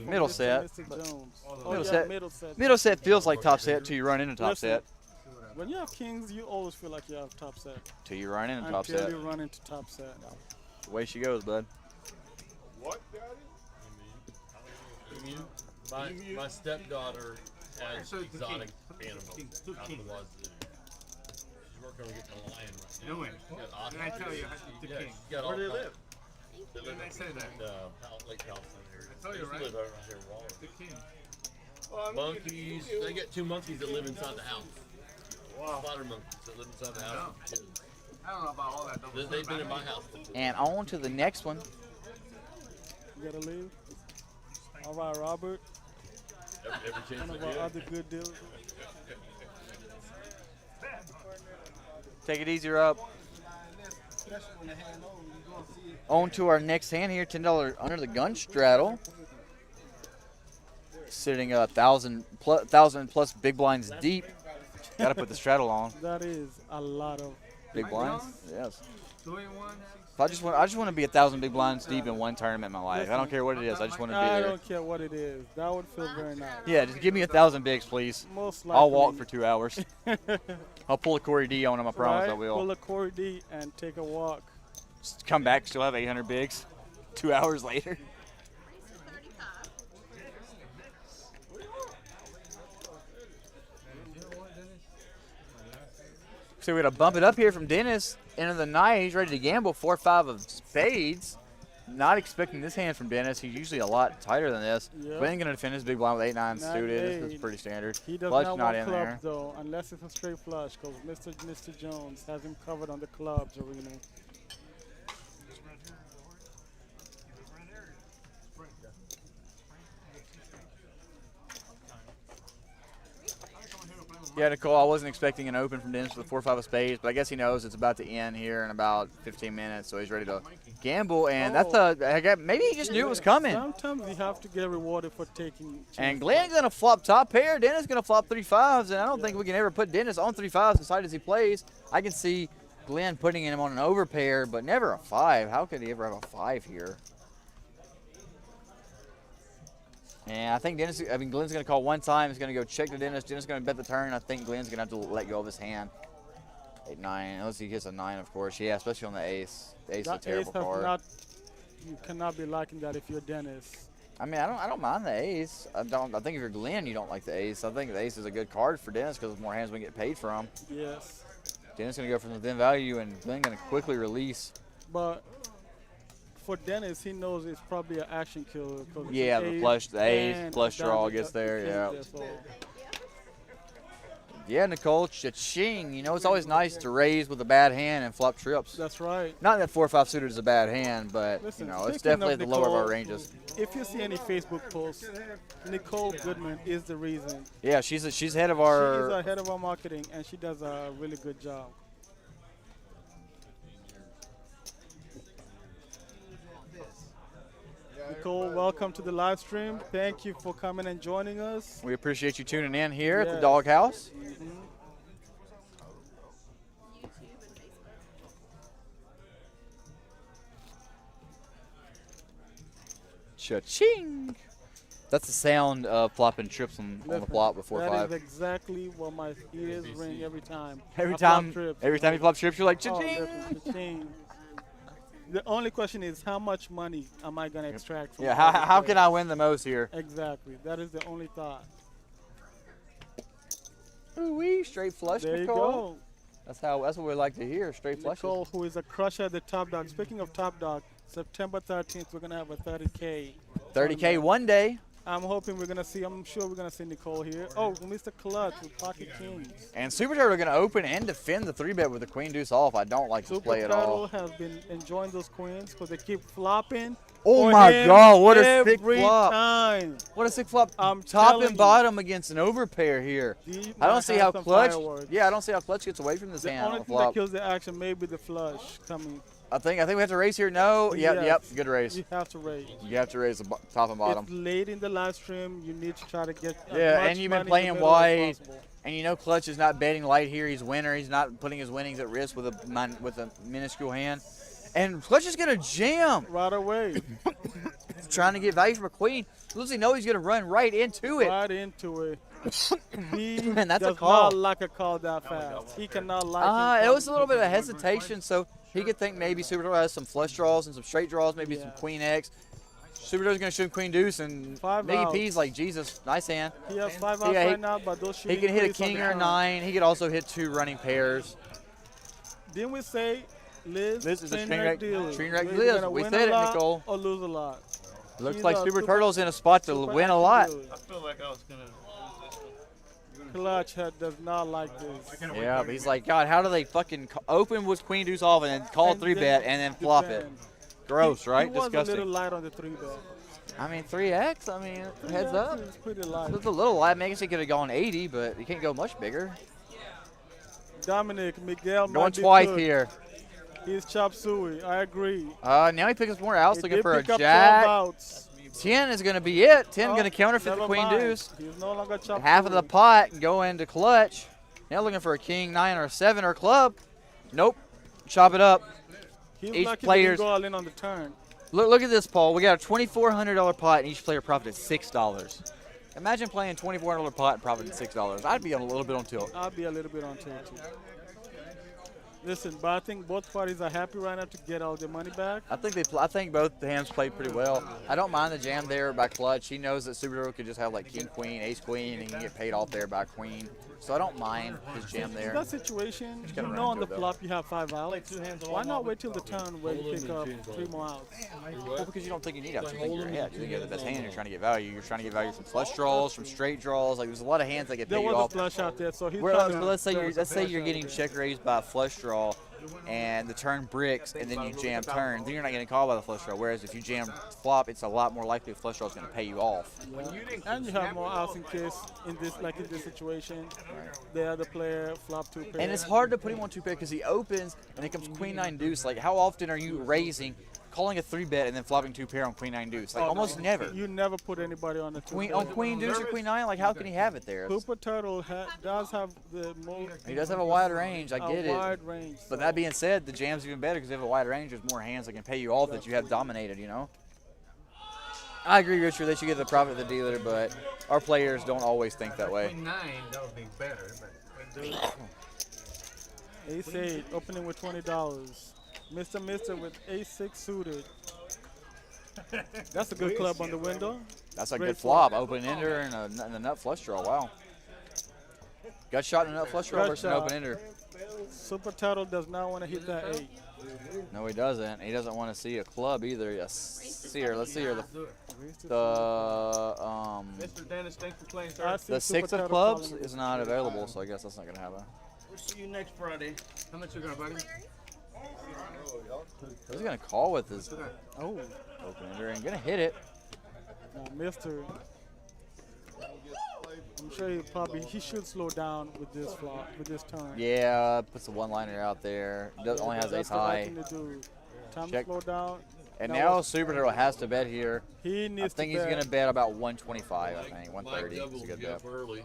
Middle set. Mr. Jones. Middle yeah, set. Middle set. Middle set feels like top set till you run into top Listen, set. When you have kings, you always feel like you have top set. Till you run into top Until set. you run into top set. The way she goes, bud. What, Daddy? My stepdaughter has exotic animals out the wazoo. working on getting a lion right now. Doing. Got Did I tell you the Yeah, king? got all Where do they kinds- live? They live When I said that. in Lake Palestine area. I told you, They used to right? live around here in Waller. The king. Monkeys. They get 2 monkeys that live inside the house. Wow. Spider monkeys that live inside the house. I don't know about all that. Though. They've been in my house. And on to the next one. You gotta leave. All right, Robert. Every chance One I of our get. other good deals. Take it easy, Rob. On to our next hand here, $10 under the gun straddle. Sitting 1,000 plus big blinds deep. Got to put the straddle on. That is a lot of. Big blinds? Yes. 2-1. If I just want to be 1,000 big blinds deep in one tournament in my life. I don't care what it is. I just want to be I there. don't care what it is. That would feel very nice. Yeah, just give me 1,000 bigs, please. Most likely. I'll walk for 2 hours. I'll pull a Corey D on him. I promise Right? I will. Pull a Corey D and take a walk. Just come back, still have 800 bigs. 2 hours later. So we're gonna bump it up here from Dennis. End of the night, he's ready to gamble. 4-5 of spades. Not expecting this hand from Dennis. He's usually a lot tighter than this. Yep. Glenn gonna defend his big blind with 8-9 Nine, suited. That's eight. pretty standard. He does Flush not not want in clubs there. though, unless it's a straight flush, because Mr. Jones has him covered on the clubs arena. Yeah, Nicole, I wasn't expecting an open from Dennis with 4-5 of spades, but I guess he knows it's about to end here in about 15 minutes, so he's ready to gamble. And maybe he just knew it was coming. Sometimes you have to get rewarded for taking. And Glenn's gonna flop top pair. Dennis gonna flop 3-5s, and I don't think we can ever put Dennis on 3-5s as tight as he plays. I can see Glenn putting him on an overpair, but never a 5. How could he ever have a 5 here? And I think Glenn's going to call one time. He's going to go check to Dennis. Dennis is going to bet the turn. I think Glenn's going to have to let go of his hand. 8-9. Unless he gets a 9, of course. Yeah, especially on the ace. The ace is a That terrible ace has card. you cannot be liking that if you're Dennis. I mean, I don't mind the ace. I think if you're Glenn, you don't like the ace. I think the ace is a good card for Dennis because more hands we get paid from. Yes. Dennis going to go from the thin value, and Glenn going to quickly release. But for Dennis, he knows it's probably an action killer. Yeah, the ace, flush draw gets there, yeah. Yeah, Nicole, cha-ching. You know, it's always nice to raise with a bad hand and flop trips. That's right. Not that 4-5 suited is a bad hand, but, Listen, you know, it's speaking definitely of at the lower of our Nicole, ranges. If you see any Facebook posts, Nicole Goodman is the reason. Yeah, she's head of She is our head of our marketing, and she does a really good job. Nicole, welcome to the live stream. Thank you for coming and joining us. We appreciate you tuning in here at the Yes. Doghouse. Cha-ching. That's the sound of flopping trips on the flop before That 5. is exactly what my ears ring every time. Every I flop time trips. you flop trips, you're like, Oh, cha-ching. definitely, cha-ching. The only question is, how much money am I going to extract from Yeah, every how play? can I win the most here? Exactly. That is the only thought. Ooh-wee, straight flush, There you Nicole. go. That's what we like to hear, straight flushes. Nicole, who is a crusher at the Top Dog. Speaking of Top Dog, September 13th, we're going to have a 30K. 30K one day. I'm hoping we're going to see, I'm sure we're going to see Nicole here. Oh, Mr. Clutch with Pocket Kings. And Super Turtle going to open and defend the 3-bet with the queen deuce off. I don't like this Super play at Turtle all. has been enjoying those queens because they keep flopping. Oh for my him God, what a sick every flop. time. What a sick flop. I'm Top telling and you. bottom against an overpair here. He I might don't see have how some Clutch. fireworks. Yeah, I don't see how Clutch gets away from this The hand only on the thing that flop. kills the action may be the flush coming. I think we have to raise here. No. Yep. Yes. Good raise. You have to raise. You have to raise the top and bottom. It's late in the live stream. You need to try to get as Yeah, much and you've been money in the playing middle as wide. possible. And you know Clutch is not betting light here. He's winner. He's not putting his winnings at risk with a minuscule hand. And Clutch is going to jam. Right away. Trying to get value from a queen. Lucy knows he's going to run right into it. Right into it. He And that's a does call. not like a call that fast. He cannot like It was a little bit of hesitation, so he could think maybe Super Turtle has some flush draws and some straight draws, maybe some queen X. Super Turtle's going to shoot him queen deuce, and Five Mickey outs. P's like, Jesus, nice hand. He has 5 outs Yeah, right now, but those He shooting can hit a queens on king the or a turn. 9. He could also hit 2 running pairs. Didn't we say Liz? This is a train train wreck wreck- deal. train wreck You're Liz. gonna We win said a it, lot Nicole. Or lose a lot. Looks She's like a Super Turtle's in a spot to super win a active lot. dude. I feel like I was gonna. Clutch does not like this. Yeah, but he's like, God, how do they fucking open with Queen Deuce off and then call And 3-bet and then flop it? defend. Gross, He right? was a little Disgusting. light on the 3-bet. I mean, 3x. I mean, heads up. It's pretty light. It's a little light. I guess he could have gone 80, but you can't go much bigger. Dominic, Miguel Going might be twice cooked. here. He's chop suey. I agree. Now he picks up more outs, He looking did for a pick up 12 jack. outs. 10 is going to be it. 10 Oh, going to counterfeit the never Queen mind. Deuce. He's no longer chop Half of the suey. pot and go into clutch. Now looking for a king, 9, or a 7 or club. Nope. Chop it up. He's each lucky player's- he didn't go all in on the turn. Look at this, Paul. We got a $2,400 pot, and each player profited $6. Imagine playing $2,400 pot and profiting $6. I'd be on a little bit on tilt. I'll be a little bit on tilt too. Listen, but I think both parties are happy right now to get all their money back. I think both the hands played pretty well. I don't mind the jam there by clutch. He knows that Super Turtle could just have like king queen, ace queen, and he can get paid off there by queen. So I don't mind his jam In there. that situation, you gotta know run on into the it, though. flop you have 5 outs. Why not wait till the turn where you pick up 3 more outs? Well, because you don't think you need outs. You think you're ahead. You think you have the best hand. You're trying to get value. You're trying to get value from flush draws, from straight draws. Like there's a lot of hands that get There paid was off. a flush out there, so he's Whereas, trying but to. let's say you're getting check raised by a flush draw, and the turn bricks, and then you jam turn. Then you're not getting called by the flush draw. Whereas if you jam flop, it's a lot more likely the flush draw is going to pay you off. And you have more outs in case in this situation, the other player flop 2 pair. And it's hard to put him on 2 pair because he opens and it comes queen 9 deuce. Like how often are you raising, calling a 3-bet, and then flopping 2 pair on queen 9 deuce? Like almost never. You never put anybody on the Queen on queen deuce or queen 9. Like how can he have it there? Super Turtle does have the most. He does have a wide range. I get a it. wide range. But that being said, the jam's even better because you have a wide range. There's more hands that can pay you off that you have dominated, you know? I agree, Richard. They should get the profit of the dealer, but our players don't always think that way. 9, that would be better. But Ace 8 opening with $20. Mister with ace 6 suited. That's a good club on the window. That's a Great good flop. Open ender and a nut flush draw. Wow. Gut shot and a nut flush draw Gut versus an shot. open ender. Super Turtle does not want to hit that 8. No, he doesn't. He doesn't want to see a club either. Yes. See her. Let's see her. The Mr. Dennis, thanks for playing, I sir. see the Super 6 of Turtle clubs calling is not available, so I guess that's not gonna happen. We'll see you next Friday. how much you got, buddy? He's gonna call with his Oh, open ender and gonna hit it. Mister. I'm sure he should slow down with this flop, with this turn. Yeah, puts a one-liner out there. Only has That's ace the right high. thing to do. Time Check. to slow down. And Now now what- Super Turtle has to bet here. He I needs think to he's bet. gonna bet about 125. I think Mike 130 is doubles a good you bet. up early.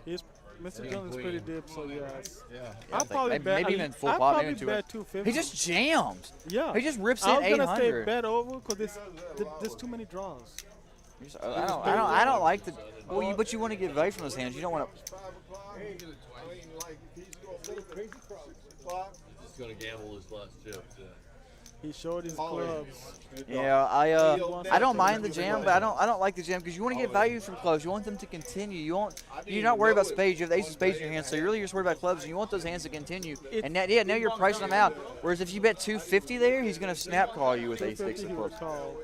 Mr. King Jones is pretty queen. deep, so yes. Yeah. I'll think probably maybe- bet. maybe even full I'll pot, probably maybe two- bet 250. He just jams. Yeah. He just rips I in was gonna say 800. bet over because there's too many draws. I don't like the. Well, but you want to get value from those hands. You don't want to. Just gonna gamble his last chip. Yeah. He showed his clubs. Yeah, I don't mind the jam, but I don't like the jam because you want to get value from clubs. You want them to continue. You're not worried about spades. You have the ace of spades in your hand, so you're really just worried about clubs, and you want those hands to continue. And now you're pricing them out. Whereas if you bet 250 there, he's gonna snap call you with ace 6 of 250 he would clubs. call.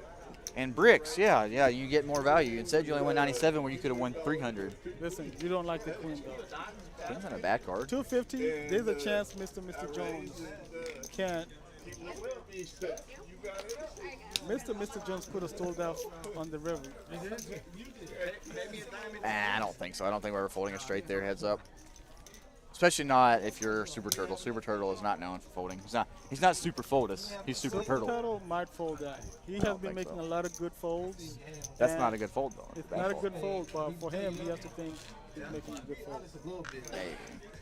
And bricks, yeah, you get more value. Instead, you only won 97 where you could have won 300. Listen, you don't like the queen though. King's not a bad card. 250. There's a chance Mr. Jones can't. Mr. Jones could have stole that on the river. I don't think so. I don't think we're ever folding a straight there. Heads up. Especially not if you're Super Turtle. Super Turtle is not known for folding. He's not Super Foldus. He's Super Turtle. Turtle might fold that. He has been think making so. a lot of good folds. That's and not a good fold though. It's Bad not a fold. good fold, but for him, he has to think he's making a good fold. Hey.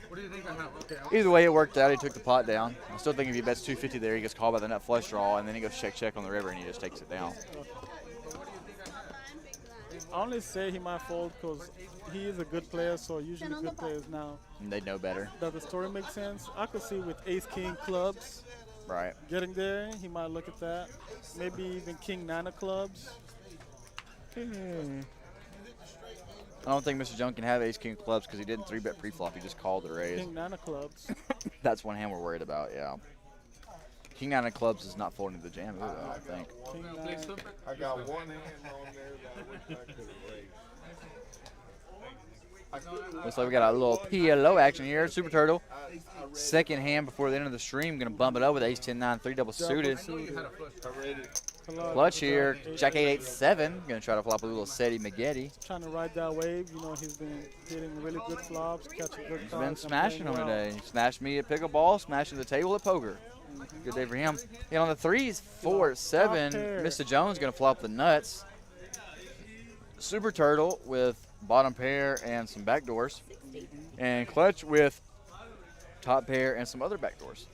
What do you think on that? Okay. Either way, it worked out. He took the pot down. I still think if he bets 250 there, he gets called by the nut flush draw, and then he goes check on the river, and he just takes it down. I only say he might fold because he is a good player, so usually good players now. And they know better, Does the story make sense? I could see with ace king clubs right? getting there, he might look at that. Maybe even king nine of clubs. I don't think Mr. Jones can have ace king clubs because he didn't 3-bet pre-flop. He just called the raise. King nine of clubs. That's one hand we're worried about. Yeah. King 9 of clubs is not folding the jam, either, I don't think. King Wanna play 9. Super? I got one hand on there that I wish I could have raised. Looks like we got a little PLO action here. Super Turtle. I read Second hand before the end of the stream. Going to bump it up with ace 10 9 3 double suited. I read it. Clutch here. Jack 8 8 7. Going to try to flop a little Seti Magetti. Trying to ride that wave. You know, he's been hitting really good flops, catching good He's cards. been and smashing them playing well. today. He smashed me at pickleball, smashing the table at poker. Good day for him. And on the threes, 4 7. pair. Mr. Jones going to flop the nuts. Super Turtle with bottom pair and some backdoors. And Clutch with top pair and some other backdoors.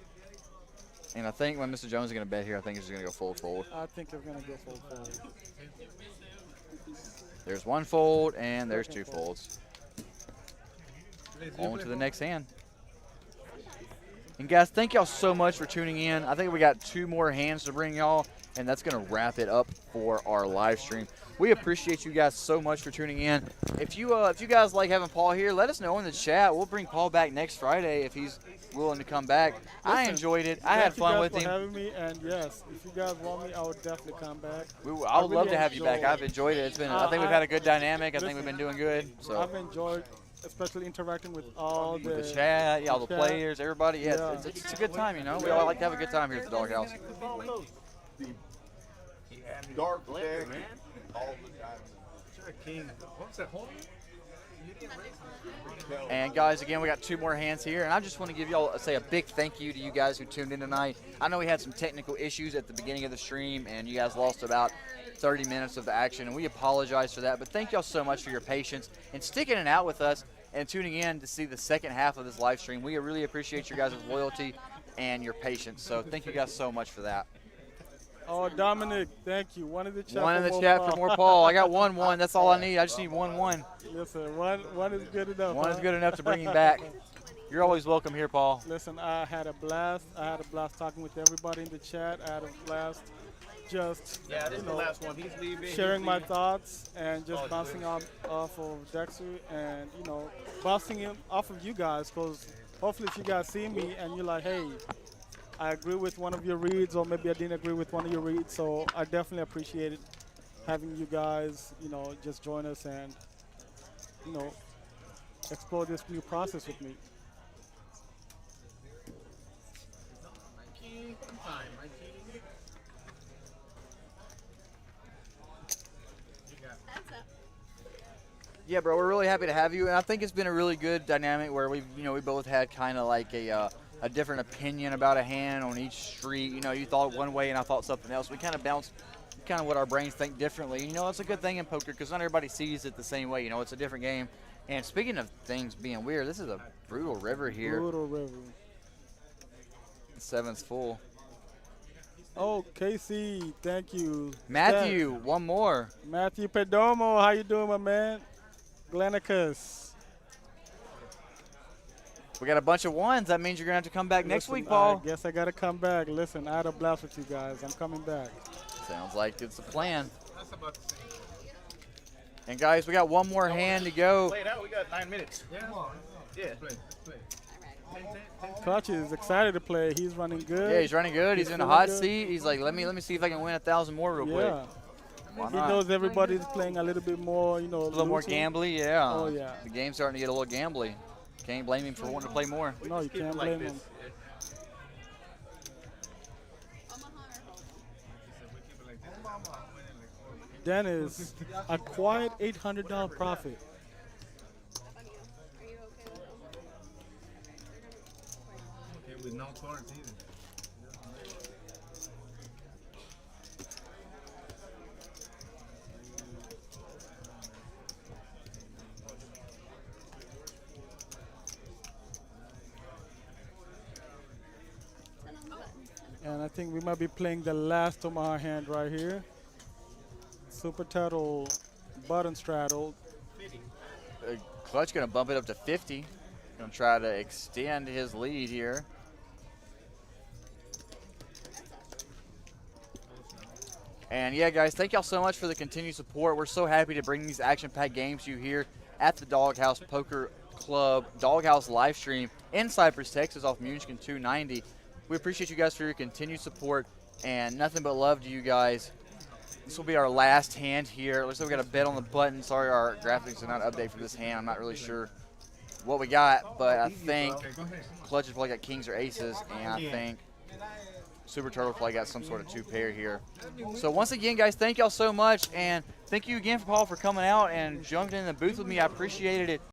And I think when Mr. Jones is going to bet here, I think he's going to go full fold. I think they're going to go full fold. There's one fold and there's two folds. On to the next hand. And guys, thank y'all so much for tuning in. I think we got 2 more hands to bring y'all, and that's going to wrap it up for our live stream. We appreciate you guys so much for tuning in. If you guys like having Paul here, let us know in the chat. We'll bring Paul back next Friday if he's willing to come back. I Listen, enjoyed it. I had fun with Thank you him. guys for having me, and yes, if you guys want me, I would definitely come back. I would love really to have you back. enjoyed- I've enjoyed it. It's been. I think we've had a good dynamic. I think we've been doing good. So I've enjoyed, especially interacting with all with the chat, yeah, all the chat. players, everybody. Yeah, Yeah. it's a good time. You know, we all like to have a good time here at the Doghouse. Dark deck, all the time. King. What's that home? And guys, again, we got 2 more hands here, and I just want to give y'all say a big thank you to you guys who tuned in tonight. I know we had some technical issues at the beginning of the stream, and you guys lost about 30 minutes of the action, and we apologize for that. But thank y'all so much for your patience and sticking it out with us and tuning in to see the second half of this live stream. We really appreciate your guys' loyalty and your patience. So thank you guys so much for that. Oh, Dominic, thank you. One in the chat. One in for the more chat Paul. for more Paul. I got 1-1. That's all I need. I just need 1-1. Listen, one is good enough. One huh? is good enough to bring him back. You're always welcome here, Paul. Listen, I had a blast. I had a blast talking with everybody in the chat. I had a blast just Yeah, this is the last one. He's leaving. sharing he's my leaving. thoughts and just bouncing off of Dexter and, you know, bouncing him off of you guys, because hopefully if you guys see me and you're like, hey, I agree with one of your reads, or maybe I didn't agree with one of your reads, so I definitely appreciated having you guys, you know, just join us and, you know, explore this new process with me. Yeah, bro, we're really happy to have you, and I think it's been a really good dynamic where we both had kind of like a different opinion about a hand on each street. You know, you thought one way and I thought something else. We kind of bounced kind of what our brains think differently. You know, it's a good thing in poker because not everybody sees it the same way. You know, it's a different game. And speaking of things being weird, this is a brutal river here. Brutal river. The 7's full. Oh, KC, thank you. Matthew, one more. Matthew Perdomo, how you doing, my man? Glenicus. We got a bunch of ones. That means you're going to have to come back next Listen, week, Paul. I guess I got to come back. Listen, I had a blast with you guys. I'm coming back. Sounds like it's a plan. That's about the same. And guys, we got one more hand to go. Play it out. We got 9 minutes. Yeah. Come on. Yeah. Play. Clutch is excited to play. He's running good. Yeah, he's running good. He's in a feeling hot good. seat. He's like, let me see if I can win 1,000 more real quick. Yeah. Why He not? knows everybody's playing a little bit more, you know, A little more looser. gambly, yeah. Oh, yeah. The game's starting to get a little gambly. Can't blame him for wanting to play more. No, you Keep it can't like blame this. him. Dennis, a quiet $800 profit. Okay, with no cards either. And I think we might be playing the last Omaha hand right here. Super Turtle, button straddle. Clutch going to bump it up to 50. Going to try to extend his lead here. And yeah, guys, thank y'all so much for the continued support. We're so happy to bring these action-packed games to you here at the Doghouse Poker Club Doghouse live stream in Cypress, Texas, off Munchkin 290. We appreciate you guys for your continued support, and nothing but love to you guys. This will be our last hand here. Looks like we got a bet on the button. Sorry, our graphics did not update for this hand. I'm not really sure what we got, but I think Clutch has probably got kings or aces, and I think Super Turtle probably got some sort of 2-pair here. So once again, guys, thank y'all so much, and thank you again, Paul, for coming out and jumping in the booth with me. I appreciated it.